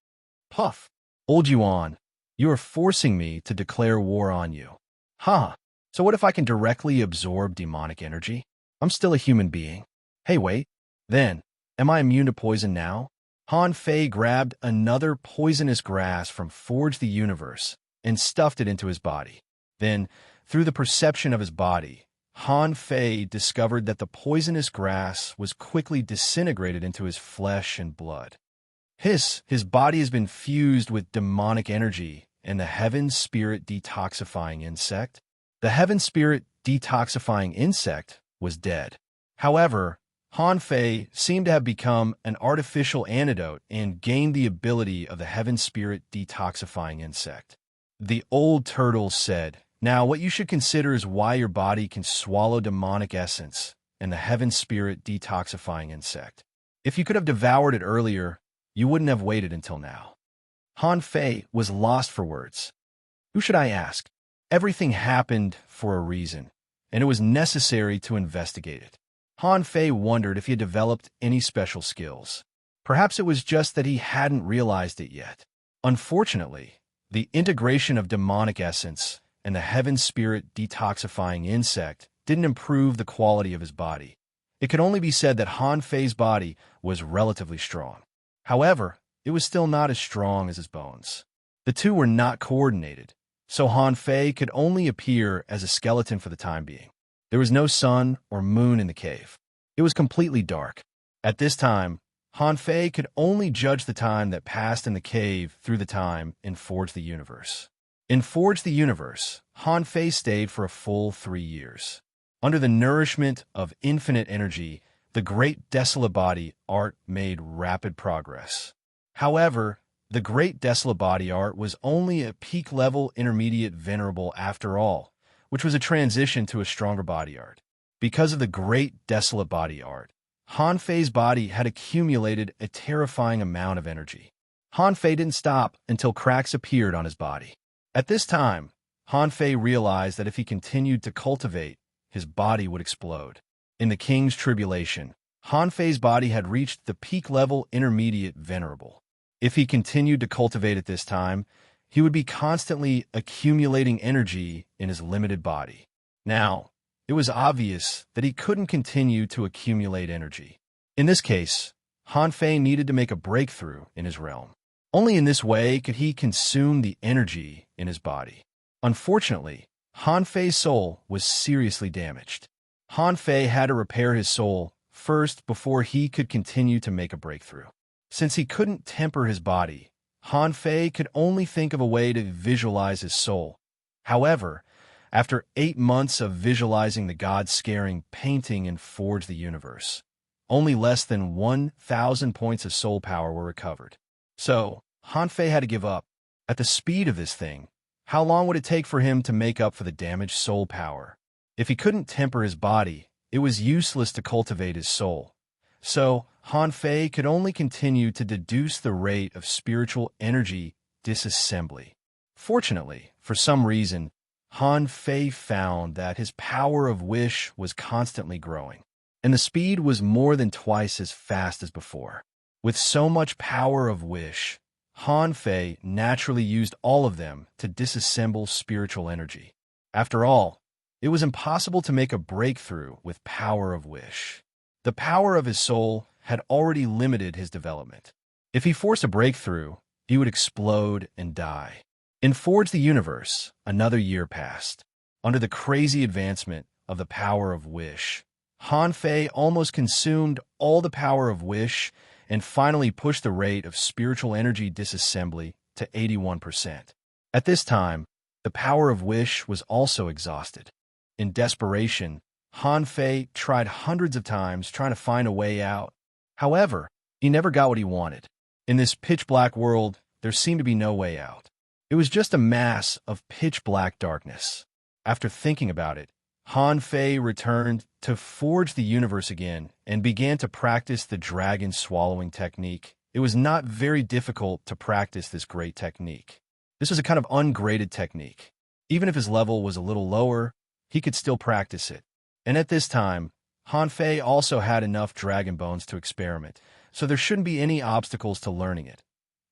Puff. Old Yuan, you are forcing me to declare war on you. Huh. So what if I can directly absorb demonic energy? I'm still a human being. Hey, wait. Then, am I immune to poison now? Han Fei grabbed another poisonous grass from Forge the Universe and stuffed it into his body. Then, through the perception of his body, Han Fei discovered that the poisonous grass was quickly disintegrated into his flesh and blood. His body has been fused with demonic energy and the heaven spirit detoxifying insect. The heaven spirit detoxifying insect was dead. However, Han Fei seemed to have become an artificial antidote and gained the ability of the heaven spirit detoxifying insect. The old turtle said, now what you should consider is why your body can swallow demonic essence and the heaven spirit detoxifying insect. If you could have devoured it earlier, you wouldn't have waited until now. Han Fei was lost for words. Who should I ask? Everything happened for a reason, and it was necessary to investigate it. Han Fei wondered if he had developed any special skills. Perhaps it was just that he hadn't realized it yet. Unfortunately, the integration of demonic essence and the heaven spirit detoxifying insect didn't improve the quality of his body. It could only be said that Han Fei's body was relatively strong. However, it was still not as strong as his bones. The two were not coordinated, so Han Fei could only appear as a skeleton for the time being. There was no sun or moon in the cave. It was completely dark. At this time, Han Fei could only judge the time that passed in the cave through the time in Forge the Universe. In Forge the Universe, Han Fei stayed for a full 3 years. Under the nourishment of infinite energy, the Great Desolate Body art made rapid progress. However, the Great Desolate Body art was only a peak-level intermediate venerable after all, which was a transition to a stronger body art. Because of the Great Desolate Body art, Han Fei's body had accumulated a terrifying amount of energy. Han Fei didn't stop until cracks appeared on his body. At this time, Han Fei realized that if he continued to cultivate, his body would explode. In the King's Tribulation, Han Fei's body had reached the peak-level intermediate venerable. If he continued to cultivate at this time, he would be constantly accumulating energy in his limited body. Now, it was obvious that he couldn't continue to accumulate energy. In this case, Han Fei needed to make a breakthrough in his realm. Only in this way could he consume the energy in his body. Unfortunately, Han Fei's soul was seriously damaged. Han Fei had to repair his soul first before he could continue to make a breakthrough. Since he couldn't temper his body, Han Fei could only think of a way to visualize his soul. However, after 8 months of visualizing the god-scaring painting in Forge the Universe, only less than 1,000 points of soul power were recovered. So, Han Fei had to give up. At the speed of this thing, how long would it take for him to make up for the damaged soul power? If he couldn't temper his body, it was useless to cultivate his soul. So, Han Fei could only continue to deduce the rate of spiritual energy disassembly. Fortunately, for some reason, Han Fei found that his power of wish was constantly growing, and the speed was more than twice as fast as before. With so much power of wish, Han Fei naturally used all of them to disassemble spiritual energy. After all, it was impossible to make a breakthrough with power of wish. The power of his soul had already limited his development. If he forced a breakthrough, he would explode and die. In Forge the Universe, another year passed. Under the crazy advancement of the power of wish, Han Fei almost consumed all the power of wish and finally pushed the rate of spiritual energy disassembly to 81%. At this time, the power of wish was also exhausted. In desperation, Han Fei tried hundreds of times trying to find a way out. However, he never got what he wanted. In this pitch-black world, there seemed to be no way out. It was just a mass of pitch-black darkness. After thinking about it, Han Fei returned to Forge the Universe again and began to practice the dragon swallowing technique. It was not very difficult to practice this great technique. This was a kind of ungraded technique. Even if his level was a little lower, he could still practice it. And at this time, Han Fei also had enough dragon bones to experiment, so there shouldn't be any obstacles to learning it.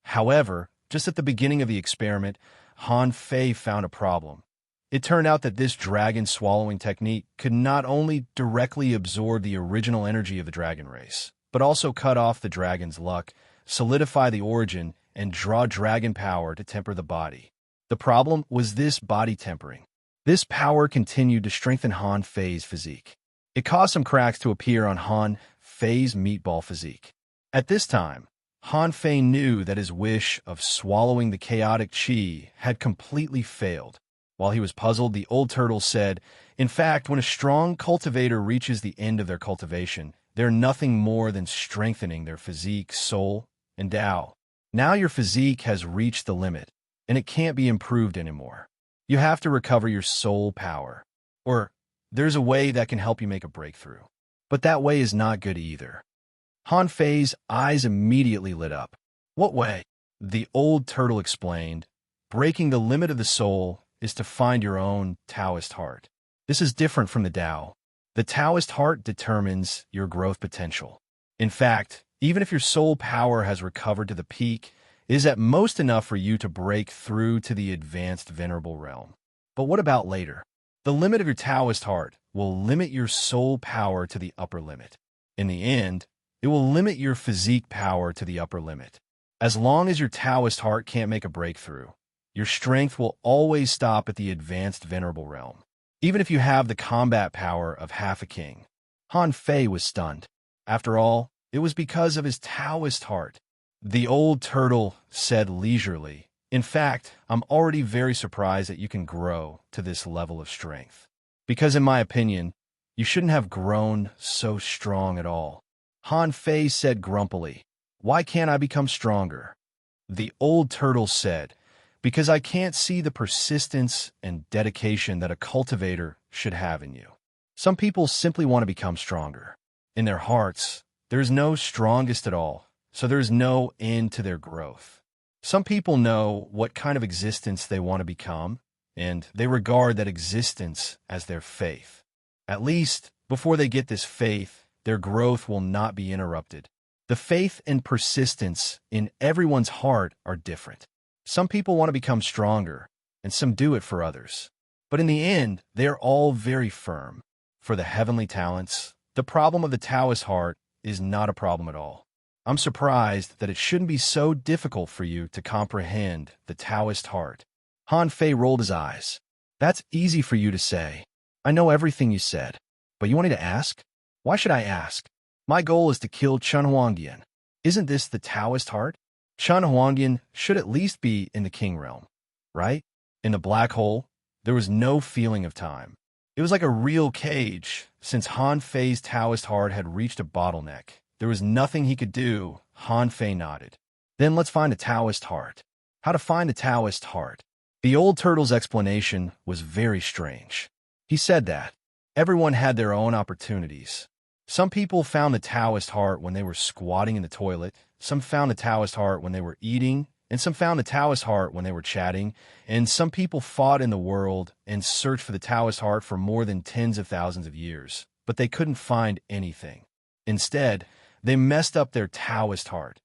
However, just at the beginning of the experiment, Han Fei found a problem. It turned out that this dragon swallowing technique could not only directly absorb the original energy of the dragon race, but also cut off the dragon's luck, solidify the origin, and draw dragon power to temper the body. The problem was this body tempering. This power continued to strengthen Han Fei's physique. It caused some cracks to appear on Han Fei's meatball physique. At this time, Han Fei knew that his wish of swallowing the chaotic chi had completely failed. While he was puzzled, the old turtle said, "In fact, when a strong cultivator reaches the end of their cultivation, they're nothing more than strengthening their physique, soul, and Tao. Now your physique has reached the limit, and it can't be improved anymore. You have to recover your soul power. Or, there's a way that can help you make a breakthrough. But that way is not good either." Han Fei's eyes immediately lit up. "What way?" The old turtle explained. "Breaking the limit of the soul is to find your own Taoist heart. This is different from the Tao. The Taoist heart determines your growth potential. In fact, even if your soul power has recovered to the peak, it is at most enough for you to break through to the advanced venerable realm. But what about later? The limit of your Taoist heart will limit your soul power to the upper limit. In the end, it will limit your physique power to the upper limit. As long as your Taoist heart can't make a breakthrough, your strength will always stop at the advanced venerable realm. Even if you have the combat power of half a king. Han Fei was stunned. After all, it was because of his Taoist heart. The old turtle said leisurely, "In fact, I'm already very surprised that you can grow to this level of strength. Because in my opinion, you shouldn't have grown so strong at all." Han Fei said grumpily, "Why can't I become stronger?" The old turtle said, "Because I can't see the persistence and dedication that a cultivator should have in you. Some people simply want to become stronger. In their hearts, there is no strongest at all, so there is no end to their growth. Some people know what kind of existence they want to become, and they regard that existence as their faith. At least, before they get this faith, their growth will not be interrupted. The faith and persistence in everyone's heart are different. Some people want to become stronger, and some do it for others. But in the end, they are all very firm. For the heavenly talents, the problem of the Taoist heart is not a problem at all. I'm surprised that it shouldn't be so difficult for you to comprehend the Taoist heart." Han Fei rolled his eyes. "That's easy for you to say. I know everything you said. But you want me to ask? Why should I ask? My goal is to kill Chun Huangdian. Isn't this the Taoist heart? Chun Huangdian should at least be in the king realm, right?" In the black hole, there was no feeling of time. It was like a real cage. Since Han Fei's Taoist heart had reached a bottleneck, there was nothing he could do. Han Fei nodded. "Then let's find a Taoist heart." How to find the Taoist heart? The old turtle's explanation was very strange. He said that everyone had their own opportunities. Some people found the Taoist heart when they were squatting in the toilet, some found the Taoist heart when they were eating, and some found the Taoist heart when they were chatting, and some people fought in the world and searched for the Taoist heart for more than tens of thousands of years, but they couldn't find anything. Instead, they messed up their Taoist heart.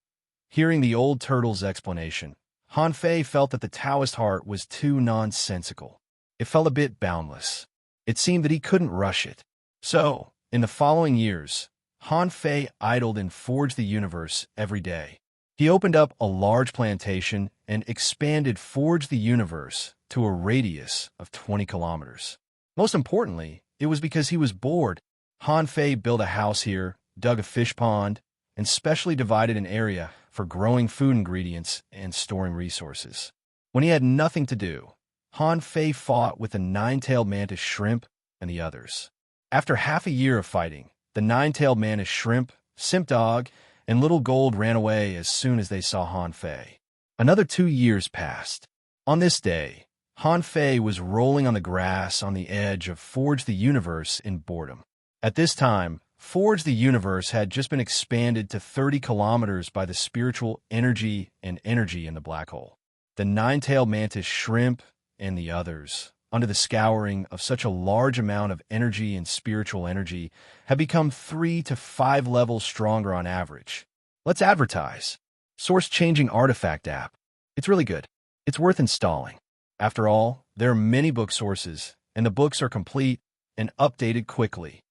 Hearing the old turtle's explanation, Han Fei felt that the Taoist heart was too nonsensical. It felt a bit boundless. It seemed that he couldn't rush it. So, in the following years, Han Fei idled and forged the universe every day. He opened up a large plantation and expanded Forge the Universe to a radius of 20 kilometers. Most importantly, it was because he was bored. Han Fei built a house here, dug a fish pond, and specially divided an area for growing food ingredients and storing resources. When he had nothing to do, Han Fei fought with the nine-tailed mantis shrimp and the others. After half a year of fighting, the nine-tailed mantis shrimp, Simp Dog, and Little Gold ran away as soon as they saw Han Fei. Another 2 years passed. On this day, Han Fei was rolling on the grass on the edge of Forge the Universe in boredom. At this time, Forge the Universe had just been expanded to 30 kilometers by the spiritual energy and energy in the black hole. The nine-tailed mantis shrimp and the others, under the scouring of such a large amount of energy and spiritual energy, have become 3 to 5 levels stronger on average. Let's advertise. Source Changing Artifact app. It's really good. It's worth installing. After all, there are many book sources, and the books are complete and updated quickly.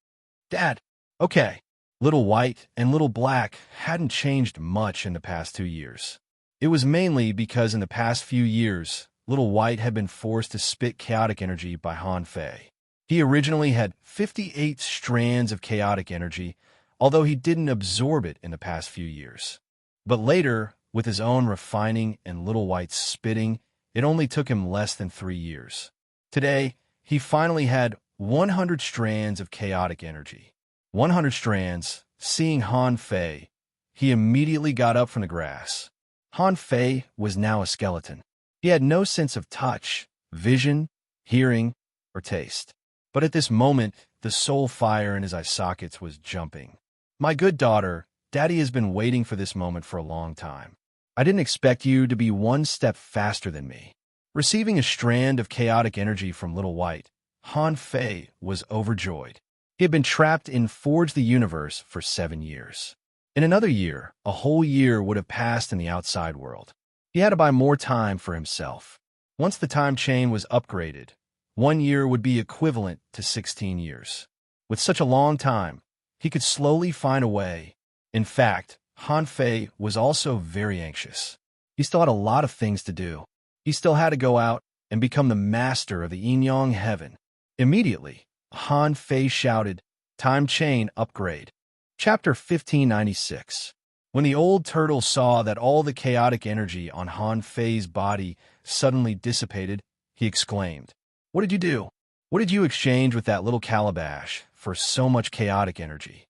Dad, okay. Little White and Little Black hadn't changed much in the past 2 years. It was mainly because in the past few years, Little White had been forced to spit chaotic energy by Han Fei. He originally had 58 strands of chaotic energy, although he didn't absorb it in the past few years. But later, with his own refining and Little White's spitting, it only took him less than 3 years. Today, he finally had 100 strands of chaotic energy. 100 strands. Seeing Han Fei, he immediately got up from the grass. Han Fei was now a skeleton. He had no sense of touch, vision, hearing, or taste. But at this moment, the soul fire in his eye sockets was jumping. "My good daughter, Daddy has been waiting for this moment for a long time. I didn't expect you to be one step faster than me." Receiving a strand of chaotic energy from Little White, Han Fei was overjoyed. He had been trapped in Forge the Universe for 7 years. In another year, a whole year would have passed in the outside world. He had to buy more time for himself. Once the time chain was upgraded, 1 year would be equivalent to 16 years. With such a long time, he could slowly find a way. In fact, Han Fei was also very anxious. He still had a lot of things to do. He still had to go out and become the master of the Yin-Yang heaven. Immediately, Han Fei shouted, "Time chain upgrade." Chapter 1596. When the old turtle saw that all the chaotic energy on Han Fei's body suddenly dissipated, he exclaimed, "What did you do? What did you exchange with that little calabash for so much chaotic energy?"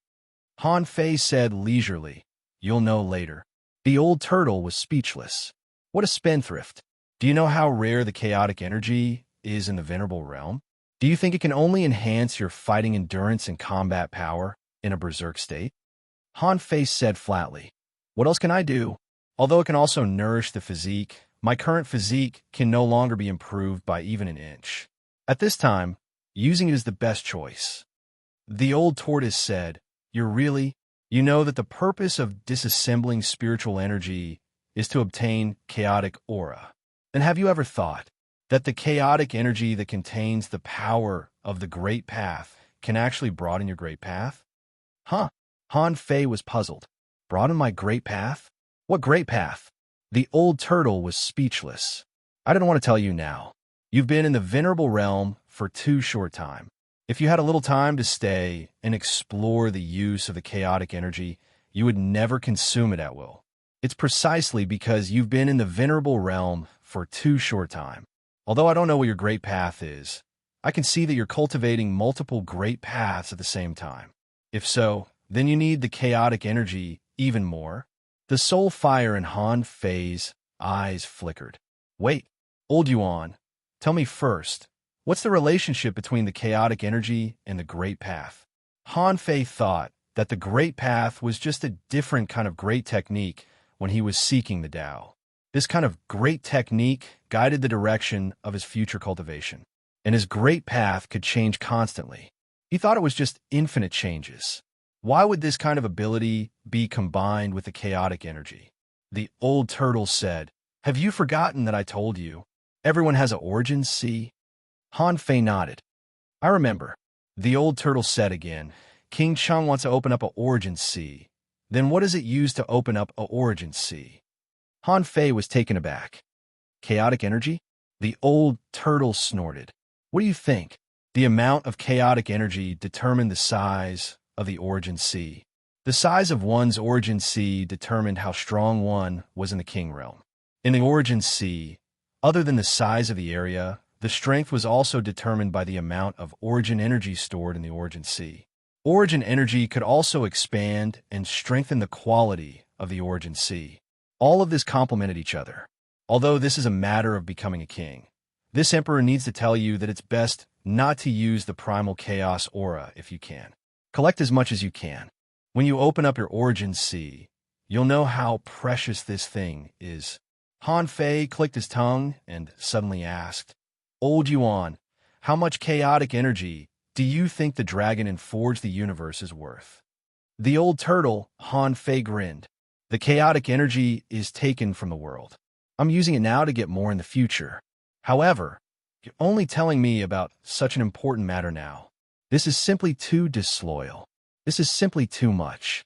Han Fei said leisurely, "You'll know later." The old turtle was speechless. What a spendthrift. Do you know how rare the chaotic energy is in the venerable realm? Do you think it can only enhance your fighting endurance and combat power in a berserk state? Han Fei said flatly, "What else can I do? Although it can also nourish the physique, my current physique can no longer be improved by even an inch. At this time, using it is the best choice." The old tortoise said, You know that the purpose of disassembling spiritual energy is to obtain chaotic aura. Then have you ever thought that the chaotic energy that contains the power of the Great Path can actually broaden your Great Path? Huh? Han Fei was puzzled. Broaden my Great Path? What Great Path? The old turtle was speechless. I don't want to tell you now. You've been in the venerable realm for too short time. If you had a little time to stay and explore the use of the chaotic energy, you would never consume it at will. It's precisely because you've been in the venerable realm for too short time. Although I don't know what your great path is, I can see that you're cultivating multiple great paths at the same time. If so, then you need the chaotic energy even more. The soul fire in Han Fei's eyes flickered. Wait, old Yuan, tell me first, what's the relationship between the chaotic energy and the Great Path? Han Fei thought that the Great Path was just a different kind of great technique when he was seeking the Tao. This kind of great technique guided the direction of his future cultivation, and his Great Path could change constantly. He thought it was just infinite changes. Why would this kind of ability be combined with the chaotic energy? The old turtle said, "Have you forgotten that I told you? Everyone has an origin, see?" Han Fei nodded. "I remember." The old turtle said again, "King Cheng wants to open up an origin sea. Then what does it use to open up an origin sea?" Han Fei was taken aback. "Chaotic energy?" The old turtle snorted. "What do you think? The amount of chaotic energy determined the size of the origin sea. The size of one's origin sea determined how strong one was in the king realm. In the origin sea, other than the size of the area, the strength was also determined by the amount of origin energy stored in the origin sea. Origin energy could also expand and strengthen the quality of the origin sea. All of this complemented each other. Although this is a matter of becoming a king, this emperor needs to tell you that it's best not to use the primal chaos aura if you can. Collect as much as you can. When you open up your origin sea, you'll know how precious this thing is." Han Fei clicked his tongue and suddenly asked, "Old Yuan, how much chaotic energy do you think the dragon in Forge the Universe is worth?" The old turtle, Han Fei, grinned. "The chaotic energy is taken from the world. I'm using it now to get more in the future. However, you're only telling me about such an important matter now. This is simply too disloyal. This is simply too much."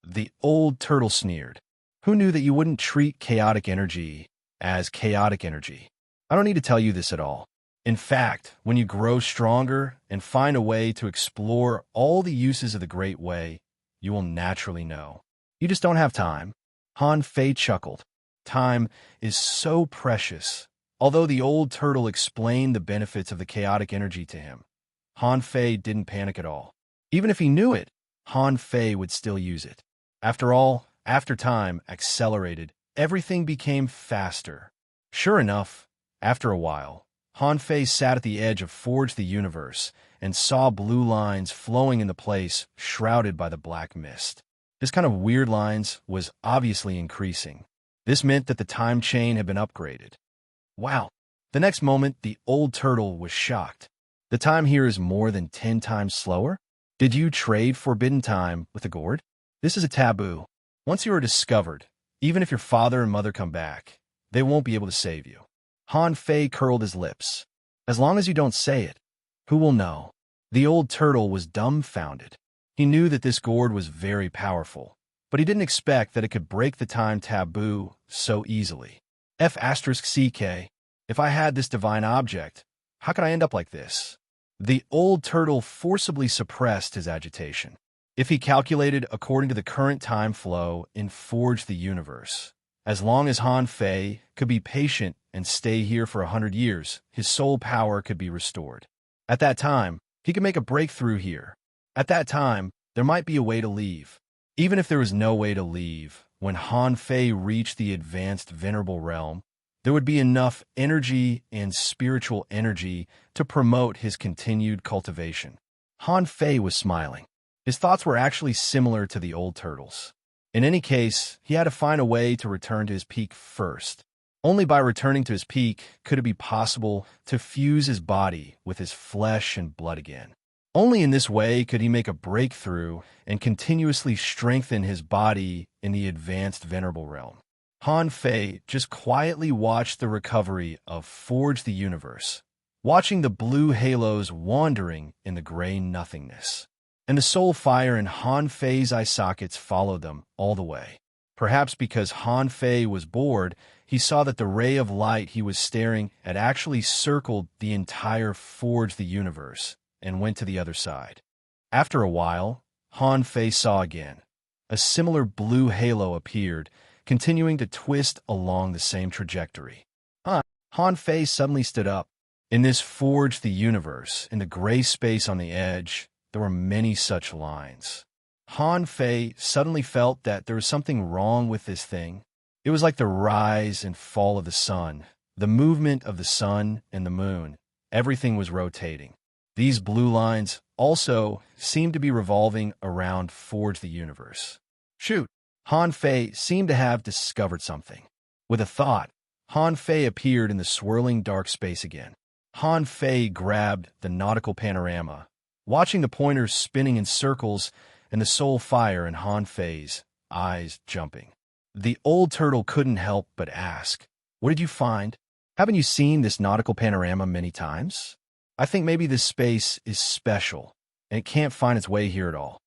The old turtle sneered. "Who knew that you wouldn't treat chaotic energy as chaotic energy? I don't need to tell you this at all. In fact, when you grow stronger and find a way to explore all the uses of the Great Way, you will naturally know. You just don't have time." Han Fei chuckled. Time is so precious. Although the old turtle explained the benefits of the chaotic energy to him, Han Fei didn't panic at all. Even if he knew it, Han Fei would still use it. After all, after time accelerated, everything became faster. Sure enough, after a while, Han Fei sat at the edge of Forge the Universe and saw blue lines flowing in the place shrouded by the black mist. This kind of weird lines was obviously increasing. This meant that the time chain had been upgraded. Wow! The next moment, the old turtle was shocked. The time here is more than 10 times slower? Did you trade forbidden time with a gourd? This is a taboo. Once you are discovered, even if your father and mother come back, they won't be able to save you. Han Fei curled his lips. As long as you don't say it, who will know? The old turtle was dumbfounded. He knew that this gourd was very powerful, but he didn't expect that it could break the time taboo so easily. F*CK. If I had this divine object, how could I end up like this? The old turtle forcibly suppressed his agitation. If he calculated according to the current time flow in Forge the Universe, as long as Han Fei could be patient and stay here for 100 years, his soul power could be restored. At that time, he could make a breakthrough here. At that time, there might be a way to leave. Even if there was no way to leave, when Han Fei reached the advanced venerable realm, there would be enough energy and spiritual energy to promote his continued cultivation. Han Fei was smiling. His thoughts were actually similar to the old turtle's. In any case, he had to find a way to return to his peak first. Only by returning to his peak could it be possible to fuse his body with his flesh and blood again. Only in this way could he make a breakthrough and continuously strengthen his body in the advanced venerable realm. Han Fei just quietly watched the recovery of Forge the Universe, watching the blue halos wandering in the gray nothingness. And the soul fire in Han Fei's eye sockets followed them all the way. Perhaps because Han Fei was bored, he saw that the ray of light he was staring at actually circled the entire Forge the Universe and went to the other side. After a while, Han Fei saw again. A similar blue halo appeared, continuing to twist along the same trajectory. Han Fei suddenly stood up. In this Forge the Universe, in the gray space on the edge, there were many such lines. Han Fei suddenly felt that there was something wrong with this thing. It was like the rise and fall of the sun, the movement of the sun and the moon. Everything was rotating. These blue lines also seemed to be revolving around Forge the Universe. Shoot! Han Fei seemed to have discovered something. With a thought, Han Fei appeared in the swirling dark space again. Han Fei grabbed the nautical panorama, watching the pointers spinning in circles and the soul fire in Han Fei's eyes jumping. The old turtle couldn't help but ask, "What did you find? Haven't you seen this nautical panorama many times? I think maybe this space is special, and it can't find its way here at all."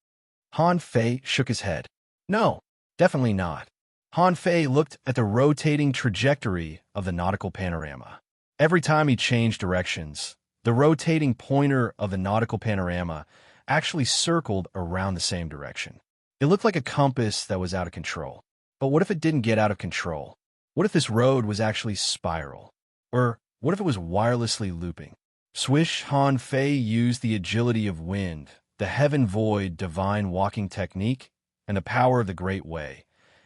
Han Fei shook his head. "No, definitely not." Han Fei looked at the rotating trajectory of the nautical panorama. Every time he changed directions, the rotating pointer of the nautical panorama actually circled around the same direction. It looked like a compass that was out of control. But what if it didn't get out of control? What if this road was actually spiral? Or what if it was wirelessly looping? Swish! Han Fei used the agility of wind, the heaven void divine walking technique, and the power of the Great Way,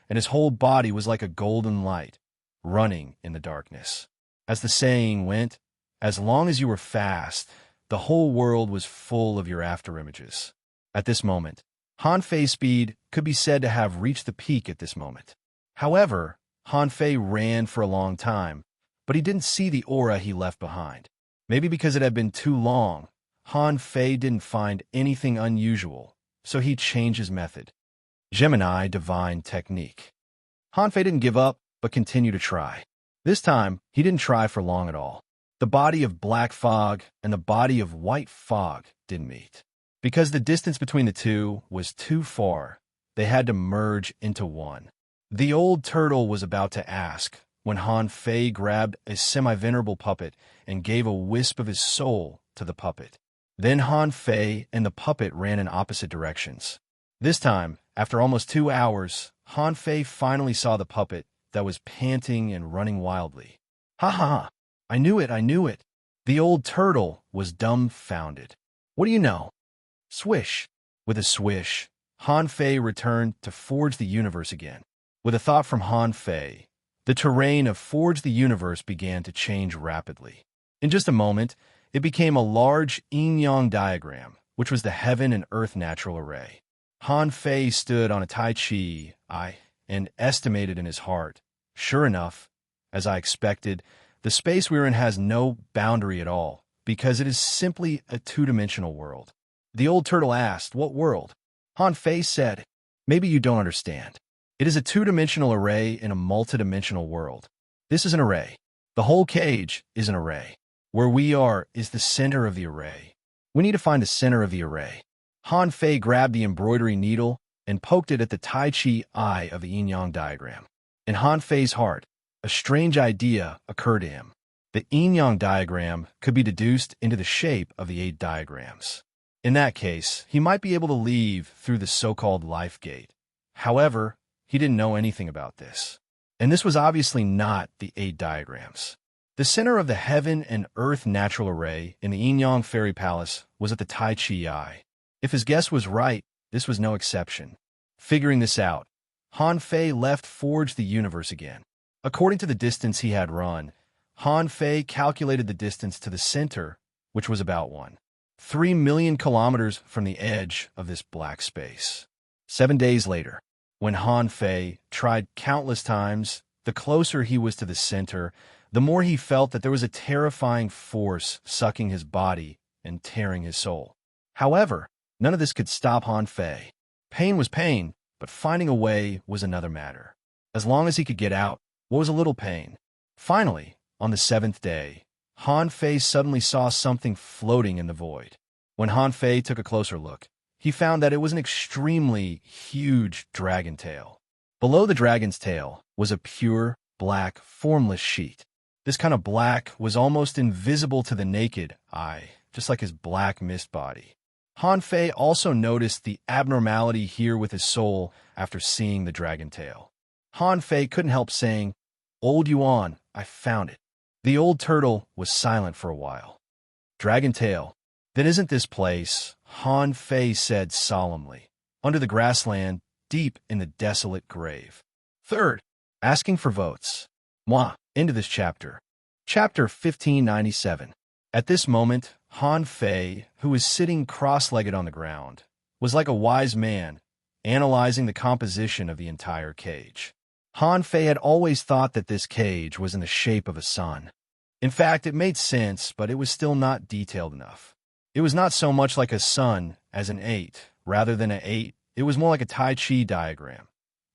and his whole body was like a golden light, running in the darkness. As the saying went, as long as you were fast, the whole world was full of your afterimages. At this moment, Han Fei's speed could be said to have reached the peak at this moment. However, Han Fei ran for a long time, but he didn't see the aura he left behind. Maybe because it had been too long, Han Fei didn't find anything unusual, so he changed his method. Gemini Divine Technique. Han Fei didn't give up, but continued to try. This time, he didn't try for long at all. The body of black fog and the body of white fog didn't meet. Because the distance between the two was too far, they had to merge into one. The old turtle was about to ask when Han Fei grabbed a semi-venerable puppet and gave a wisp of his soul to the puppet. Then Han Fei and the puppet ran in opposite directions. This time, after almost 2 hours, Han Fei finally saw the puppet that was panting and running wildly. "Ha ha ha! I knew it, I knew it!" The old turtle was dumbfounded. "What do you know?" Swish! With a swish, Han Fei returned to Forge the Universe again. With a thought from Han Fei, the terrain of Forge the Universe began to change rapidly. In just a moment, it became a large yin-yang diagram, which was the heaven and earth natural array. Han Fei stood on a Tai Chi eye and estimated in his heart. Sure enough, as I expected, the space we're in has no boundary at all, because it is simply a two-dimensional world. The old turtle asked, "What world?" Han Fei said, "Maybe you don't understand. It is a two-dimensional array in a multidimensional world. This is an array. The whole cage is an array. Where we are is the center of the array. We need to find the center of the array." Han Fei grabbed the embroidery needle and poked it at the Tai Chi eye of the yin-yang diagram. In Han Fei's heart, a strange idea occurred to him. The yin-yang diagram could be deduced into the shape of the 8 diagrams. In that case, he might be able to leave through the so-called life gate. However, he didn't know anything about this. And this was obviously not the 8 diagrams. The center of the heaven and earth natural array in the yin-yang fairy palace was at the Tai Chi eye. If his guess was right, this was no exception. Figuring this out, Han Fei left Forge the Universe again. According to the distance he had run, Han Fei calculated the distance to the center, which was about 3 million kilometers from the edge of this black space. 7 days later, when Han Fei tried countless times, the closer he was to the center, the more he felt that there was a terrifying force sucking his body and tearing his soul. However, none of this could stop Han Fei. Pain was pain, but finding a way was another matter. As long as he could get out, what was a little pain? Finally, on the 7th day, Han Fei suddenly saw something floating in the void. When Han Fei took a closer look, he found that it was an extremely huge dragon tail. Below the dragon's tail was a pure, black, formless sheet. This kind of black was almost invisible to the naked eye, just like his black mist body. Han Fei also noticed the abnormality here with his soul after seeing the dragon tail. Han Fei couldn't help saying, "Old Yuan, I found it." The old turtle was silent for a while. "Dragon tail, then isn't this place," Han Fei said solemnly, "under the grassland, deep in the desolate grave?" Third, asking for votes. Moi, into this chapter. Chapter 1597. At this moment, Han Fei, who was sitting cross-legged on the ground, was like a wise man, analyzing the composition of the entire cage. Han Fei had always thought that this cage was in the shape of a sun. In fact, it made sense, but it was still not detailed enough. It was not so much like a sun as an 8. Rather than an 8, it was more like a Tai Chi diagram.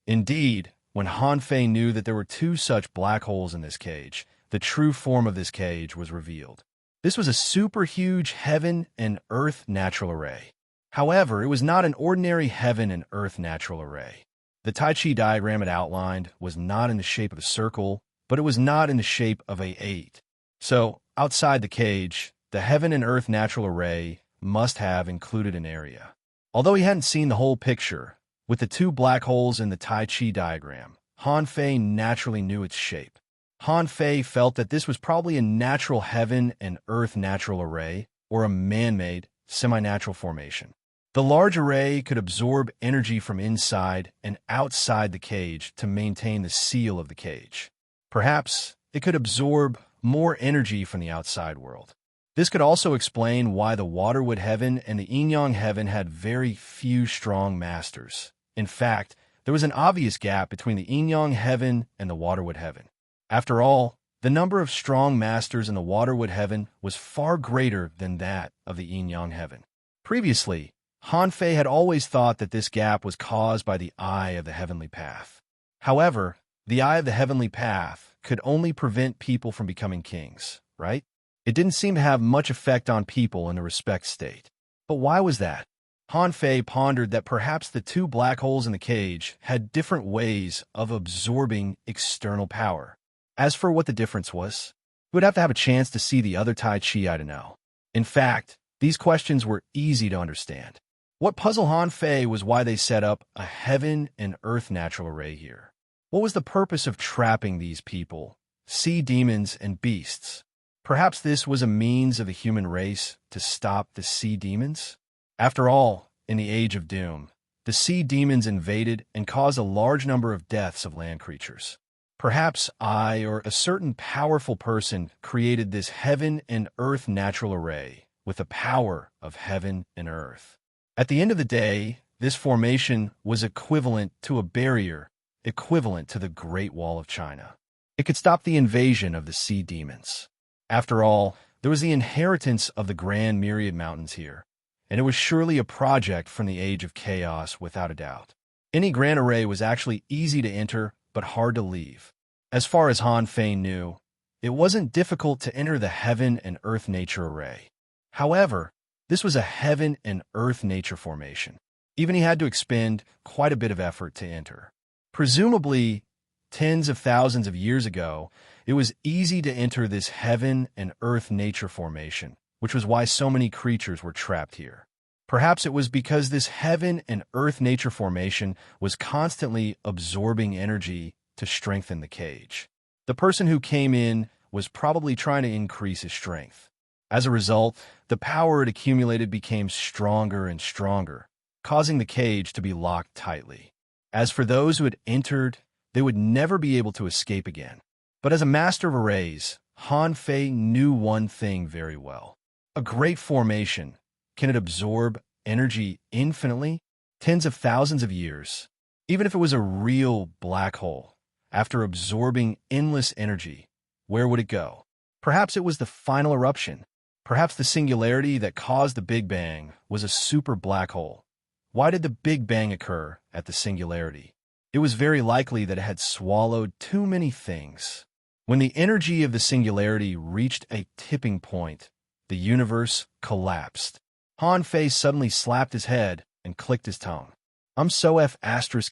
Indeed, when Han Fei knew that there were 2 such black holes in this cage, the true form of this cage was revealed. This was a super huge heaven and earth natural array. However, it was not an ordinary heaven and earth natural array. The Tai Chi diagram it outlined was not in the shape of a circle, but it was not in the shape of a 8. So, outside the cage, the heaven and earth natural array must have included an area. Although he hadn't seen the whole picture, with the 2 black holes in the Tai Chi diagram, Han Fei naturally knew its shape. Han Fei felt that this was probably a natural heaven and earth natural array, or a man-made, semi-natural formation. The large array could absorb energy from inside and outside the cage to maintain the seal of the cage. Perhaps it could absorb more energy from the outside world. This could also explain why the Waterwood Heaven and the Yin-Yang Heaven had very few strong masters. In fact, there was an obvious gap between the Yin-Yang Heaven and the Waterwood Heaven. After all, the number of strong masters in the Waterwood Heaven was far greater than that of the Yin-Yang Heaven. Previously, Han Fei had always thought that this gap was caused by the Eye of the Heavenly Path. However, the Eye of the Heavenly Path could only prevent people from becoming kings, right? It didn't seem to have much effect on people in the respect state. But why was that? Han Fei pondered that perhaps the 2 black holes in the cage had different ways of absorbing external power. As for what the difference was, he would have to have a chance to see the other Tai Chi to know. In fact, these questions were easy to understand. What puzzled Han Fei was why they set up a heaven and earth natural array here. What was the purpose of trapping these people, sea demons and beasts? Perhaps this was a means of the human race to stop the sea demons? After all, in the Age of Doom, the sea demons invaded and caused a large number of deaths of land creatures. Perhaps I or a certain powerful person created this heaven and earth natural array with the power of heaven and earth. At the end of the day, this formation was equivalent to a barrier, equivalent to the Great Wall of China. It could stop the invasion of the sea demons. After all, there was the inheritance of the Grand Myriad Mountains here, and it was surely a project from the Age of Chaos without a doubt. Any grand array was actually easy to enter, but hard to leave. As far as Han Fei knew, it wasn't difficult to enter the Heaven and Earth Nature array. However, this was a Heaven and Earth Nature formation. Even he had to expend quite a bit of effort to enter. Presumably, tens of thousands of years ago, it was easy to enter this Heaven and Earth Nature formation, which was why so many creatures were trapped here. Perhaps it was because this Heaven and Earth Nature formation was constantly absorbing energy to strengthen the cage. The person who came in was probably trying to increase his strength. As a result, the power it accumulated became stronger and stronger, causing the cage to be locked tightly. As for those who had entered, they would never be able to escape again. But as a master of arrays, Han Fei knew one thing very well. A great formation, can it absorb energy infinitely? Tens of thousands of years. Even if it was a real black hole, after absorbing endless energy, where would it go? Perhaps it was the final eruption. Perhaps the singularity that caused the Big Bang was a super black hole. Why did the Big Bang occur at the singularity? It was very likely that it had swallowed too many things. When the energy of the singularity reached a tipping point, the universe collapsed. Han Fei suddenly slapped his head and clicked his tongue. I'm so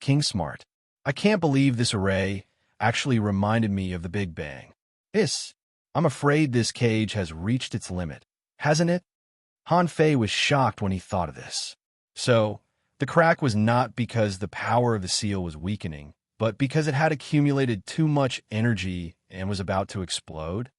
King smart. I can't believe this array actually reminded me of the Big Bang. I'm afraid this cage has reached its limit, hasn't it? Han Fei was shocked when he thought of this. So, the crack was not because the power of the seal was weakening, but because it had accumulated too much energy and was about to explode?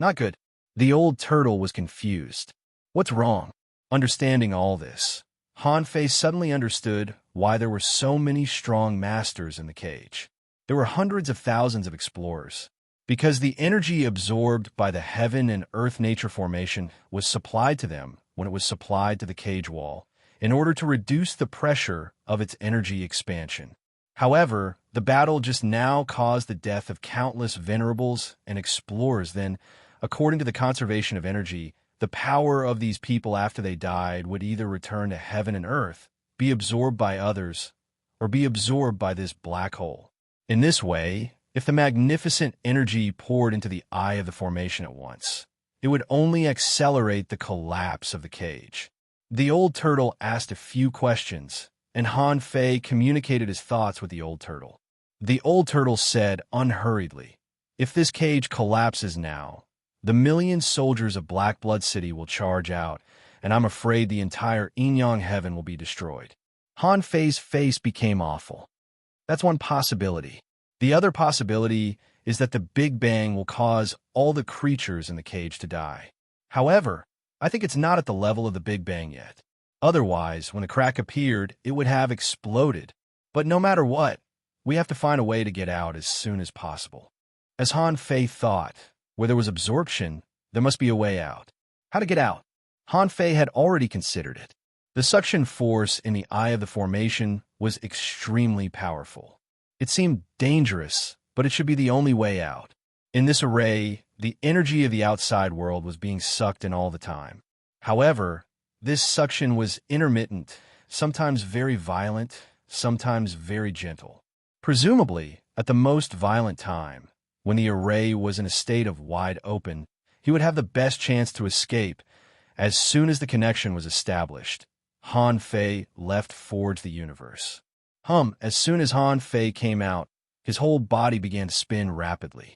Not good. The old turtle was confused. What's wrong? Understanding all this, Han Fei suddenly understood why there were so many strong masters in the cage. There were hundreds of thousands of explorers. Because the energy absorbed by the Heaven and Earth Nature formation was supplied to them when it was supplied to the cage wall, in order to reduce the pressure of its energy expansion. However, the battle just now caused the death of countless venerables and explorers. Then, according to the conservation of energy, the power of these people after they died would either return to heaven and earth, be absorbed by others, or be absorbed by this black hole. In this way, if the magnificent energy poured into the eye of the formation at once, it would only accelerate the collapse of the cage. The old turtle asked a few questions, and Han Fei communicated his thoughts with the old turtle. The old turtle said unhurriedly, if this cage collapses now, the million soldiers of Black Blood City will charge out, and I'm afraid the entire Inyang heaven will be destroyed. Han Fei's face became awful. That's one possibility. The other possibility is that the Big Bang will cause all the creatures in the cage to die. However, I think it's not at the level of the Big Bang yet. Otherwise, when the crack appeared, it would have exploded. But no matter what, we have to find a way to get out as soon as possible. As Han Fei thought, where there was absorption, there must be a way out. How to get out? Han Fei had already considered it. The suction force in the eye of the formation was extremely powerful. It seemed dangerous, but it should be the only way out. In this array, the energy of the outside world was being sucked in all the time. However, this suction was intermittent, sometimes very violent, sometimes very gentle. Presumably, at the most violent time, when the array was in a state of wide open, he would have the best chance to escape. As soon as the connection was established, Han Fei left Forge the Universe. As soon as Han Fei came out, his whole body began to spin rapidly.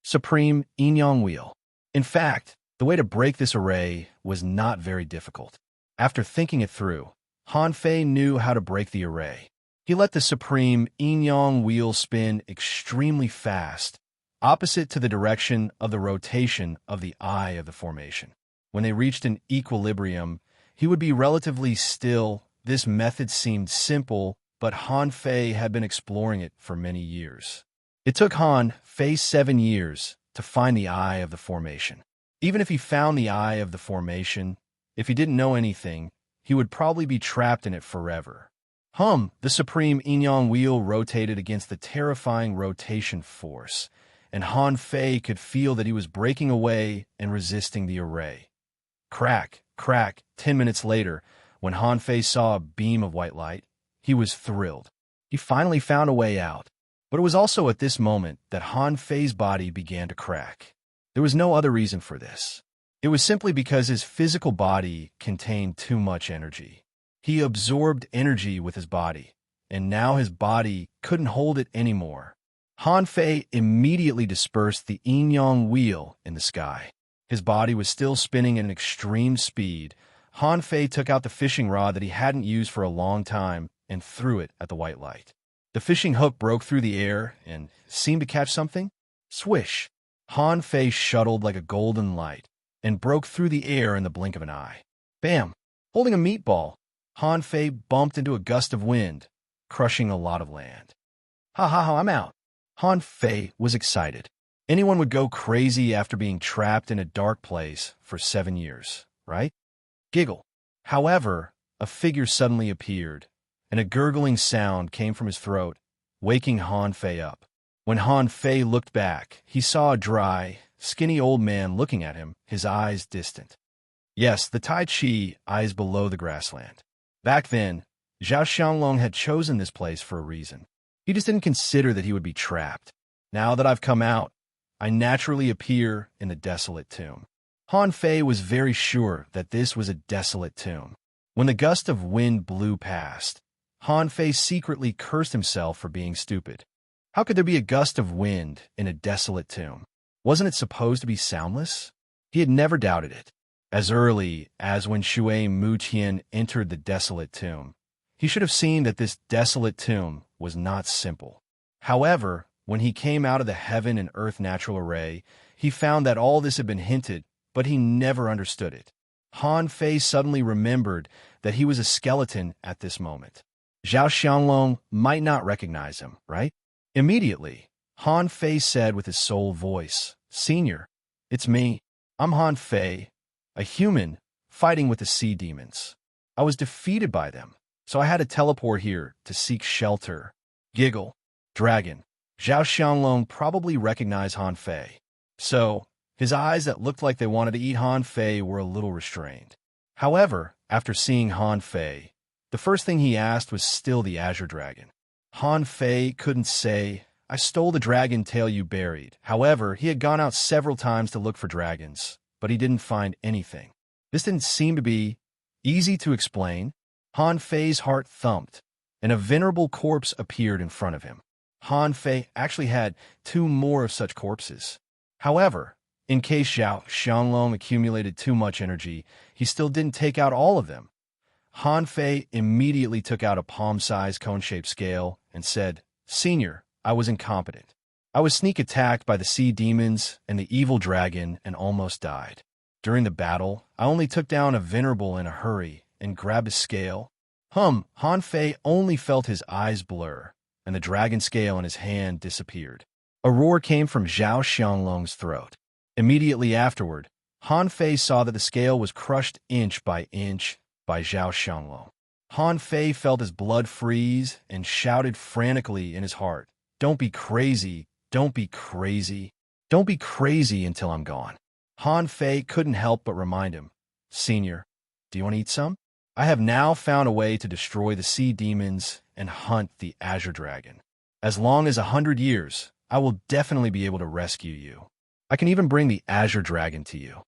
Supreme Inyang Wheel. In fact, the way to break this array was not very difficult. After thinking it through, Han Fei knew how to break the array. He let the Supreme Inyang Wheel spin extremely fast, opposite to the direction of the rotation of the eye of the formation. When they reached an equilibrium, he would be relatively still. This method seemed simple, but Han Fei had been exploring it for many years. It took Han Fei 7 years to find the eye of the formation. Even if he found the eye of the formation, if he didn't know anything, he would probably be trapped in it forever. The Supreme Inyang Wheel rotated against the terrifying rotation force, and Han Fei could feel that he was breaking away and resisting the array. Crack, Crack, 10 minutes later, when Han Fei saw a beam of white light, he was thrilled. He finally found a way out. But it was also at this moment that Han Fei's body began to crack. There was no other reason for this. It was simply because his physical body contained too much energy. He absorbed energy with his body, and now his body couldn't hold it anymore. Han Fei immediately dispersed the yin-yang wheel in the sky. His body was still spinning at an extreme speed. Han Fei took out the fishing rod that he hadn't used for a long time and threw it at the white light. The fishing hook broke through the air and seemed to catch something. Swish! Han Fei shuttled like a golden light and broke through the air in the blink of an eye. Bam! Holding a meatball, Han Fei bumped into a gust of wind, crushing a lot of land. Ha ha ha, I'm out. Han Fei was excited. Anyone would go crazy after being trapped in a dark place for 7 years, right? Giggle. However, a figure suddenly appeared, and a gurgling sound came from his throat, waking Han Fei up. When Han Fei looked back, he saw a dry, skinny old man looking at him, his eyes distant. Yes, the Tai Chi eyes below the grassland. Back then, Zhao Xianglong had chosen this place for a reason. He just didn't consider that he would be trapped. Now that I've come out, I naturally appear in the desolate tomb. Han Fei was very sure that this was a desolate tomb. When the gust of wind blew past, Han Fei secretly cursed himself for being stupid. How could there be a gust of wind in a desolate tomb? Wasn't it supposed to be soundless? He had never doubted it. As early as when Shui Muqian entered the desolate tomb, he should have seen that this desolate tomb was not simple. However, when he came out of the heaven and earth natural array, he found that all this had been hinted, but he never understood it. Han Fei suddenly remembered that he was a skeleton at this moment. Zhao Xianglong might not recognize him, right? Immediately, Han Fei said with his soul voice, "Senior, it's me. I'm Han Fei, a human fighting with the sea demons. I was defeated by them, so I had to teleport here to seek shelter." Giggle. Dragon. Zhao Xianglong probably recognized Han Fei. So, his eyes that looked like they wanted to eat Han Fei were a little restrained. However, after seeing Han Fei, the first thing he asked was still the Azure Dragon. Han Fei couldn't say, "I stole the dragon tail you buried." However, he had gone out several times to look for dragons, but he didn't find anything. This didn't seem to be easy to explain. Han Fei's heart thumped, and a venerable corpse appeared in front of him. Han Fei actually had 2 more of such corpses. However, in case Zhao Xianglong accumulated too much energy, he still didn't take out all of them. Han Fei immediately took out a palm-sized cone-shaped scale and said, "Senior, I was incompetent. I was sneak attacked by the sea demons and the evil dragon and almost died. During the battle, I only took down a venerable in a hurry and grabbed a scale." Han Fei only felt his eyes blur, and the dragon scale in his hand disappeared. A roar came from Zhao Xianglong's throat. Immediately afterward, Han Fei saw that the scale was crushed inch by inch by Zhao Xianglong. Han Fei felt his blood freeze and shouted frantically in his heart, "Don't be crazy, don't be crazy, don't be crazy until I'm gone." Han Fei couldn't help but remind him, "Senior, do you want to eat some? I have now found a way to destroy the sea demons and hunt the Azure Dragon. As long as 100 years, I will definitely be able to rescue you. I can even bring the Azure Dragon to you."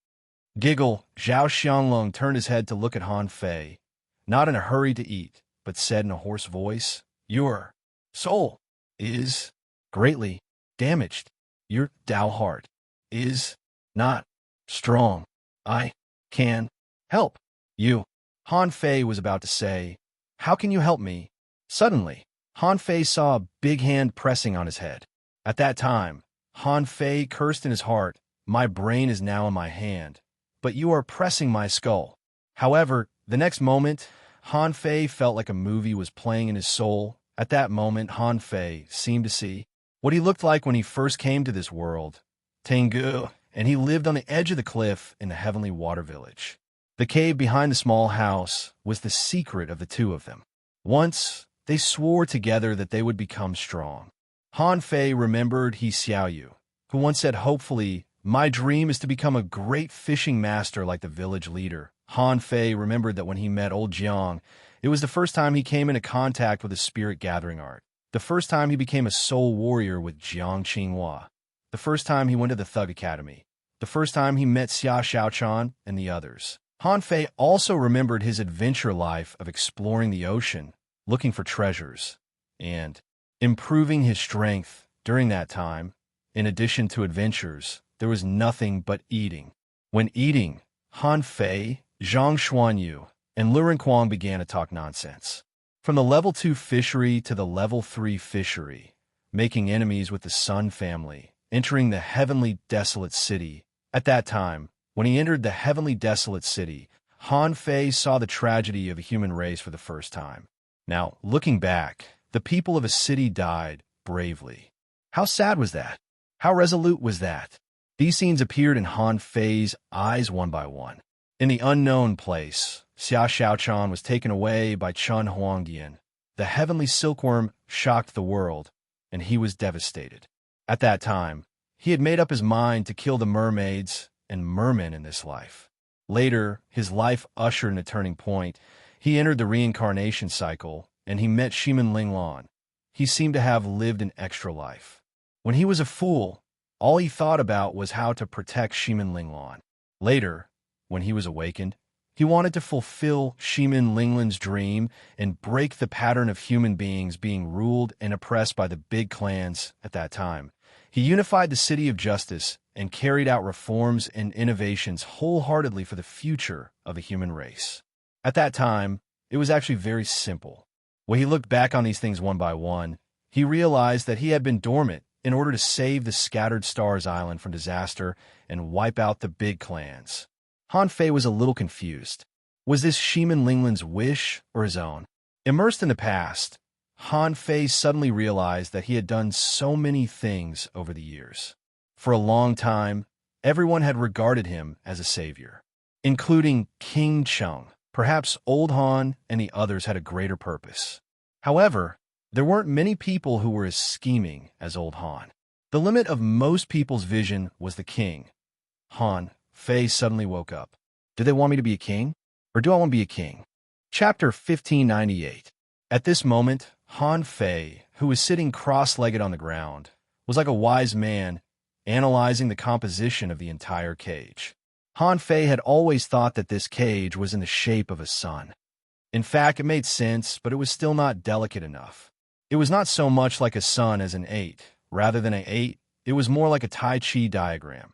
Giggle. Zhao Xianglong turned his head to look at Han Fei, not in a hurry to eat, but said in a hoarse voice, "Your soul is greatly damaged. Your Tao heart is not strong. I can help you." Han Fei was about to say, "How can you help me?" Suddenly, Han Fei saw a big hand pressing on his head. At that time, Han Fei cursed in his heart, "My brain is now in my hand, but you are pressing my skull." However, the next moment, Han Fei felt like a movie was playing in his soul. At that moment, Han Fei seemed to see what he looked like when he first came to this world, Tengu, and he lived on the edge of the cliff in the Heavenly Water Village. The cave behind the small house was the secret of the two of them. Once, they swore together that they would become strong. Han Fei remembered He Xiaoyu, who once said, "Hopefully, my dream is to become a great fishing master like the village leader. Han Fei remembered that when he met old Jiang, it was the first time he came into contact with the spirit gathering art. The first time he became a soul warrior with Jiang Qinghua. The first time he went to the Thug Academy. The first time he met Xia Xiaochan and the others. Han Fei also remembered his adventure life of exploring the ocean, looking for treasures, and improving his strength during that time. In addition to adventures, there was nothing but eating. When eating, Han Fei, Zhang Xuanyu, and Lu Renquang began to talk nonsense. From the level 2 fishery to the level 3 fishery, making enemies with the Sun family, entering the heavenly desolate city. At that time, when he entered the heavenly desolate city, Han Fei saw the tragedy of a human race for the first time. Now, looking back, the people of a city died bravely. How sad was that? How resolute was that? These scenes appeared in Han Fei's eyes one by one. In the unknown place, Xia Xiaochan was taken away by Chun Huangdian. The heavenly silkworm shocked the world, and he was devastated. At that time, he had made up his mind to kill the mermaids and mermen in this life. Later, his life ushered in a turning point. He entered the reincarnation cycle, and he met Shimin Linglan. He seemed to have lived an extra life. When he was a fool, all he thought about was how to protect Shimin Linglan. Later, when he was awakened, he wanted to fulfill Shimin Linglan's dream and break the pattern of human beings being ruled and oppressed by the big clans at that time. He unified the City of Justice and carried out reforms and innovations wholeheartedly for the future of the human race. At that time, it was actually very simple. When he looked back on these things one by one, he realized that he had been dormant in order to save the scattered stars island from disaster and wipe out the big clans. Han Fei was a little confused. Was this Shimin Linglan's wish or his own? Immersed in the past, Han Fei suddenly realized that he had done so many things over the years. For a long time, everyone had regarded him as a savior, including King Cheng. Perhaps old Han and the others had a greater purpose. However, there weren't many people who were as scheming as old Han. The limit of most people's vision was the king. Han Fei suddenly woke up. Do they want me to be a king? Or do I want to be a king? Chapter 1598. At this moment, Han Fei, who was sitting cross-legged on the ground, was like a wise man analyzing the composition of the entire cage. Han Fei had always thought that this cage was in the shape of a sun. In fact, it made sense, but it was still not delicate enough. It was not so much like a sun as an 8. Rather than an 8, it was more like a Tai Chi diagram.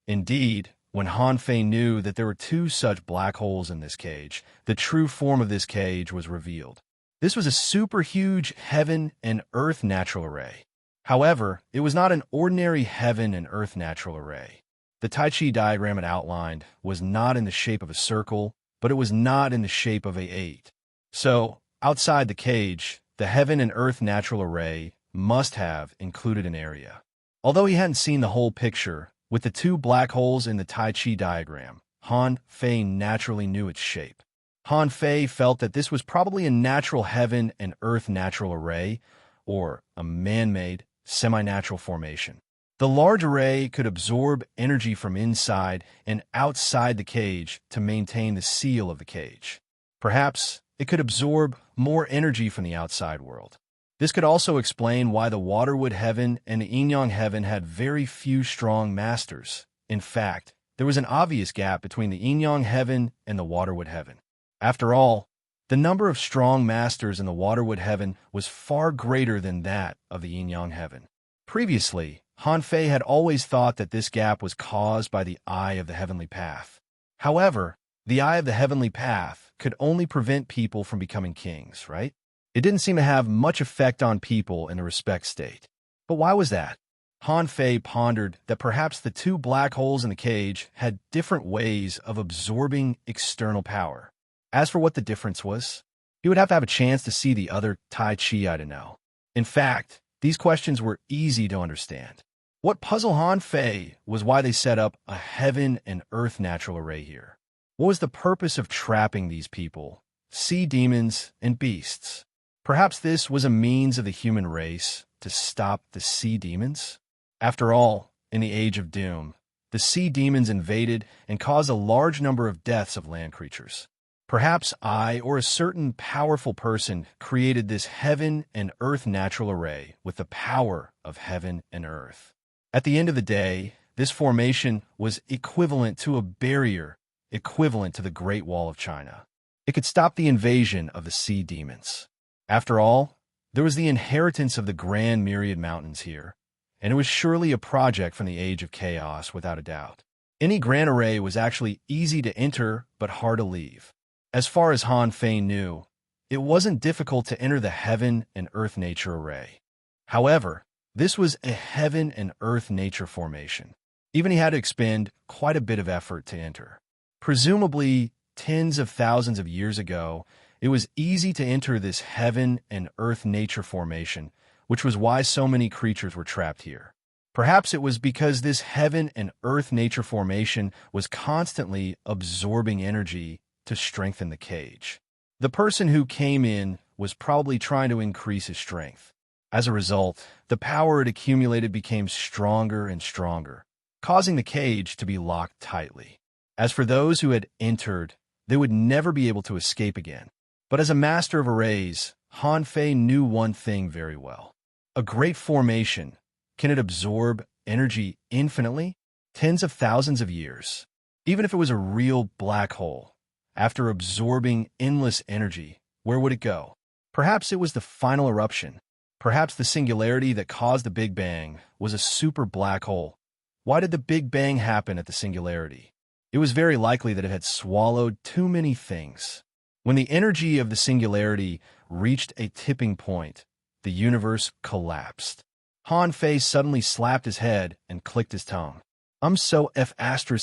Indeed, when Han Fei knew that there were 2 such black holes in this cage, the true form of this cage was revealed. This was a super huge heaven and earth natural array. However, it was not an ordinary heaven and earth natural array. The Tai Chi diagram it outlined was not in the shape of a circle, but it was not in the shape of a 8. So, outside the cage, the heaven and earth natural array must have included an area. Although he hadn't seen the whole picture, with the 2 black holes in the Tai Chi diagram, Han Fei naturally knew its shape. Han Fei felt that this was probably a natural heaven and earth natural array, or a man-made, semi-natural formation. The large array could absorb energy from inside and outside the cage to maintain the seal of the cage. Perhaps it could absorb more energy from the outside world. This could also explain why the Waterwood Heaven and the Yin-Yang Heaven had very few strong masters. In fact, there was an obvious gap between the Yin-Yang Heaven and the Waterwood Heaven. After all, the number of strong masters in the Waterwood Heaven was far greater than that of the Yin-Yang Heaven. Previously, Han Fei had always thought that this gap was caused by the Eye of the Heavenly Path. However, the Eye of the Heavenly Path could only prevent people from becoming kings, right? It didn't seem to have much effect on people in the respect state. But why was that? Han Fei pondered that perhaps the 2 black holes in the cage had different ways of absorbing external power. As for what the difference was, he would have to have a chance to see the other Tai Chi to know. In fact, these questions were easy to understand. What puzzled Han Fei was why they set up a heaven and earth natural array here. What was the purpose of trapping these people, sea demons and beasts? Perhaps this was a means of the human race to stop the sea demons? After all, in the Age of Doom, the sea demons invaded and caused a large number of deaths of land creatures. Perhaps I or a certain powerful person created this heaven and earth natural array with the power of heaven and earth. At the end of the day, this formation was equivalent to a barrier equivalent to the Great Wall of China. It could stop the invasion of the sea demons. After all, there was the inheritance of the Grand Myriad Mountains here, and it was surely a project from the Age of Chaos without a doubt. Any grand array was actually easy to enter but hard to leave. As far as Han Fei knew, it wasn't difficult to enter the heaven and earth nature array. However, this was a heaven and earth nature formation. Even he had to expend quite a bit of effort to enter. Presumably, tens of thousands of years ago, it was easy to enter this heaven and earth nature formation, which was why so many creatures were trapped here. Perhaps it was because this heaven and earth nature formation was constantly absorbing energy to strengthen the cage. The person who came in was probably trying to increase his strength. As a result, the power it accumulated became stronger and stronger, causing the cage to be locked tightly. As for those who had entered, they would never be able to escape again. But as a master of arrays, Han Fei knew one thing very well. A great formation, can it absorb energy infinitely? Tens of thousands of years. Even if it was a real black hole, after absorbing endless energy, where would it go? Perhaps it was the final eruption. Perhaps the singularity that caused the Big Bang was a super black hole. Why did the Big Bang happen at the singularity? It was very likely that it had swallowed too many things. When the energy of the singularity reached a tipping point, the universe collapsed. Han Fei suddenly slapped his head and clicked his tongue. I'm so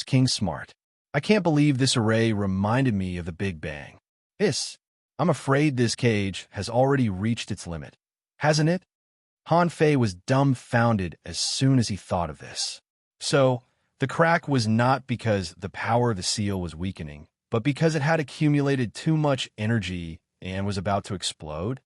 King smart. I can't believe this array reminded me of the Big Bang. I'm afraid this cage has already reached its limit. Hasn't it? Han Fei was dumbfounded as soon as he thought of this. So, the crack was not because the power of the seal was weakening, but because it had accumulated too much energy and was about to explode?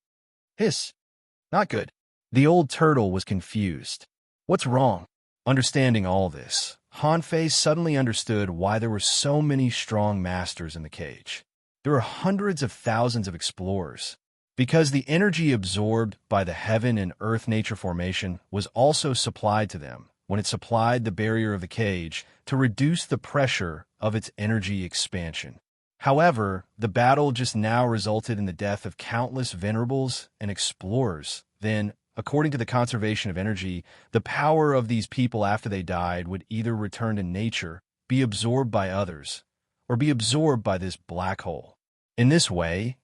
Not good. The old turtle was confused. What's wrong? Understanding all this, Han Fei suddenly understood why there were so many strong masters in the cage. There were hundreds of thousands of explorers. Because the energy absorbed by the heaven and earth nature formation was also supplied to them when it supplied the barrier of the cage to reduce the pressure of its energy expansion. However, the battle just now resulted in the death of countless venerables and explorers. Then, according to the conservation of energy, the power of these people after they died would either return to nature, be absorbed by others, or be absorbed by this black hole. In this way,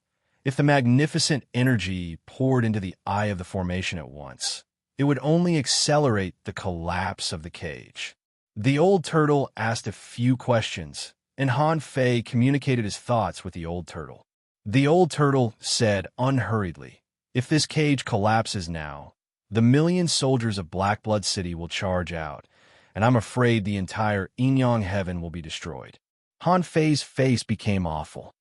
if the magnificent energy poured into the eye of the formation at once, it would only accelerate the collapse of the cage. The old turtle asked a few questions, and Han Fei communicated his thoughts with the old turtle. The old turtle said unhurriedly, if this cage collapses now, the million soldiers of Black Blood City will charge out, and I'm afraid the entire Inyang heaven will be destroyed. Han Fei's face became awful.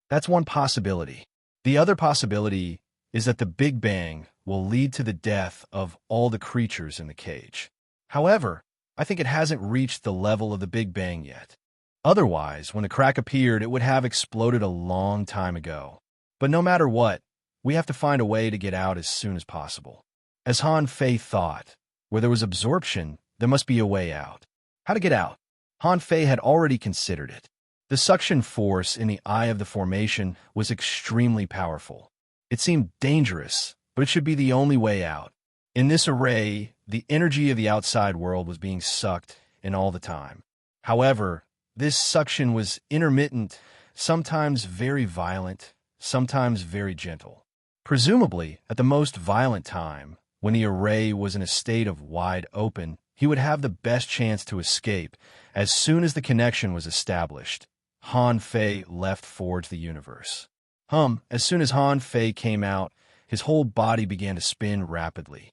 That's one possibility. The other possibility is that the Big Bang will lead to the death of all the creatures in the cage. However, I think it hasn't reached the level of the Big Bang yet. Otherwise, when the crack appeared, it would have exploded a long time ago. But no matter what, we have to find a way to get out as soon as possible. As Han Fei thought, where there was absorption, there must be a way out. How to get out? Han Fei had already considered it. The suction force in the eye of the formation was extremely powerful. It seemed dangerous, but it should be the only way out. In this array, the energy of the outside world was being sucked in all the time. However, this suction was intermittent, sometimes very violent, sometimes very gentle. Presumably, at the most violent time, when the array was in a state of wide open, he would have the best chance to escape as soon as the connection was established. Han Fei left Forge the Universe. As soon as Han Fei came out, his whole body began to spin rapidly.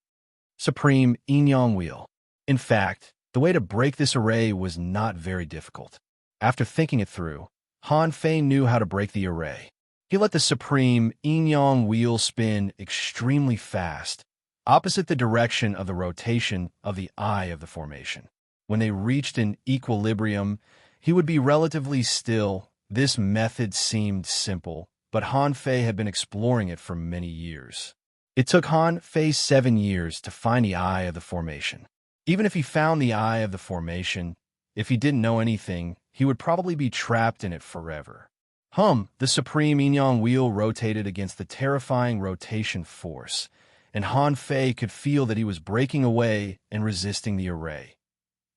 Supreme Yin-Yang Wheel. In fact, the way to break this array was not very difficult. After thinking it through, Han Fei knew how to break the array. He let the Supreme Yin-Yang Wheel spin extremely fast, opposite the direction of the rotation of the eye of the formation. When they reached an equilibrium, he would be relatively still. This method seemed simple, but Han Fei had been exploring it for many years. It took Han Fei 7 years to find the eye of the formation. Even if he found the eye of the formation, if he didn't know anything, he would probably be trapped in it forever. The supreme yin-yang wheel rotated against the terrifying rotation force, and Han Fei could feel that he was breaking away and resisting the array.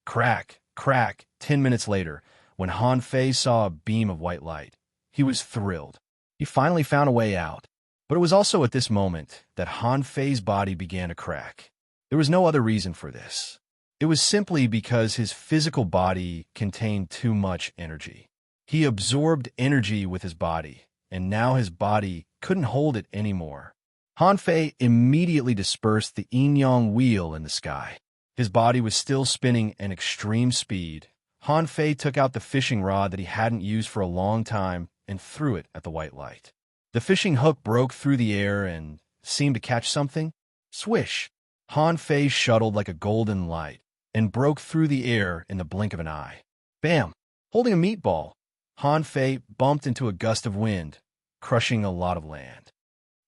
Crack, crack, 10 minutes later, when Han Fei saw a beam of white light, he was thrilled. He finally found a way out. But it was also at this moment that Han Fei's body began to crack. There was no other reason for this. It was simply because his physical body contained too much energy. He absorbed energy with his body, and now his body couldn't hold it anymore. Han Fei immediately dispersed the yin-yang wheel in the sky. His body was still spinning at extreme speed. Han Fei took out the fishing rod that he hadn't used for a long time and threw it at the white light. The fishing hook broke through the air and seemed to catch something. Swish! Han Fei shuttled like a golden light and broke through the air in the blink of an eye. Bam! Holding a meatball, Han Fei bumped into a gust of wind, crushing a lot of land.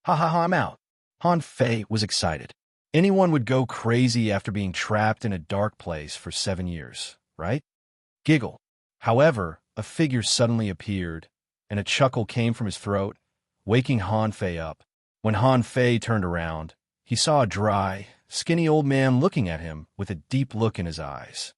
Ha ha ha, I'm out. Han Fei was excited. Anyone would go crazy after being trapped in a dark place for 7 years, right? Giggle. However, a figure suddenly appeared, and a chuckle came from his throat, waking Han Fei up. When Han Fei turned around, he saw a dry, skinny old man looking at him with a deep look in his eyes.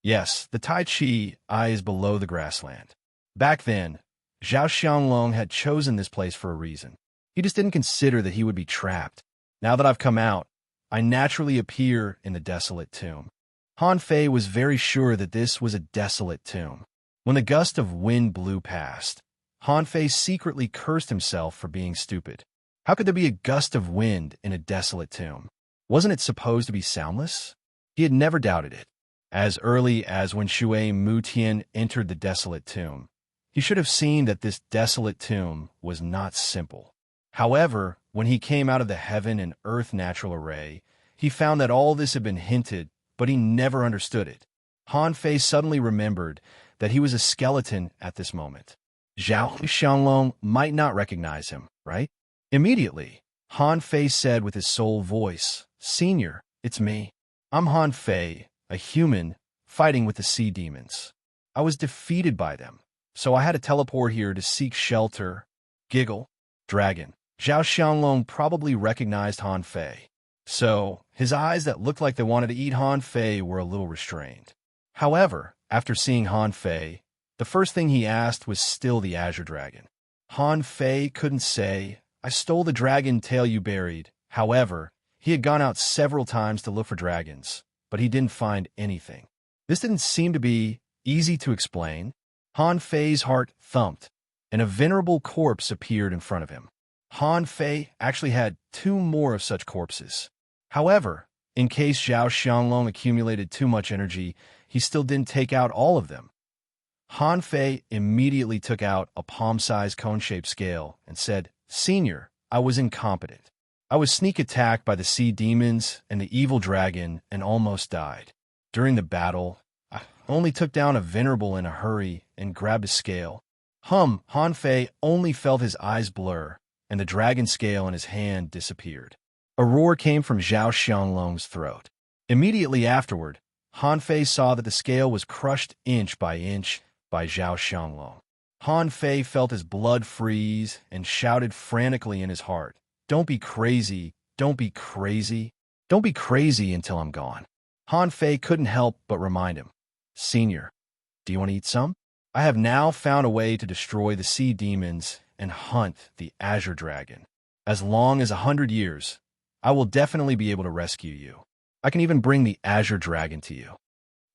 Yes, the Tai Chi eyes below the grassland. Back then, Zhao Xianglong had chosen this place for a reason. He just didn't consider that he would be trapped. Now that I've come out, I naturally appear in the desolate tomb. Han Fei was very sure that this was a desolate tomb. When the gust of wind blew past, Han Fei secretly cursed himself for being stupid. How could there be a gust of wind in a desolate tomb? Wasn't it supposed to be soundless? He had never doubted it. As early as when Shui Mutian entered the desolate tomb, he should have seen that this desolate tomb was not simple. However, when he came out of the heaven and earth natural array, he found that all this had been hinted, but he never understood it. Han Fei suddenly remembered that he was a skeleton at this moment. Zhao Xianglong might not recognize him, right? Immediately, Han Fei said with his soul voice, "Senior, it's me. I'm Han Fei, a human, fighting with the sea demons. I was defeated by them, so I had to teleport here to seek shelter." Giggle. Dragon. Zhao Xianglong probably recognized Han Fei, so his eyes that looked like they wanted to eat Han Fei were a little restrained. However, after seeing Han Fei, the first thing he asked was still the Azure Dragon. Han Fei couldn't say, "I stole the dragon tail you buried." However, he had gone out several times to look for dragons, but he didn't find anything. This didn't seem to be easy to explain. Han Fei's heart thumped, and a venerable corpse appeared in front of him. Han Fei actually had 2 more of such corpses. However, in case Zhao Xianglong accumulated too much energy, he still didn't take out all of them. Han Fei immediately took out a palm-sized cone-shaped scale and said, "Senior, I was incompetent. I was sneak attacked by the sea demons and the evil dragon and almost died. During the battle, I only took down a venerable in a hurry and grabbed a scale." Han Fei only felt his eyes blur, and the dragon scale in his hand disappeared. A roar came from Zhao Xianglong's throat. Immediately afterward, Han Fei saw that the scale was crushed inch by Zhao Xianglong. Han Fei felt his blood freeze and shouted frantically in his heart, "Don't be crazy, don't be crazy, don't be crazy until I'm gone." Han Fei couldn't help but remind him, "Senior, do you want to eat some? I have now found a way to destroy the sea demons and hunt the Azure Dragon. As long as 100 years, I will definitely be able to rescue you. I can even bring the Azure Dragon to you."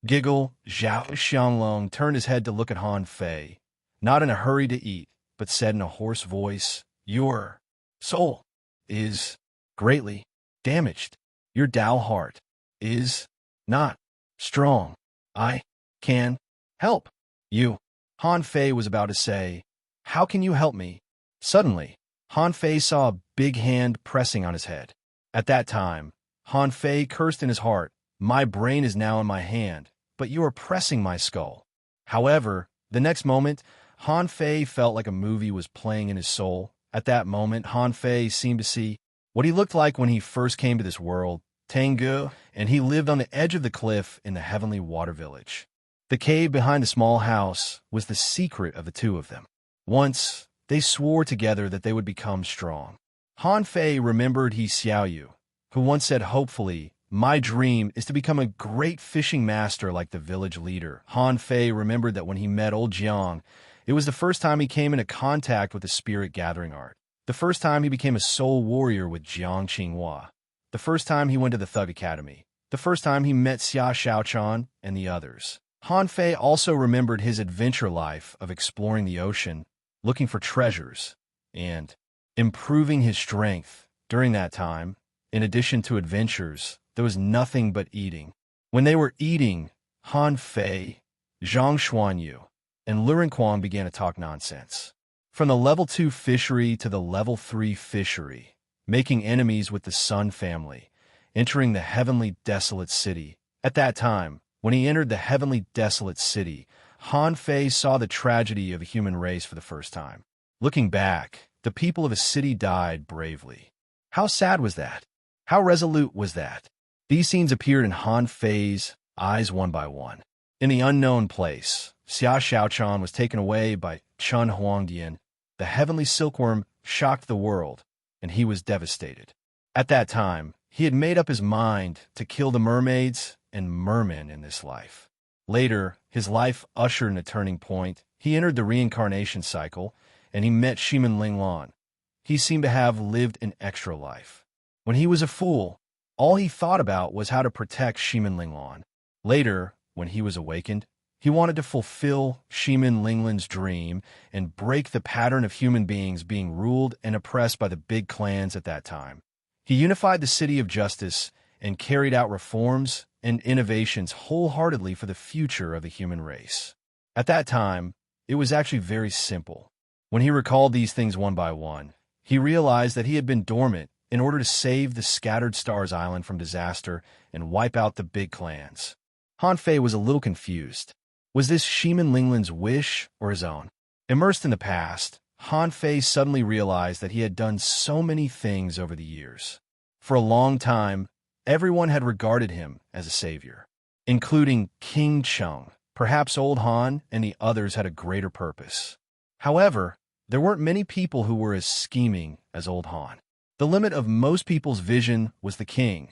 Giggle. Zhao Xianglong turned his head to look at Han Fei, not in a hurry to eat, but said in a hoarse voice, "Your soul is greatly damaged. Your Tao heart is not strong. I can help you." Han Fei was about to say, "How can you help me?" Suddenly, Han Fei saw a big hand pressing on his head. At that time, Han Fei cursed in his heart, "My brain is now in my hand. but you are pressing my skull." However, the next moment, Han Fei felt like a movie was playing in his soul. At that moment, Han Fei seemed to see what he looked like when he first came to this world, Tengu, and he lived on the edge of the cliff in the heavenly water village. The cave behind the small house was the secret of the two of them. Once, they swore together that they would become strong. Han Fei remembered He Xiaoyu, who once said hopefully, "My dream is to become a great fishing master like the village leader." Han Fei remembered that when he met old Jiang, it was the first time he came into contact with the spirit gathering art. The first time he became a soul warrior with Jiang Qinghua. The first time he went to the Thug Academy. The first time he met Xia Xiaochan and the others. Han Fei also remembered his adventure life of exploring the ocean, looking for treasures, and improving his strength. During that time, in addition to adventures, there was nothing but eating. When they were eating, Han Fei, Zhang Xuanyu, and Luren Quang began to talk nonsense. From the level 2 fishery to the level 3 fishery, making enemies with the Sun family, entering the heavenly desolate city. At that time, when he entered the heavenly desolate city, Han Fei saw the tragedy of a human race for the first time. Looking back, the people of a city died bravely. How sad was that? How resolute was that? These scenes appeared in Han Fei's eyes one by one. In the unknown place, Xia Xiaochan was taken away by Chun Huangdian. The heavenly silkworm shocked the world, and he was devastated. At that time, he had made up his mind to kill the mermaids and mermen in this life. Later, his life ushered in a turning point. He entered the reincarnation cycle, and he met Shimin Linglan. He seemed to have lived an extra life. When he was a fool, all he thought about was how to protect Shimin Linglan. Later, when he was awakened, he wanted to fulfill Shimin Linglan's dream and break the pattern of human beings being ruled and oppressed by the big clans at that time. He unified the city of justice and carried out reforms and innovations wholeheartedly for the future of the human race. At that time, it was actually very simple. When he recalled these things one by one, he realized that he had been dormant in order to save the scattered stars island from disaster and wipe out the big clans. Han Fei was a little confused. Was this Shimin Linglan's wish or his own? Immersed in the past, Han Fei suddenly realized that he had done so many things over the years. For a long time, everyone had regarded him as a savior, including King Chung. Perhaps old Han and the others had a greater purpose. However, there weren't many people who were as scheming as old Han. The limit of most people's vision was the king.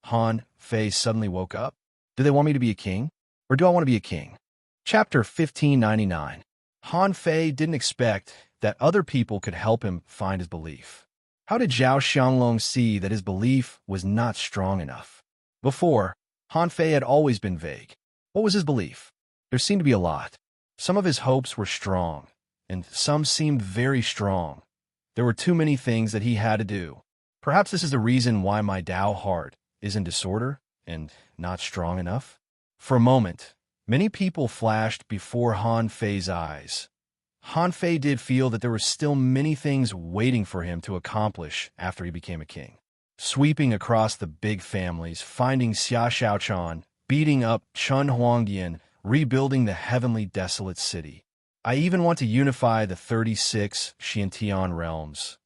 Han Fei suddenly woke up. Do they want me to be a king? Or do I want to be a king? Chapter 1599. Han Fei didn't expect that other people could help him find his belief. How did Zhao Xianglong see that his belief was not strong enough? Before, Han Fei had always been vague. What was his belief? There seemed to be a lot. Some of his hopes were strong, and some seemed very strong. There were too many things that he had to do. Perhaps this is the reason why my Tao heart is in disorder and not strong enough. For a moment, many people flashed before Han Fei's eyes. Han Fei did feel that there were still many things waiting for him to accomplish after he became a king. Sweeping across the big families, finding Xia Xiaochan, beating up Chun Huangdian, rebuilding the heavenly desolate city. I even want to unify the 36 Xiantian realms.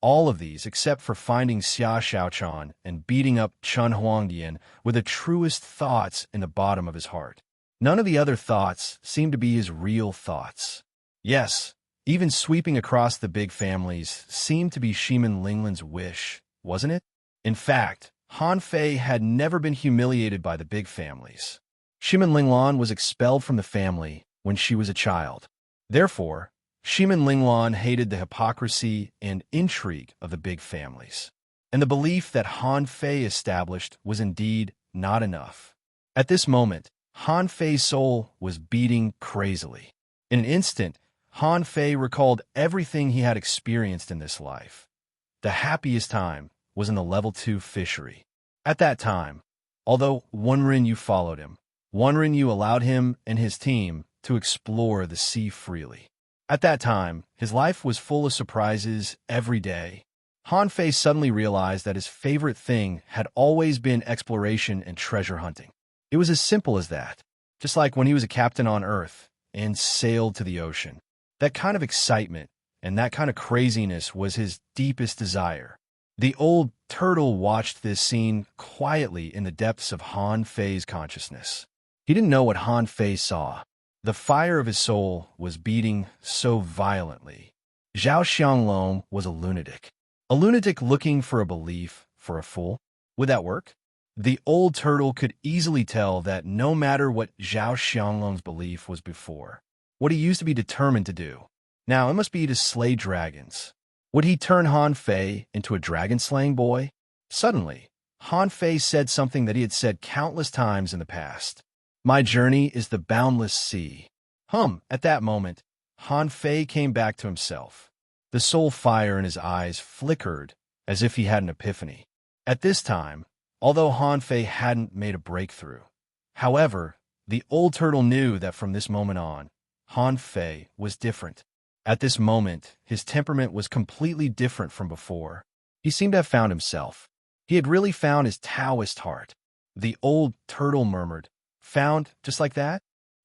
All of these, except for finding Xia Xiaochan and beating up Chun Huangdian, were the truest thoughts in the bottom of his heart. None of the other thoughts seemed to be his real thoughts. Yes, even sweeping across the big families seemed to be Shimin Linglan's wish, wasn't it? In fact, Han Fei had never been humiliated by the big families. Shimin Linglan was expelled from the family when she was a child. Therefore, Shimin Linglan hated the hypocrisy and intrigue of the big families, and the belief that Han Fei established was indeed not enough. At this moment, Han Fei's soul was beating crazily. In an instant, Han Fei recalled everything he had experienced in this life. The happiest time was in the level 2 fishery. At that time, although Wenren followed him, Wenren allowed him and his team to explore the sea freely. At that time, his life was full of surprises every day. Han Fei suddenly realized that his favorite thing had always been exploration and treasure hunting. It was as simple as that. just like when he was a captain on Earth and sailed to the ocean. That kind of excitement and that kind of craziness was his deepest desire. The old turtle watched this scene quietly in the depths of Han Fei's consciousness. He didn't know what Han Fei saw. The fire of his soul was beating so violently. Zhao Xianglong was a lunatic. A lunatic looking for a belief for a fool. Would that work? The old turtle could easily tell that no matter what Zhao Xianglong's belief was before, what he used to be determined to do, now it must be to slay dragons. Would he turn Han Fei into a dragon-slaying boy? Suddenly, Han Fei said something that he had said countless times in the past. My journey is the boundless sea. At that moment, Han Fei came back to himself. The soul fire in his eyes flickered as if he had an epiphany. At this time, although Han Fei hadn't made a breakthrough, however, the old turtle knew that from this moment on, Han Fei was different. At this moment, his temperament was completely different from before. He seemed to have found himself. He had really found his Taoist heart. The old turtle murmured, "Found just like that?"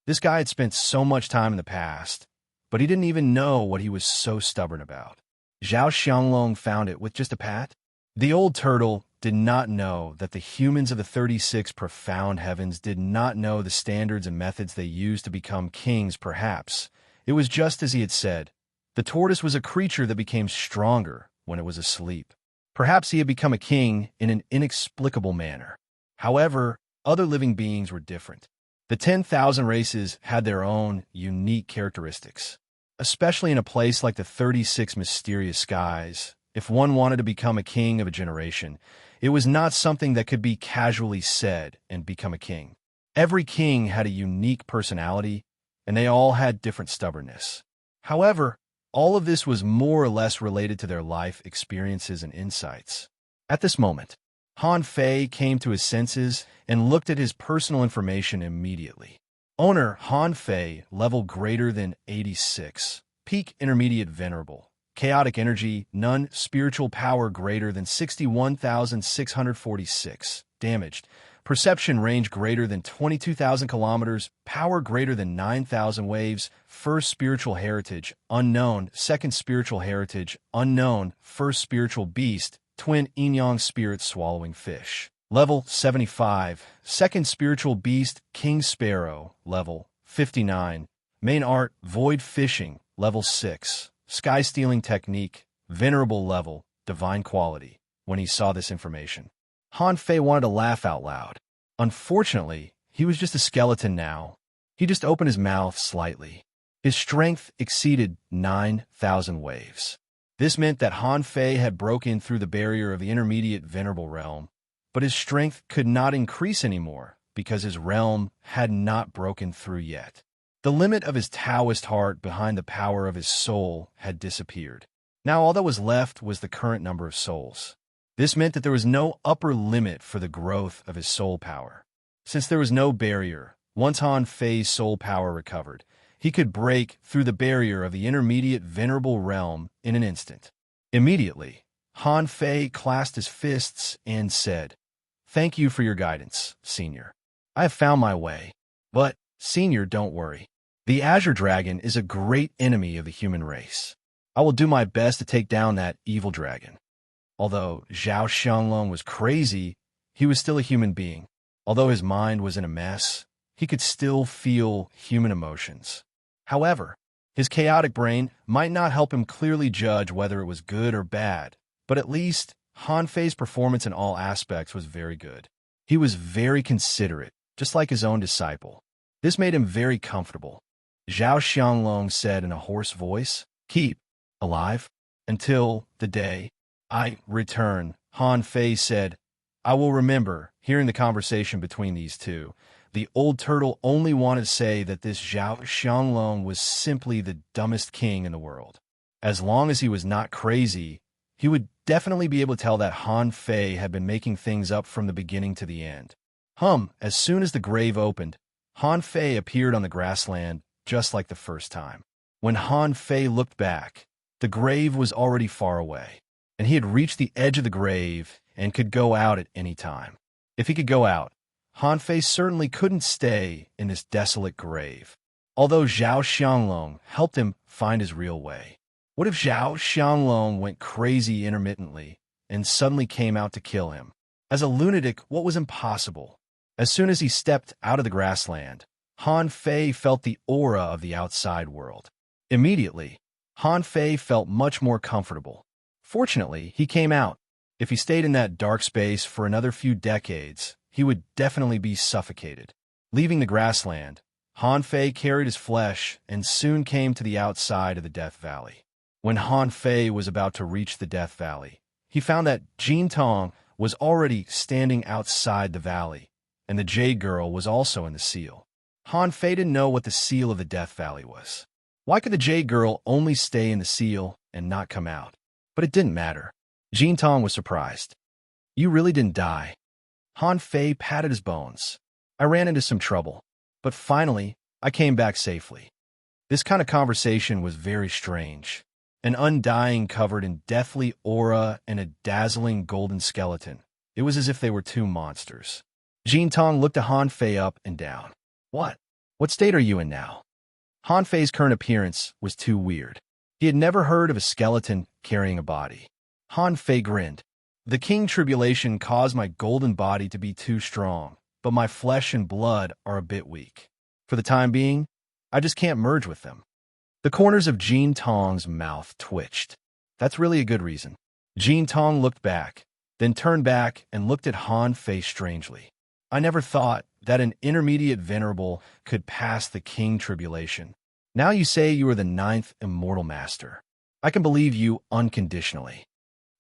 This guy had spent so much time in the past, but he didn't even know what he was so stubborn about. Zhao Xianglong found it with just a pat? The old turtle did not know that the humans of the 36 profound heavens did not know the standards and methods they used to become kings, perhaps. It was just as he had said. The tortoise was a creature that became stronger when it was asleep. Perhaps he had become a king in an inexplicable manner. However, other living beings were different. The 10,000 races had their own unique characteristics. Especially in a place like the 36 mysterious skies, if one wanted to become a king of a generation, it was not something that could be casually said and become a king. Every king had a unique personality, and they all had different stubbornness. However, all of this was more or less related to their life experiences and insights. At this moment, Han Fei came to his senses and looked at his personal information immediately. Owner Han Fei, level greater than 86, peak intermediate venerable, chaotic energy, none, spiritual power greater than 61,646, damaged, perception range greater than 22,000 kilometers, power greater than 9,000 waves, first spiritual heritage, unknown, second spiritual heritage, unknown, first spiritual beast, twin yin-yang spirit swallowing fish. Level 75, second spiritual beast, king sparrow, level 59, main art, void fishing, level 6, sky stealing technique, venerable level, divine quality. When he saw this information, Han Fei wanted to laugh out loud. Unfortunately, he was just a skeleton now. He just opened his mouth slightly. His strength exceeded 9,000 waves. This meant that Han Fei had broken through the barrier of the intermediate venerable realm, but his strength could not increase anymore because his realm had not broken through yet. The limit of his Taoist heart behind the power of his soul had disappeared. Now all that was left was the current number of souls. This meant that there was no upper limit for the growth of his soul power. Since there was no barrier, once Han Fei's soul power recovered, he could break through the barrier of the intermediate venerable realm in an instant. Immediately, Han Fei clasped his fists and said, "Thank you for your guidance, Senior. I have found my way. But, Senior, don't worry. The Azure Dragon is a great enemy of the human race. I will do my best to take down that evil dragon." Although Zhao Xianglong was crazy, he was still a human being. Although his mind was in a mess, he could still feel human emotions. However, his chaotic brain might not help him clearly judge whether it was good or bad, but at least Han Fei's performance in all aspects was very good. He was very considerate, just like his own disciple. This made him very comfortable. Zhao Xianglong said in a hoarse voice, "Keep alive until the day I return." Han Fei said, "I will remember." Hearing the conversation between these two, the old turtle only wanted to say that this Zhao Xianglong was simply the dumbest king in the world. As long as he was not crazy, he would definitely be able to tell that Han Fei had been making things up from the beginning to the end. As soon as the grave opened, Han Fei appeared on the grassland just like the first time. When Han Fei looked back, the grave was already far away, and he had reached the edge of the grave and could go out at any time. If he could go out, Han Fei certainly couldn't stay in this desolate grave, although Zhao Xianglong helped him find his real way. What if Zhao Xianglong went crazy intermittently and suddenly came out to kill him? As a lunatic, what was impossible? As soon as he stepped out of the grassland, Han Fei felt the aura of the outside world. Immediately, Han Fei felt much more comfortable. Fortunately, he came out. If he stayed in that dark space for another few decades, he would definitely be suffocated. Leaving the grassland, Han Fei carried his flesh and soon came to the outside of the Death Valley. When Han Fei was about to reach the Death Valley, he found that Jin Tong was already standing outside the valley, and the Jade Girl was also in the seal. Han Fei didn't know what the seal of the Death Valley was. Why could the Jade Girl only stay in the seal and not come out? But it didn't matter. Jin Tong was surprised. "You really didn't die." Han Fei patted his bones. "I ran into some trouble, but finally, I came back safely." This kind of conversation was very strange. An undying covered in deathly aura and a dazzling golden skeleton. It was as if they were two monsters. Jin Tong looked at Han Fei up and down. What state are you in now?" Han Fei's current appearance was too weird. He had never heard of a skeleton carrying a body. Han Fei grinned. "The King Tribulation caused my golden body to be too strong, but my flesh and blood are a bit weak. For the time being, I just can't merge with them." The corners of Jin Tong's mouth twitched. "That's really a good reason." Jin Tong looked back, then turned back and looked at Han Fei strangely. "I never thought that an intermediate venerable could pass the King Tribulation. Now you say you are the 9th immortal master. I can believe you unconditionally."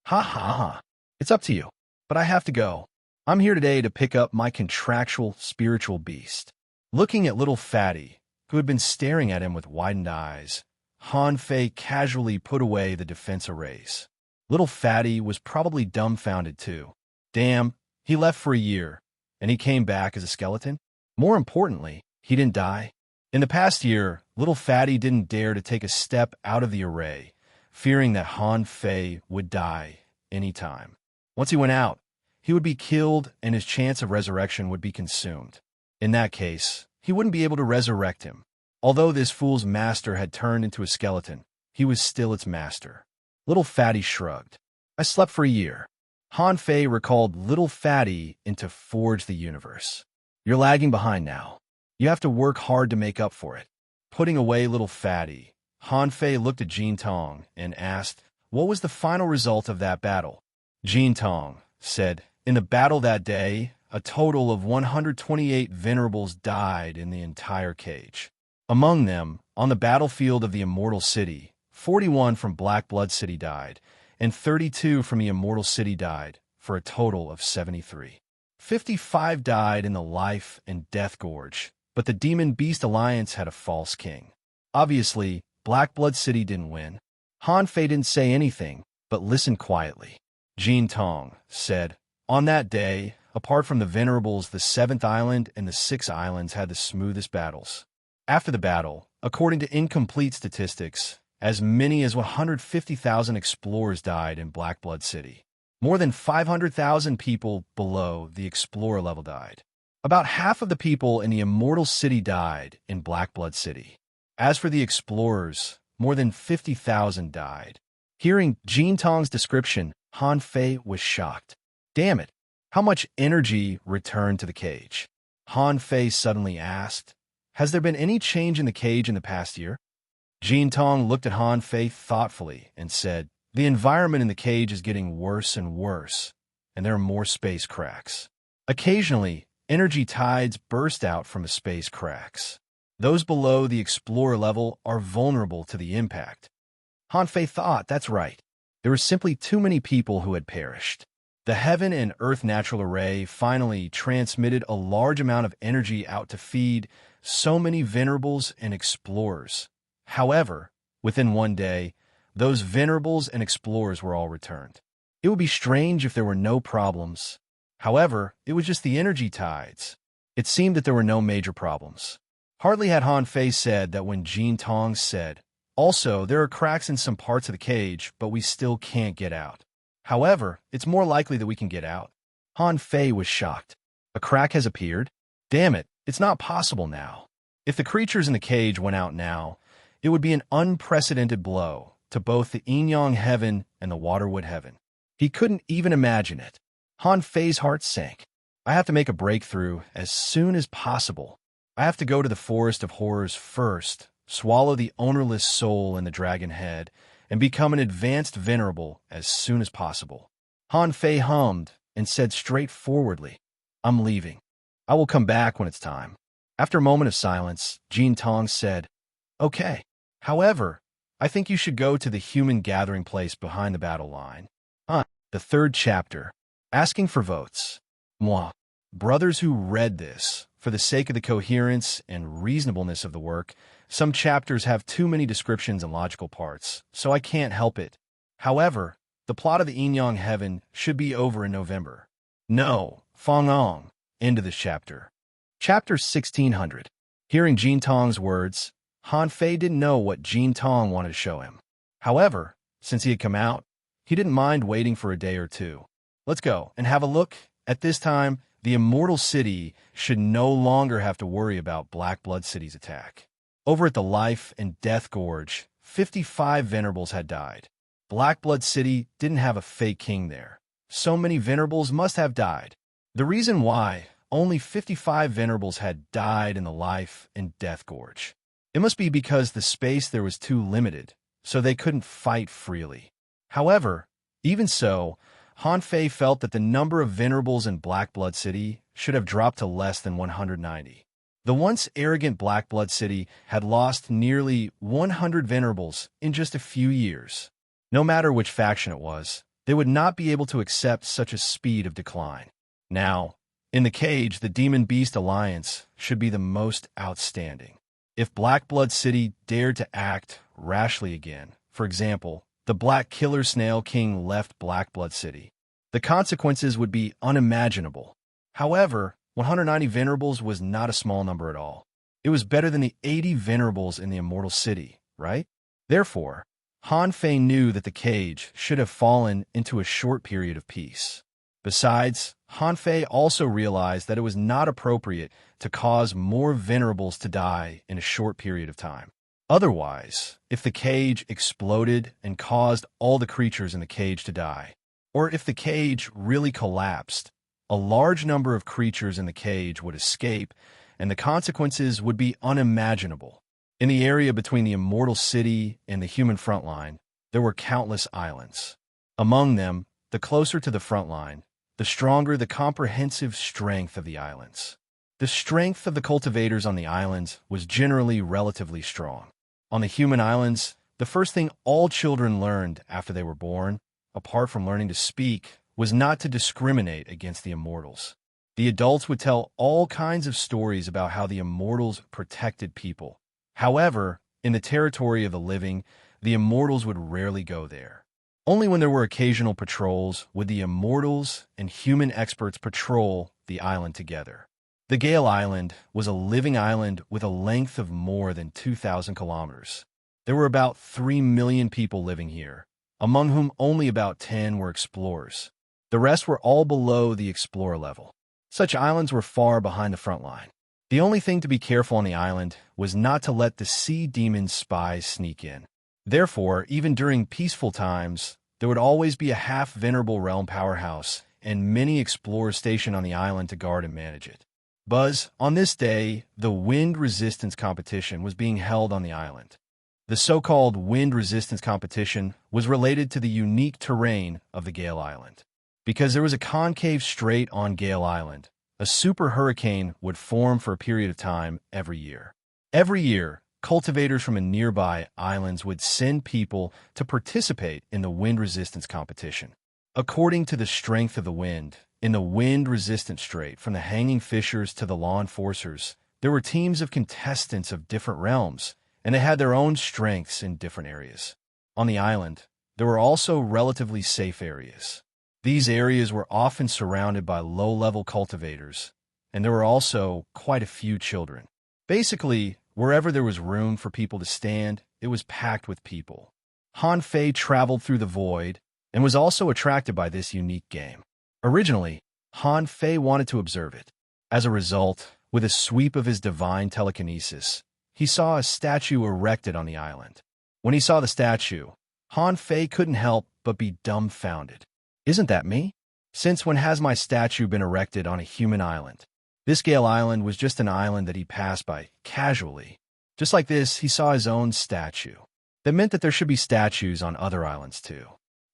"Ha ha ha. It's up to you. But I have to go. I'm here today to pick up my contractual spiritual beast." Looking at little Fatty, who had been staring at him with widened eyes, Han Fei casually put away the defense arrays. Little Fatty was probably dumbfounded too. Damn, he left for a year, and he came back as a skeleton? More importantly, he didn't die. In the past year, little Fatty didn't dare to take a step out of the array, fearing that Han Fei would die any time. Once he went out, he would be killed and his chance of resurrection would be consumed. In that case, he wouldn't be able to resurrect him. Although this fool's master had turned into a skeleton, he was still its master. Little Fatty shrugged. "I slept for a year." Han Fei recalled Little Fatty into Forge the Universe. "You're lagging behind now. You have to work hard to make up for it." Putting away Little Fatty, Han Fei looked at Jin Tong and asked, "What was the final result of that battle?" Jin Tong said, "In the battle that day, a total of 128 venerables died in the entire cage. Among them, on the battlefield of the Immortal City, 41 from Black Blood City died, and 32 from the Immortal City died, for a total of 73. 55 died in the Life and Death Gorge, but the Demon Beast Alliance had a false king. Obviously, Black Blood City didn't win." Han Fei didn't say anything, but listened quietly. Jin Tong said, "On that day, apart from the Venerables, the 7th Island and the 6 Islands had the smoothest battles. After the battle, according to incomplete statistics, as many as 150,000 explorers died in Black Blood City. More than 500,000 people below the explorer level died. About half of the people in the Immortal City died in Black Blood City. As for the explorers, more than 50,000 died." Hearing Jin Tong's description, Han Fei was shocked. Damn it, how much energy returned to the cage? Han Fei suddenly asked, "Has there been any change in the cage in the past year?" Jin Tong looked at Han Fei thoughtfully and said, "The environment in the cage is getting worse and worse, and there are more space cracks. Occasionally, energy tides burst out from the space cracks. Those below the explorer level are vulnerable to the impact." Han Fei thought, that's right. There were simply too many people who had perished. The Heaven and Earth Natural Array finally transmitted a large amount of energy out to feed so many venerables and explorers. However, within one day, those venerables and explorers were all returned. It would be strange if there were no problems. However, it was just the energy tides. It seemed that there were no major problems. Hardly had Han Fei said that when Jin Tong said, "Also, there are cracks in some parts of the cage, but we still can't get out. However, it's more likely that we can get out." Han Fei was shocked. A crack has appeared? Damn it, it's not possible now. If the creatures in the cage went out now, it would be an unprecedented blow to both the yin-yang heaven and the waterwood heaven. He couldn't even imagine it. Han Fei's heart sank. I have to make a breakthrough as soon as possible. I have to go to the Forest of Horrors first, swallow the ownerless soul in the dragon head, and become an advanced venerable as soon as possible. Han Fei hummed and said straightforwardly, I'm leaving. I will come back when it's time. After a moment of silence, Jin Tong said, Okay. However, I think you should go to the human gathering place behind the battle line. The third chapter. Asking for votes. Moi. Brothers who read this, for the sake of the coherence and reasonableness of the work, some chapters have too many descriptions and logical parts, so I can't help it. However, the plot of the yin-yang heaven should be over in November. No, Fangong. End of this chapter. Chapter 1600. Hearing Jin Tong's words, Han Fei didn't know what Jin Tong wanted to show him. However, since he had come out, he didn't mind waiting for a day or two. Let's go and have a look. At this time, the Immortal City should no longer have to worry about Black Blood City's attack. Over at the Life and Death Gorge, 55 venerables had died. Black Blood City didn't have a fake king there. So many venerables must have died. The reason why only 55 venerables had died in the Life and Death Gorge. It must be because the space there was too limited, so they couldn't fight freely. However, even so, Han Fei felt that the number of venerables in Black Blood City should have dropped to less than 190. The once arrogant Black Blood City had lost nearly 100 venerables in just a few years. No matter which faction it was, they would not be able to accept such a speed of decline. Now, in the cage, the Demon Beast Alliance should be the most outstanding. If Black Blood City dared to act rashly again, for example, the Black Killer Snail King left Black Blood City, the consequences would be unimaginable. However, 190 venerables was not a small number at all. It was better than the 80 venerables in the Immortal City, right? Therefore, Han Fei knew that the cage should have fallen into a short period of peace. Besides, Han Fei also realized that it was not appropriate to cause more venerables to die in a short period of time. Otherwise, if the cage exploded and caused all the creatures in the cage to die, or if the cage really collapsed, a large number of creatures in the cage would escape, and the consequences would be unimaginable. In the area between the Immortal City and the human front line, there were countless islands. Among them, the closer to the front line, the stronger the comprehensive strength of the islands. The strength of the cultivators on the islands was generally relatively strong. On the human islands, the first thing all children learned after they were born, apart from learning to speak, was not to discriminate against the immortals. The adults would tell all kinds of stories about how the immortals protected people. However, in the territory of the living, the immortals would rarely go there. Only when there were occasional patrols would the immortals and human experts patrol the island together. The Gale Island was a living island with a length of more than 2,000 kilometers. There were about 3 million people living here, among whom only about 10 were explorers. The rest were all below the explorer level. Such islands were far behind the front line. The only thing to be careful on the island was not to let the sea demon spies sneak in. Therefore, even during peaceful times, there would always be a half-venerable realm powerhouse and many explorers stationed on the island to guard and manage it. Buzz, on this day, the wind resistance competition was being held on the island. The so-called wind resistance competition was related to the unique terrain of the Gale Island. Because there was a concave strait on Gale Island, a super hurricane would form for a period of time every year. Every year, cultivators from nearby islands would send people to participate in the wind resistance competition. According to the strength of the wind, in the wind-resistant strait, from the hanging fishers to the law enforcers, there were teams of contestants of different realms, and they had their own strengths in different areas. On the island, there were also relatively safe areas. These areas were often surrounded by low-level cultivators, and there were also quite a few children. Basically, wherever there was room for people to stand, it was packed with people. Han Fei traveled through the void and was also attracted by this unique game. Originally, Han Fei wanted to observe it. As a result, with a sweep of his divine telekinesis, he saw a statue erected on the island. When he saw the statue, Han Fei couldn't help but be dumbfounded. Isn't that me? Since when has my statue been erected on a human island? This Gale Island was just an island that he passed by, casually. Just like this, he saw his own statue. That meant that there should be statues on other islands too.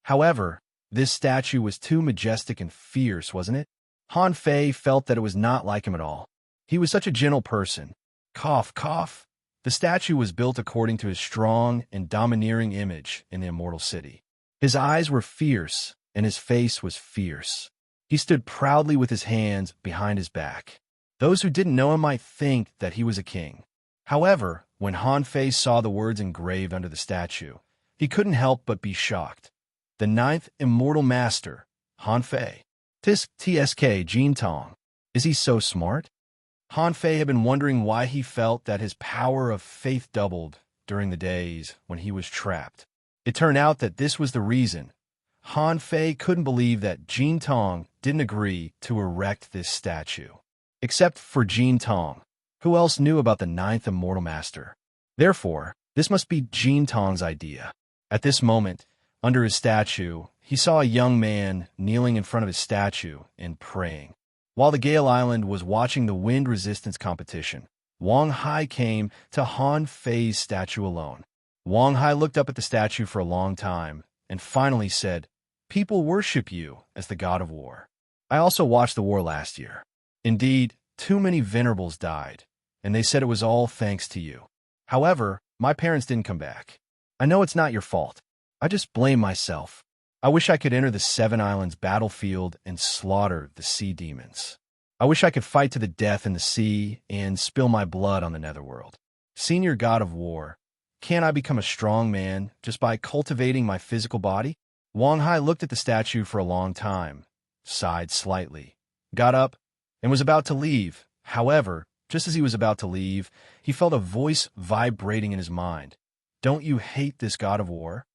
However, this statue was too majestic and fierce, wasn't it? Han Fei felt that it was not like him at all. He was such a gentle person. Cough, cough. The statue was built according to his strong and domineering image in the immortal city. His eyes were fierce, and his face was fierce. He stood proudly with his hands behind his back. Those who didn't know him might think that he was a king. However, when Han Fei saw the words engraved under the statue, he couldn't help but be shocked. The ninth immortal master, Han Fei. Tisk TSK Jin Tong. Is he so smart? Han Fei had been wondering why he felt that his power of faith doubled during the days when he was trapped. It turned out that this was the reason. Han Fei couldn't believe that Jin Tong didn't agree to erect this statue. Except for Jin Tong. Who else knew about the ninth immortal master? Therefore, this must be Jin Tong's idea. At this moment, under his statue, he saw a young man kneeling in front of his statue and praying. While the Gale Island was watching the wind resistance competition, Wang Hai came to Han Fei's statue alone. Wang Hai looked up at the statue for a long time and finally said, "People worship you as the god of war. I also watched the war last year. Indeed, too many venerables died, and they said it was all thanks to you. However, my parents didn't come back. I know it's not your fault. I just blame myself. I wish I could enter the Seven Islands battlefield and slaughter the sea demons. I wish I could fight to the death in the sea and spill my blood on the netherworld. Senior god of war, can't I become a strong man just by cultivating my physical body?" Wang Hai looked at the statue for a long time, sighed slightly, got up, and was about to leave. However, just as he was about to leave, he felt a voice vibrating in his mind. "Don't you hate this god of war?"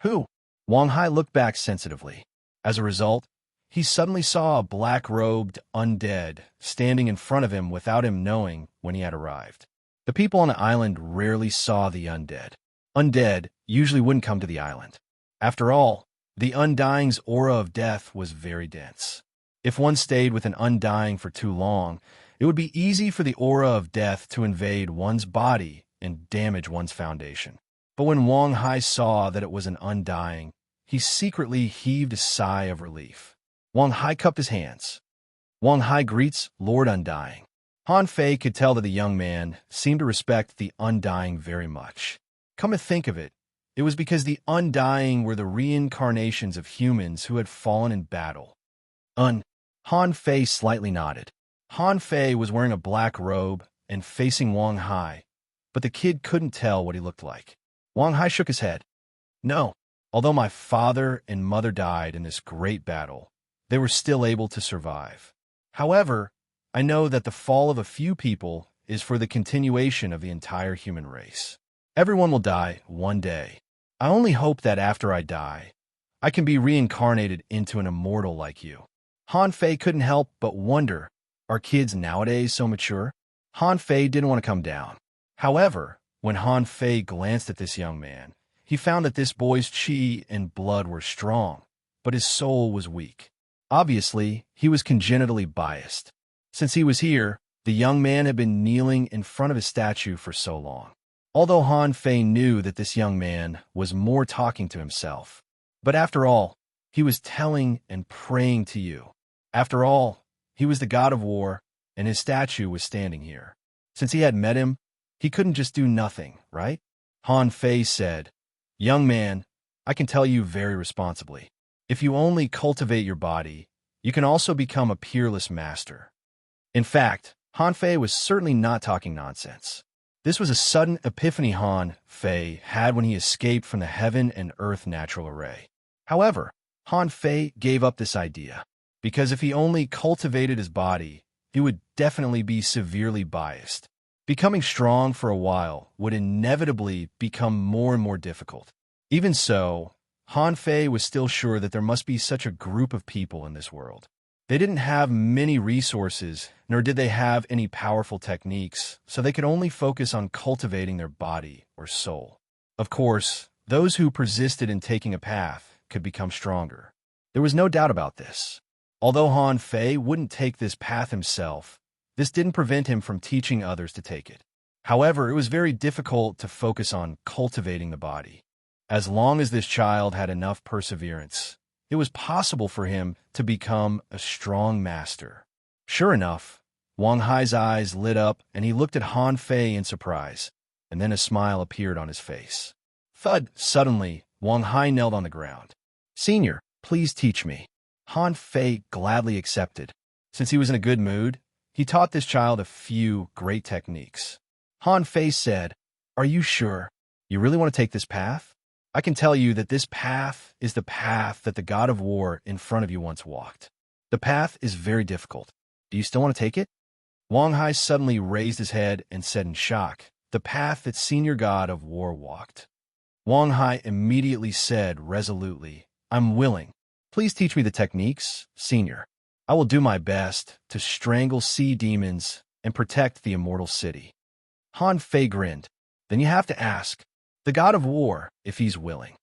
"Who?" Wang Hai looked back sensitively. As a result, he suddenly saw a black-robed undead standing in front of him without him knowing when he had arrived. The people on the island rarely saw the undead. Undead usually wouldn't come to the island. After all, the undying's aura of death was very dense. If one stayed with an undying for too long, it would be easy for the aura of death to invade one's body and damage one's foundation. But when Wang Hai saw that it was an undying, he secretly heaved a sigh of relief. Wang Hai cupped his hands. "Wang Hai greets Lord Undying." Han Fei could tell that the young man seemed to respect the Undying very much. Come to think of it, it was because the Undying were the reincarnations of humans who had fallen in battle. Han Fei slightly nodded. Han Fei was wearing a black robe and facing Wang Hai, but the kid couldn't tell what he looked like. Wang Hai shook his head. "No, although my father and mother died in this great battle, they were still able to survive. However, I know that the fall of a few people is for the continuation of the entire human race. Everyone will die one day. I only hope that after I die, I can be reincarnated into an immortal like you." Han Fei couldn't help but wonder, are kids nowadays so mature? Han Fei didn't want to come down. However, when Han Fei glanced at this young man, he found that this boy's chi and blood were strong, but his soul was weak. Obviously, he was congenitally biased. Since he was here, the young man had been kneeling in front of his statue for so long. Although Han Fei knew that this young man was more talking to himself. But after all, he was telling and praying to you. After all, he was the god of war, and his statue was standing here. Since he had met him, he couldn't just do nothing, right? Han Fei said, "Young man, I can tell you very responsibly. If you only cultivate your body, you can also become a peerless master." In fact, Han Fei was certainly not talking nonsense. This was a sudden epiphany Han Fei had when he escaped from the heaven and earth natural array. However, Han Fei gave up this idea, because if he only cultivated his body, he would definitely be severely biased. Becoming strong for a while would inevitably become more and more difficult. Even so, Han Fei was still sure that there must be such a group of people in this world. They didn't have many resources, nor did they have any powerful techniques, so they could only focus on cultivating their body or soul. Of course, those who persisted in taking a path could become stronger. There was no doubt about this. Although Han Fei wouldn't take this path himself, this didn't prevent him from teaching others to take it. However, it was very difficult to focus on cultivating the body. As long as this child had enough perseverance, it was possible for him to become a strong master. Sure enough, Wang Hai's eyes lit up and he looked at Han Fei in surprise, and then a smile appeared on his face. Thud! Suddenly, Wang Hai knelt on the ground. "Senior, please teach me." Han Fei gladly accepted. Since he was in a good mood, he taught this child a few great techniques. Han Fei said, "Are you sure? You really want to take this path? I can tell you that this path is the path that the god of war in front of you once walked. The path is very difficult. Do you still want to take it?" Wang Hai suddenly raised his head and said in shock, "The path that senior god of war walked." Wang Hai immediately said resolutely, "I'm willing. Please teach me the techniques, senior. I will do my best to strangle sea demons and protect the immortal city." Han Fei grinned. "Then you have to ask the god of war if he's willing."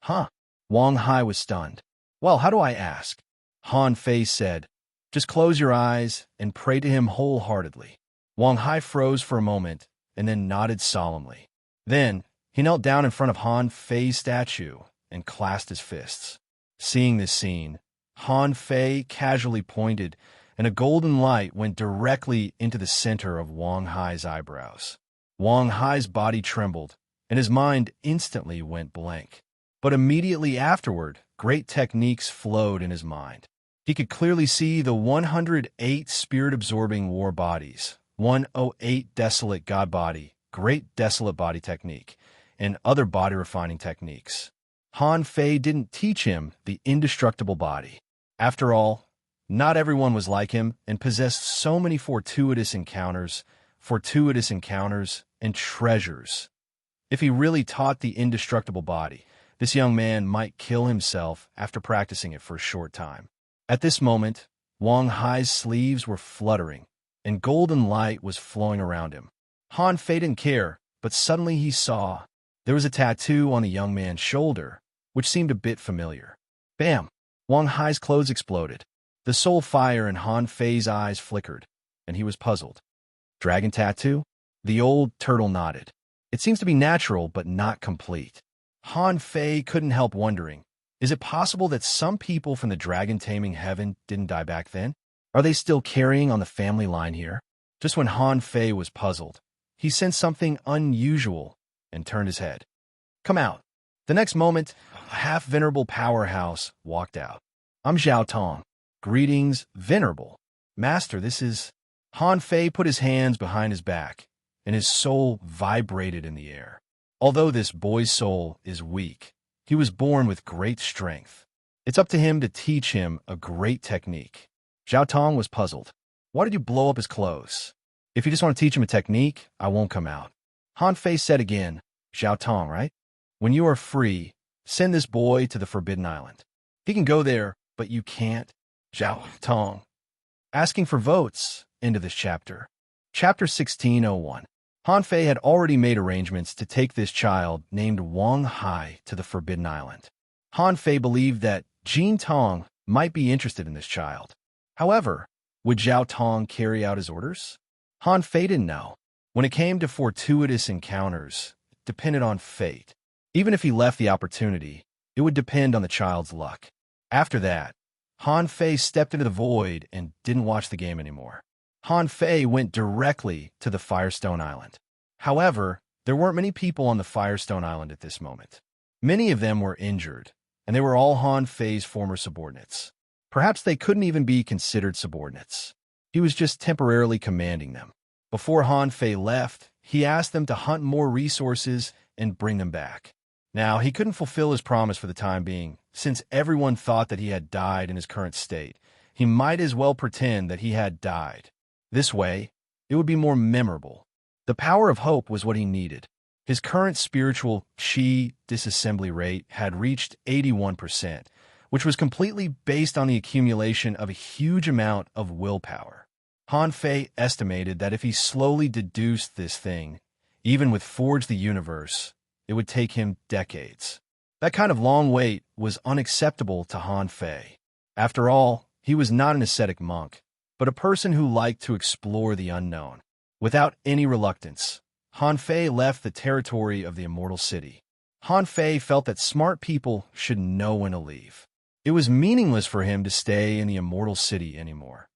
"Huh?" Wang Hai was stunned. "Well, how do I ask?" Han Fei said, "Just close your eyes and pray to him wholeheartedly." Wang Hai froze for a moment and then nodded solemnly. Then he knelt down in front of Han Fei's statue and clasped his fists. Seeing this scene, Han Fei casually pointed, and a golden light went directly into the center of Wang Hai's eyebrows. Wang Hai's body trembled, and his mind instantly went blank. But immediately afterward, great techniques flowed in his mind. He could clearly see the 108 spirit-absorbing war bodies, 108 desolate god body, great desolate body technique, and other body-refining techniques. Han Fei didn't teach him the indestructible body. After all, not everyone was like him and possessed so many fortuitous encounters, and treasures. If he really taught the indestructible body, this young man might kill himself after practicing it for a short time. At this moment, Wang Hai's sleeves were fluttering, and golden light was flowing around him. Han Fei didn't care, but suddenly he saw there was a tattoo on the young man's shoulder, which seemed a bit familiar. Bam! Wang Hai's clothes exploded. The soul fire in Han Fei's eyes flickered, and he was puzzled. Dragon tattoo? The old turtle nodded. It seems to be natural, but not complete. Han Fei couldn't help wondering, is it possible that some people from the dragon-taming heaven didn't die back then? Are they still carrying on the family line here? Just when Han Fei was puzzled, he sensed something unusual and turned his head. "Come out." The next moment, a half-venerable powerhouse walked out. "I'm Zhao Tong." "Greetings, venerable. Master, this is..." Han Fei put his hands behind his back, and his soul vibrated in the air. Although this boy's soul is weak, he was born with great strength. It's up to him to teach him a great technique. Zhao Tong was puzzled. "Why did you blow up his clothes? If you just want to teach him a technique, I won't come out." Han Fei said again, "Zhao Tong, right? When you are free, send this boy to the Forbidden Island. He can go there, but you can't." Zhao Tong. Asking for votes. End of this chapter. Chapter 1601. Han Fei had already made arrangements to take this child named Wang Hai to the Forbidden Island. Han Fei believed that Jin Tong might be interested in this child. However, would Zhao Tong carry out his orders? Han Fei didn't know. When it came to fortuitous encounters, it depended on fate. Even if he left the opportunity, it would depend on the child's luck. After that, Han Fei stepped into the void and didn't watch the game anymore. Han Fei went directly to the Firestone Island. However, there weren't many people on the Firestone Island at this moment. Many of them were injured, and they were all Han Fei's former subordinates. Perhaps they couldn't even be considered subordinates. He was just temporarily commanding them. Before Han Fei left, he asked them to hunt more resources and bring them back. Now, he couldn't fulfill his promise for the time being, since everyone thought that he had died in his current state. He might as well pretend that he had died. This way, it would be more memorable. The power of hope was what he needed. His current spiritual qi disassembly rate had reached 81%, which was completely based on the accumulation of a huge amount of willpower. Han Fei estimated that if he slowly deduced this thing, even with Forge the Universe, it would take him decades. That kind of long wait was unacceptable to Han Fei. After all, he was not an ascetic monk, but a person who liked to explore the unknown. Without any reluctance, Han Fei left the territory of the Immortal City. Han Fei felt that smart people should know when to leave. It was meaningless for him to stay in the Immortal City anymore.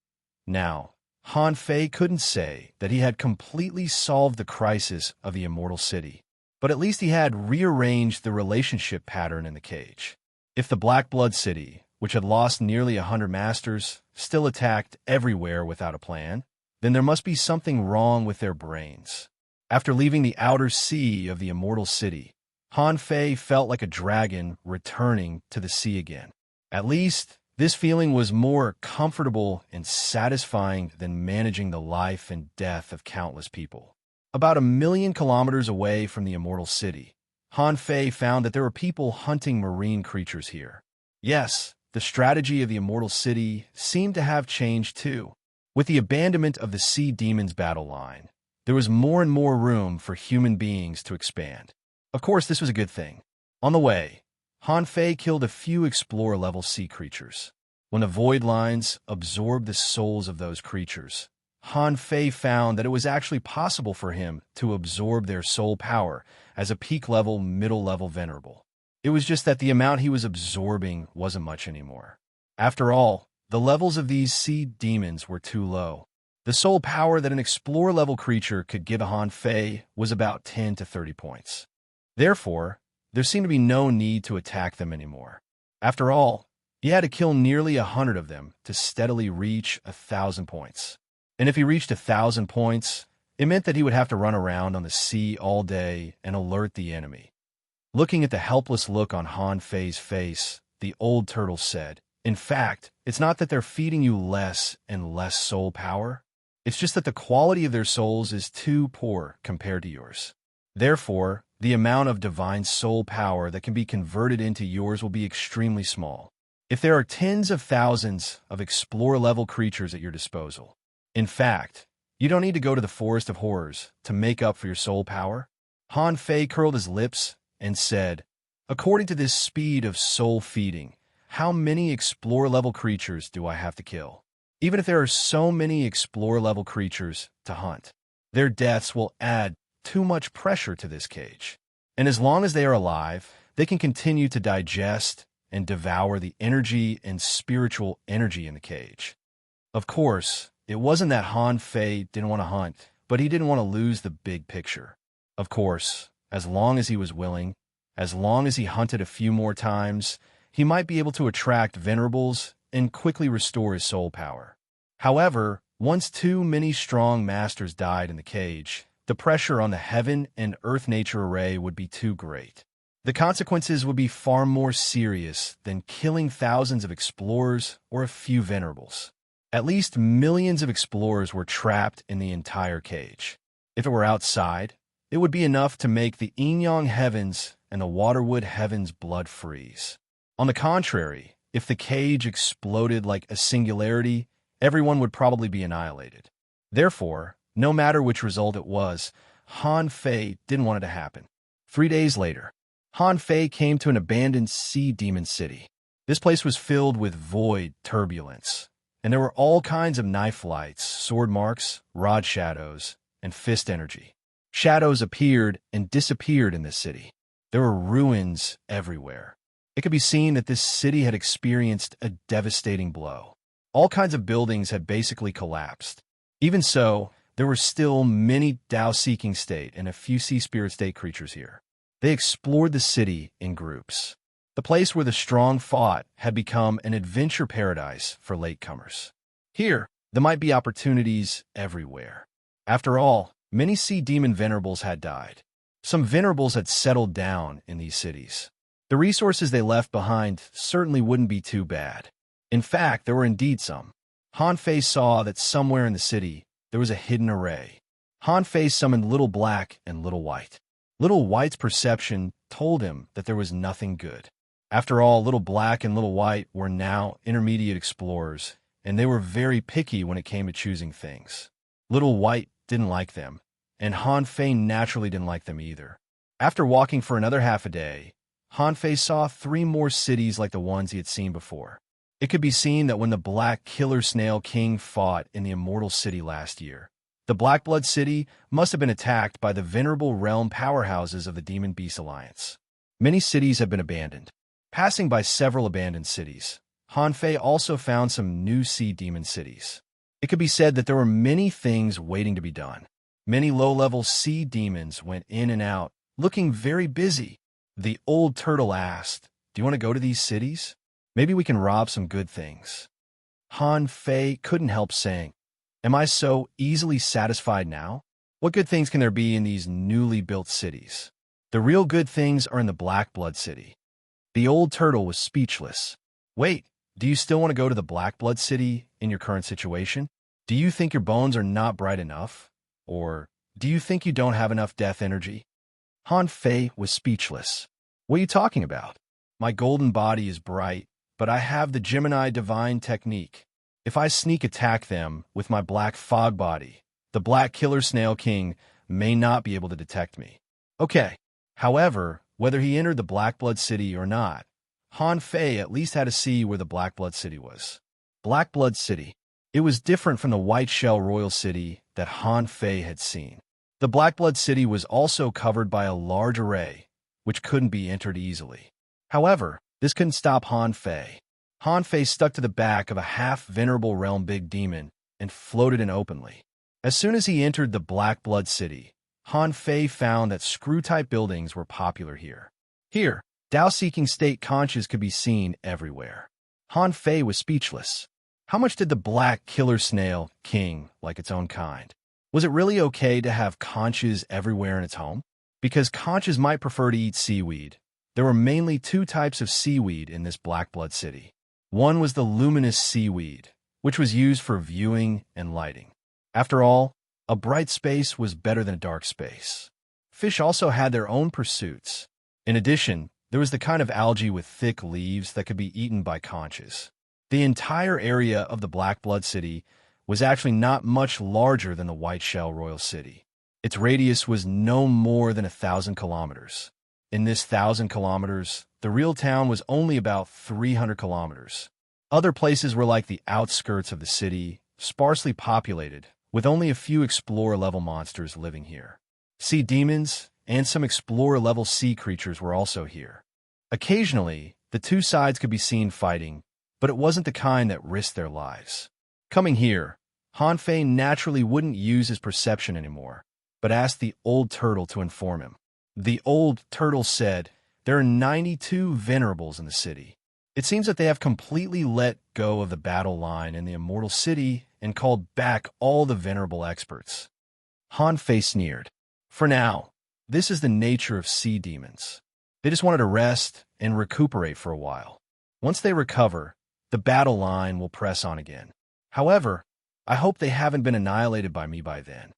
Now, Han Fei couldn't say that he had completely solved the crisis of the Immortal City, but at least he had rearranged the relationship pattern in the cage. If the Black Blood City, which had lost nearly 100 masters, still attacked everywhere without a plan, then there must be something wrong with their brains. After leaving the outer sea of the Immortal City, Han Fei felt like a dragon returning to the sea again. At least, this feeling was more comfortable and satisfying than managing the life and death of countless people. About 1,000,000 kilometers away from the Immortal City, Han Fei found that there were people hunting marine creatures here. Yes, the strategy of the Immortal City seemed to have changed too. With the abandonment of the Sea Demon's battle line, there was more and more room for human beings to expand. Of course, this was a good thing. On the way, Han Fei killed a few Explorer-level sea creatures. When the Void Lines absorbed the souls of those creatures, Han Fei found that it was actually possible for him to absorb their soul power as a peak-level, middle-level Venerable. It was just that the amount he was absorbing wasn't much anymore. After all, the levels of these sea demons were too low. The soul power that an Explorer-level creature could give a Han Fei was about 10 to 30 points. Therefore, there seemed to be no need to attack them anymore. After all, he had to kill nearly 100 of them to steadily reach 1,000 points. And if he reached 1,000 points, it meant that he would have to run around on the sea all day and alert the enemy. Looking at the helpless look on Han Fei's face, the old turtle said, "In fact, it's not that they're feeding you less and less soul power. It's just that the quality of their souls is too poor compared to yours. Therefore, the amount of divine soul power that can be converted into yours will be extremely small. If there are tens of thousands of Explorer-level creatures at your disposal, in fact, you don't need to go to the Forest of Horrors to make up for your soul power." Han Fei curled his lips and said, "According to this speed of soul feeding, how many Explorer-level creatures do I have to kill? Even if there are so many Explorer-level creatures to hunt, their deaths will add too much pressure to this cage. And as long as they are alive, they can continue to digest and devour the energy and spiritual energy in the cage." Of course, it wasn't that Han Fei didn't want to hunt, but he didn't want to lose the big picture. Of course, as long as he was willing, as long as he hunted a few more times, he might be able to attract Venerables and quickly restore his soul power. However, once too many strong masters died in the cage, the pressure on the heaven and earth nature array would be too great. The consequences would be far more serious than killing thousands of explorers or a few Venerables. At least millions of explorers were trapped in the entire cage. If it were outside, it would be enough to make the Yin-Yang heavens and the Waterwood heavens blood freeze. On the contrary, if the cage exploded like a singularity, everyone would probably be annihilated. Therefore, no matter which result it was, Han Fei didn't want it to happen. 3 days later, Han Fei came to an abandoned sea demon city. This place was filled with void turbulence, and there were all kinds of knife lights, sword marks, rod shadows, and fist energy. Shadows appeared and disappeared in this city. There were ruins everywhere. It could be seen that this city had experienced a devastating blow. All kinds of buildings had basically collapsed. Even so, there were still many Tao-seeking state and a few sea spirit state creatures here. They explored the city in groups. The place where the strong fought had become an adventure paradise for latecomers. Here, there might be opportunities everywhere. After all, many sea demon venerables had died. Some venerables had settled down in these cities. The resources they left behind certainly wouldn't be too bad. In fact, there were indeed some. Han Fei saw that somewhere in the city, there was a hidden array. Han Fei summoned Little Black and Little White. Little White's perception told him that there was nothing good. After all, Little Black and Little White were now intermediate explorers, and they were very picky when it came to choosing things. Little White didn't like them, and Han Fei naturally didn't like them either. After walking for another half a day, Han Fei saw 3 more cities like the ones he had seen before. It could be seen that when the Black Killer Snail King fought in the Immortal City last year, the Black Blood City must have been attacked by the venerable realm powerhouses of the Demon Beast Alliance. Many cities have been abandoned. Passing by several abandoned cities, Han Fei also found some new sea demon cities. It could be said that there were many things waiting to be done. Many low-level sea demons went in and out, looking very busy. The old turtle asked, "Do you want to go to these cities? Maybe we can rob some good things." Han Fei couldn't help saying, "Am I so easily satisfied now? What good things can there be in these newly built cities? The real good things are in the Black Blood City." The old turtle was speechless. "Wait, do you still want to go to the Black Blood City in your current situation? Do you think your bones are not bright enough? Or do you think you don't have enough death energy?" Han Fei was speechless. "What are you talking about? My golden body is bright, but I have the Gemini divine technique. If I sneak attack them with my black fog body, the Black Killer Snail King may not be able to detect me." Okay. However, whether he entered the Black Blood City or not, Han Fei at least had to see where the Black Blood City was. Black Blood City. It was different from the White Shell Royal City that Han Fei had seen. The Black Blood City was also covered by a large array, which couldn't be entered easily. However, this couldn't stop Han Fei. Han Fei stuck to the back of a half-venerable realm big demon and floated in openly. As soon as he entered the Black Blood City, Han Fei found that screw-type buildings were popular here. Here, Tao-seeking state conches could be seen everywhere. Han Fei was speechless. How much did the Black Killer Snail King like its own kind? Was it really okay to have conches everywhere in its home? Because conches might prefer to eat seaweed, there were mainly 2 types of seaweed in this Black Blood City. One was the luminous seaweed, which was used for viewing and lighting. After all, a bright space was better than a dark space. Fish also had their own pursuits. In addition, there was the kind of algae with thick leaves that could be eaten by conches. The entire area of the Black Blood City was actually not much larger than the White Shell Royal City. Its radius was no more than 1,000 kilometers. In this 1,000 kilometers, the real town was only about 300 kilometers. Other places were like the outskirts of the city, sparsely populated, with only a few explorer-level monsters living here. Sea demons and some explorer-level sea creatures were also here. Occasionally, the 2 sides could be seen fighting, but it wasn't the kind that risked their lives. Coming here, Han Fei naturally wouldn't use his perception anymore, but asked the old turtle to inform him. The old turtle said, "There are 92 venerables in the city. It seems that they have completely let go of the battle line in the Immortal City and called back all the venerable experts." Han Fei sneered. "For now, this is the nature of sea demons. They just wanted to rest and recuperate for a while. Once they recover, the battle line will press on again. However, I hope they haven't been annihilated by me by then."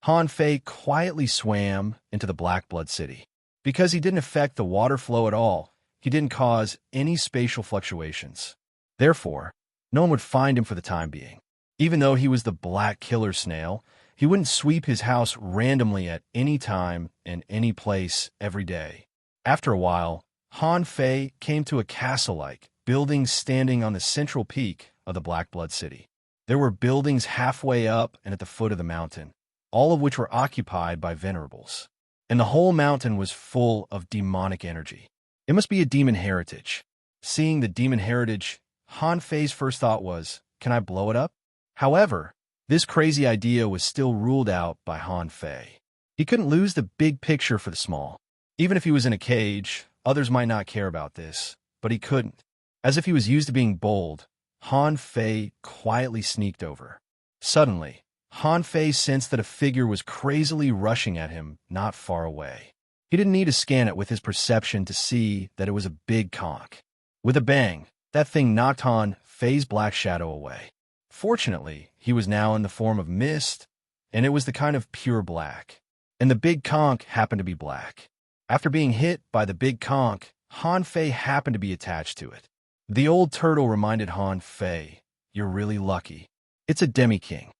Han Fei quietly swam into the Black Blood City. Because he didn't affect the water flow at all, he didn't cause any spatial fluctuations. Therefore, no one would find him for the time being. Even though he was the Black Killer Snail, he wouldn't sweep his house randomly at any time and any place every day. After a while, Han Fei came to a castle-like building standing on the central peak of the Black Blood City. There were buildings halfway up and at the foot of the mountain, all of which were occupied by venerables. And the whole mountain was full of demonic energy. It must be a demon heritage. Seeing the demon heritage, Han Fei's first thought was, "Can I blow it up?" However, this crazy idea was still ruled out by Han Fei. He couldn't lose the big picture for the small. Even if he was in a cage, others might not care about this, but he couldn't. As if he was used to being bold, Han Fei quietly sneaked over. Suddenly, Han Fei sensed that a figure was crazily rushing at him not far away. He didn't need to scan it with his perception to see that it was a big conch. With a bang, that thing knocked Han Fei's black shadow away. Fortunately, he was now in the form of mist, and it was the kind of pure black. And the big conch happened to be black. After being hit by the big conch, Han Fei happened to be attached to it. The old turtle reminded Han Fei, "You're really lucky. It's a demi-king."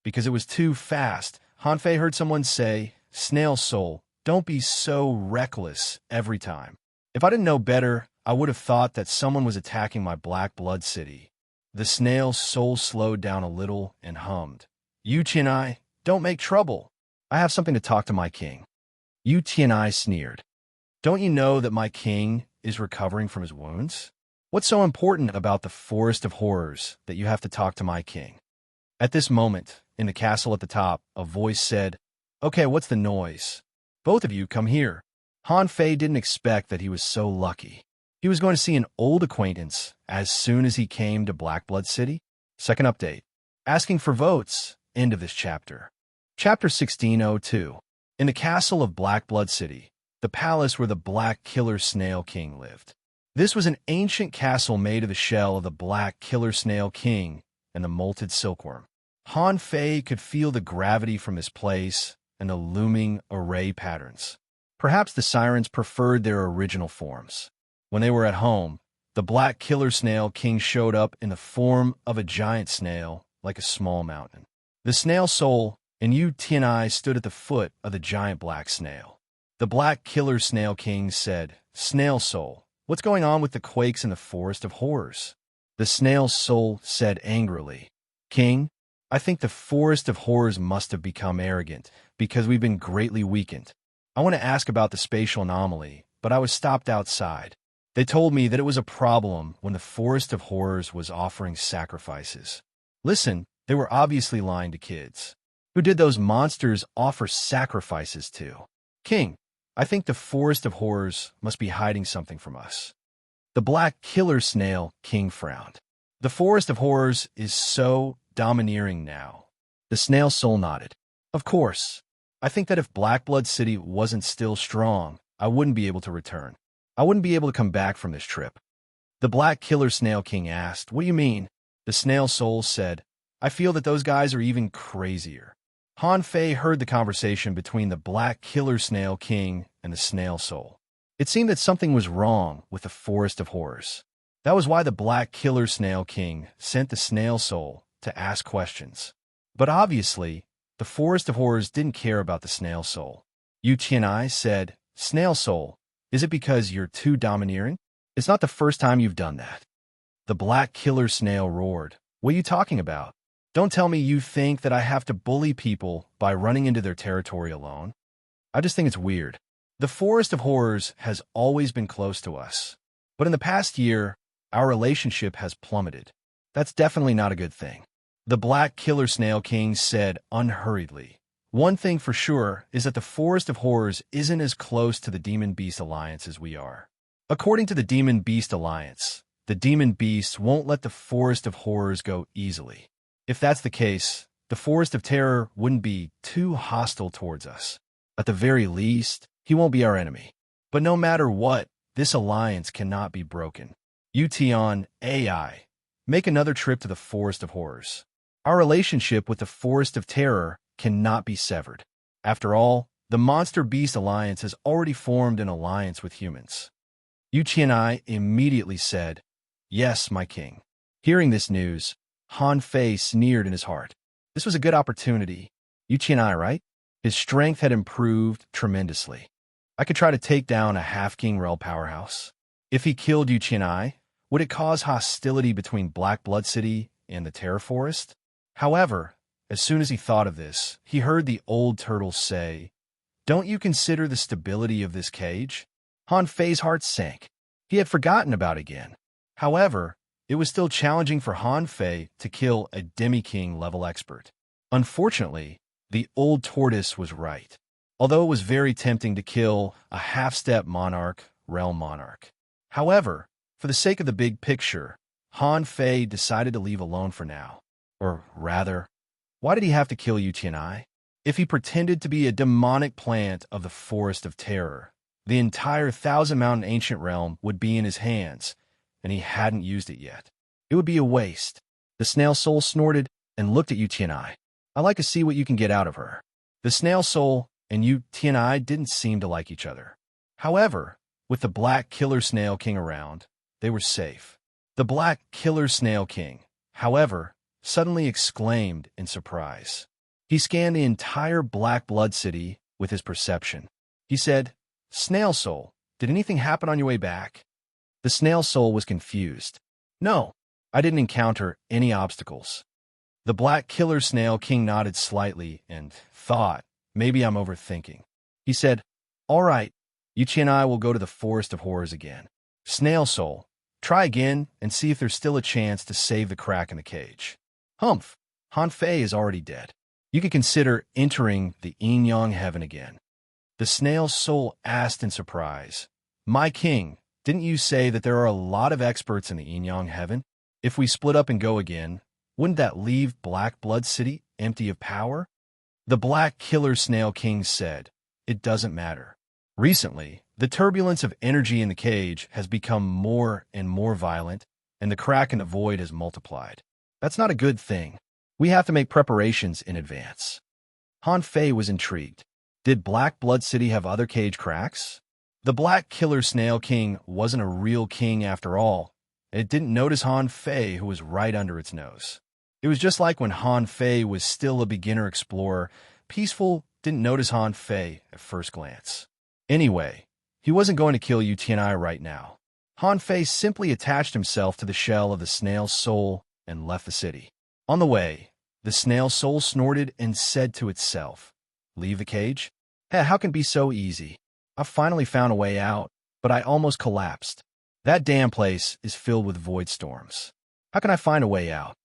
Because it was too fast, Han Fei heard someone say, "Snail soul, don't be so reckless every time." If I didn't know better, I would have thought that someone was attacking my black blood city. The snail soul slowed down a little and hummed, "You Tianai, don't make trouble. I have something to talk to my king." Yu Tianai sneered. "Don't you know that my king is recovering from his wounds? What's so important about the Forest of Horrors that you have to talk to my king?" At this moment, in the castle at the top, a voice said, "Okay, what's the noise? Both of you come here." Han Fei didn't expect that he was so lucky. He was going to see an old acquaintance as soon as he came to Blackblood City. Second update. Asking for votes. End of this chapter. Chapter 1602. In the castle of Blackblood City, the palace where the Black Killer Snail King lived. This was an ancient castle made of the shell of the Black Killer Snail King and the molted silkworm. Han Fei could feel the gravity from this place and the looming array patterns. Perhaps the sirens preferred their original forms. When they were at home, the Black Killer Snail King showed up in the form of a giant snail, like a small mountain. The snail soul and Yu Tianai stood at the foot of the giant black snail. The Black Killer Snail King said, "Snail soul, what's going on with the quakes in the Forest of Horrors?" The snail soul said angrily, "King, I think the Forest of Horrors must have become arrogant because we've been greatly weakened. I want to ask about the spatial anomaly, but I was stopped outside. They told me that it was a problem when the Forest of Horrors was offering sacrifices." Listen, they were obviously lying to kids. Who did those monsters offer sacrifices to? "King, I think the Forest of Horrors must be hiding something from us." The Black Killer Snail King frowned. "The Forest of Horrors is so domineering now." The snail soul nodded. "Of course. I think that if Blackblood City wasn't still strong, I wouldn't be able to return. I wouldn't be able to come back from this trip." The Black Killer Snail King asked, "What do you mean?" The snail soul said, "I feel that those guys are even crazier." Han Fei heard the conversation between the Black Killer Snail King and the snail soul. It seemed that something was wrong with the Forest of Horrors. That was why the Black Killer Snail King sent the snail soul to ask questions. But obviously, the Forest of Horrors didn't care about the snail soul. Yu Tianai said, "Snail soul, is it because you're too domineering? It's not the first time you've done that." The Black Killer Snail roared, "What are you talking about? Don't tell me you think that I have to bully people by running into their territory alone. I just think it's weird. The Forest of Horrors has always been close to us. But in the past year, our relationship has plummeted. That's definitely not a good thing." The Black Killer Snail King said unhurriedly, "One thing for sure is that the Forest of Horrors isn't as close to the Demon Beast Alliance as we are. According to the Demon Beast Alliance, the Demon Beasts won't let the Forest of Horrors go easily. If that's the case, the Forest of Terror wouldn't be too hostile towards us. At the very least, he won't be our enemy. But no matter what, this alliance cannot be broken. Ution AI, make another trip to the Forest of Horrors. Our relationship with the Forest of Terror cannot be severed. After all, the Monster Beast Alliance has already formed an alliance with humans." Yu Qianai immediately said, "Yes, my king." Hearing this news, Han Fei sneered in his heart. This was a good opportunity. Yu Qianai, right? His strength had improved tremendously. I could try to take down a half-king Rel powerhouse. If he killed Yu Qianai, would it cause hostility between Black Blood City and the Terror Forest? However, as soon as he thought of this, he heard the old turtle say, "Don't you consider the stability of this cage?" Han Fei's heart sank. He had forgotten about it again. However, it was still challenging for Han Fei to kill a demi-king level expert. Unfortunately, the old tortoise was right, although it was very tempting to kill a half-step monarch, realm monarch. However, for the sake of the big picture, Han Fei decided to leave alone for now. Or rather, why did he have to kill Yu Tianai? If he pretended to be a demonic plant of the Forest of Terror, the entire Thousand Mountain Ancient Realm would be in his hands, and he hadn't used it yet. It would be a waste. The snail soul snorted and looked at Yu Tianai. "I'd like to see what you can get out of her." The snail soul and Yu Tianai didn't seem to like each other. However, With the Black Killer Snail King around, they were safe. The Black Killer Snail King, however, suddenly exclaimed in surprise. He scanned the entire Black Blood City with his perception. He said, "Snail Soul, did anything happen on your way back?" The Snail Soul was confused. "No, I didn't encounter any obstacles." The Black Killer Snail King nodded slightly and thought, "Maybe I'm overthinking." He said, "All right, Yuchi and I will go to the Forest of Horrors again. Snail Soul, try again and see if there's still a chance to save the crack in the cage." "Humph, Han Fei is already dead. You could consider entering the Yin-Yang Heaven again." The Snail Soul asked in surprise, "My king, didn't you say that there are a lot of experts in the Yin-Yang Heaven? If we split up and go again, wouldn't that leave Black Blood City empty of power?" The Black Killer Snail King said, "It doesn't matter. Recently, the turbulence of energy in the cage has become more and more violent, and the crack in the void has multiplied. That's not a good thing. We have to make preparations in advance." Han Fei was intrigued. Did Black Blood City have other cage cracks? The Black Killer Snail King wasn't a real king after all. It didn't notice Han Fei, who was right under its nose. It was just like when Han Fei was still a beginner explorer. Peaceful didn't notice Han Fei at first glance. Anyway, he wasn't going to kill Yu Tianai right now. Han Fei simply attached himself to the shell of the Snail Soul and left the city. On the way, the Snail Soul snorted and said to itself, "Leave the cage? Hey, how can it be so easy? I finally found a way out, but I almost collapsed. That damn place is filled with void storms. How can I find a way out?"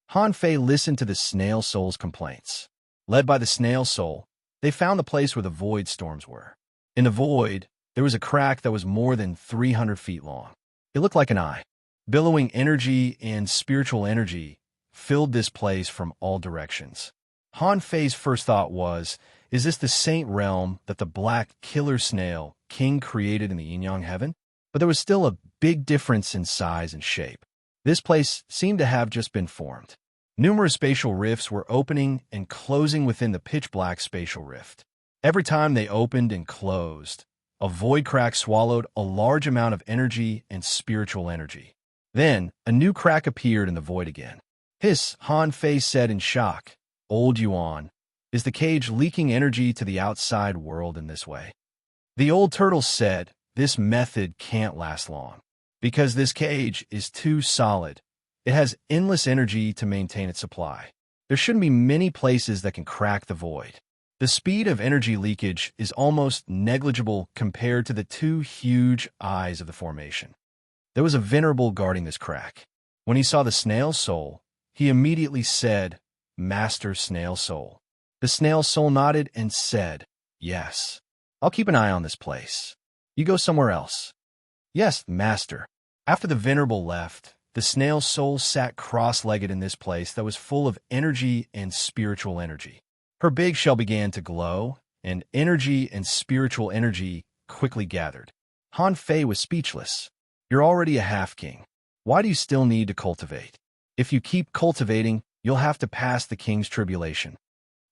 Han Fei listened to the Snail Soul's complaints. Led by the Snail Soul, they found the place where the void storms were. In the void, there was a crack that was more than 300 feet long. It looked like an eye. Billowing energy and spiritual energy filled this place from all directions. Han Fei's first thought was, is this the Saint Realm that the Black Killer Snail King created in the Yin-Yang Heaven? But there was still a big difference in size and shape. This place seemed to have just been formed. Numerous spatial rifts were opening and closing within the pitch-black spatial rift. Every time they opened and closed, a void crack swallowed a large amount of energy and spiritual energy. Then, a new crack appeared in the void again. "Hiss," Han Fei said in shock. "Old Yuan, is the cage leaking energy to the outside world in this way?" The old turtle said, "This method can't last long, because this cage is too solid. It has endless energy to maintain its supply. There shouldn't be many places that can crack the void. The speed of energy leakage is almost negligible compared to the two huge eyes of the formation." There was a venerable guarding this crack. When he saw the Snail Soul, he immediately said, "Master Snail Soul." The Snail Soul nodded and said, "Yes, I'll keep an eye on this place. You go somewhere else." "Yes, Master." After the venerable left, the Snail Soul sat cross-legged in this place that was full of energy and spiritual energy. Her big shell began to glow, and energy and spiritual energy quickly gathered. Han Fei was speechless. "You're already a half-king. Why do you still need to cultivate? If you keep cultivating, you'll have to pass the king's tribulation."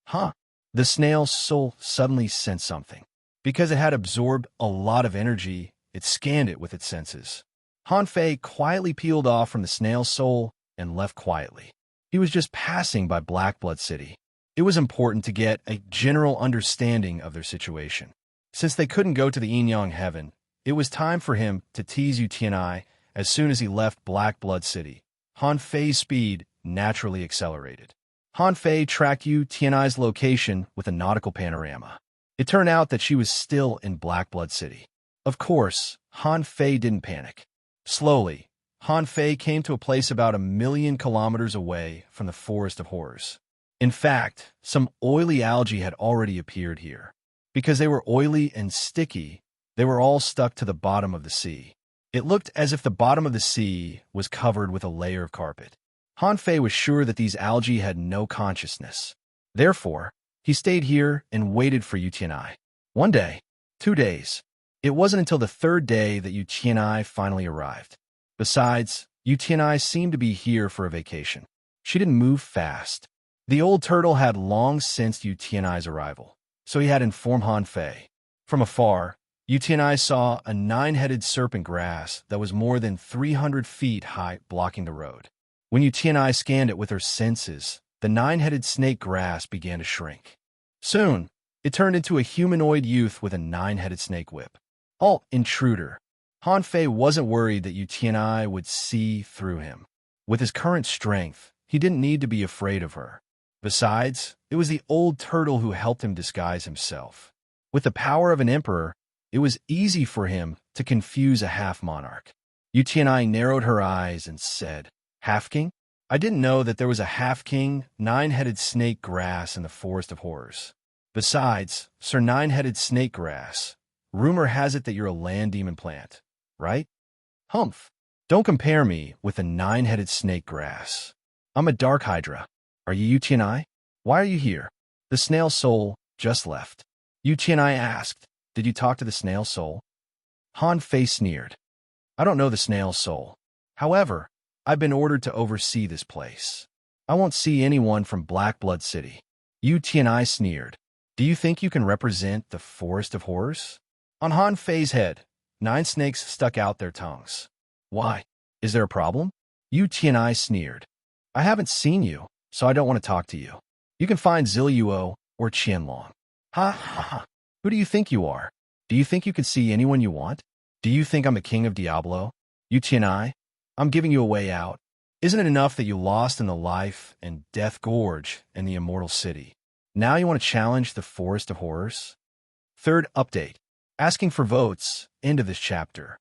"Huh?" The Snail Soul suddenly sensed something. Because it had absorbed a lot of energy, it scanned it with its senses. Han Fei quietly peeled off from the Snail Soul and left quietly. He was just passing by Black Blood City. It was important to get a general understanding of their situation. Since they couldn't go to the Yin-Yang Heaven, it was time for him to tease Yu Tianai as soon as he left Black Blood City. Han Fei's speed naturally accelerated. Han Fei tracked Yu Tianai's location with a nautical panorama. It turned out that she was still in Black Blood City. Of course, Han Fei didn't panic. Slowly, Han Fei came to a place about 1,000,000 kilometers away from the Forest of Horrors. In fact, some oily algae had already appeared here. Because they were oily and sticky, they were all stuck to the bottom of the sea. It looked as if the bottom of the sea was covered with a layer of carpet. Han Fei was sure that these algae had no consciousness. Therefore, he stayed here and waited for Yu Tianai. 1 day, 2 days. It wasn't until the 3rd day that Yu Tianai finally arrived. Besides, Yu Tianai seemed to be here for a vacation. She didn't move fast. The old turtle had long sensed Yu Tianai's arrival, so he had informed Han Fei. From afar, UTNI saw a 9-headed serpent grass that was more than 300 feet high blocking the road. When UTNI scanned it with her senses, the 9-headed snake grass began to shrink. Soon, it turned into a humanoid youth with a 9-headed snake whip. Halt, intruder! Han Fei wasn't worried that UTNI would see through him. With his current strength, he didn't need to be afraid of her. Besides, it was the old turtle who helped him disguise himself. With the power of an emperor, it was easy for him to confuse a half-monarch. UTNI narrowed her eyes and said, "Half-king? I didn't know that there was a half-king, 9-headed snake grass in the Forest of Horrors. Besides, Sir 9-headed snake grass, rumor has it that you're a land demon plant, right? Humph. Don't compare me with a 9-headed snake grass. I'm a dark hydra. Are you UTNI? Why are you here?" The snail soul just left. UTNI asked, "Did you talk to the snail soul?" Han Fei sneered. "I don't know the snail soul. However, I've been ordered to oversee this place. I won't see anyone from Black Blood City." UTNI sneered. "Do you think you can represent the Forest of Horrors?" On Han Fei's head, 9 snakes stuck out their tongues. "Why? Is there a problem?" UTNI sneered. "I haven't seen you, so I don't want to talk to you. You can find Zilluo or Qianlong." "Ha ha ha. Who do you think you are? Do you think you can see anyone you want? Do you think I'm the king of Diablo? UTNI, I'm giving you a way out. Isn't it enough that you lost in the life and death gorge in the immortal city? Now you want to challenge the Forest of Horrors?" Third update. Asking for votes. End of this chapter.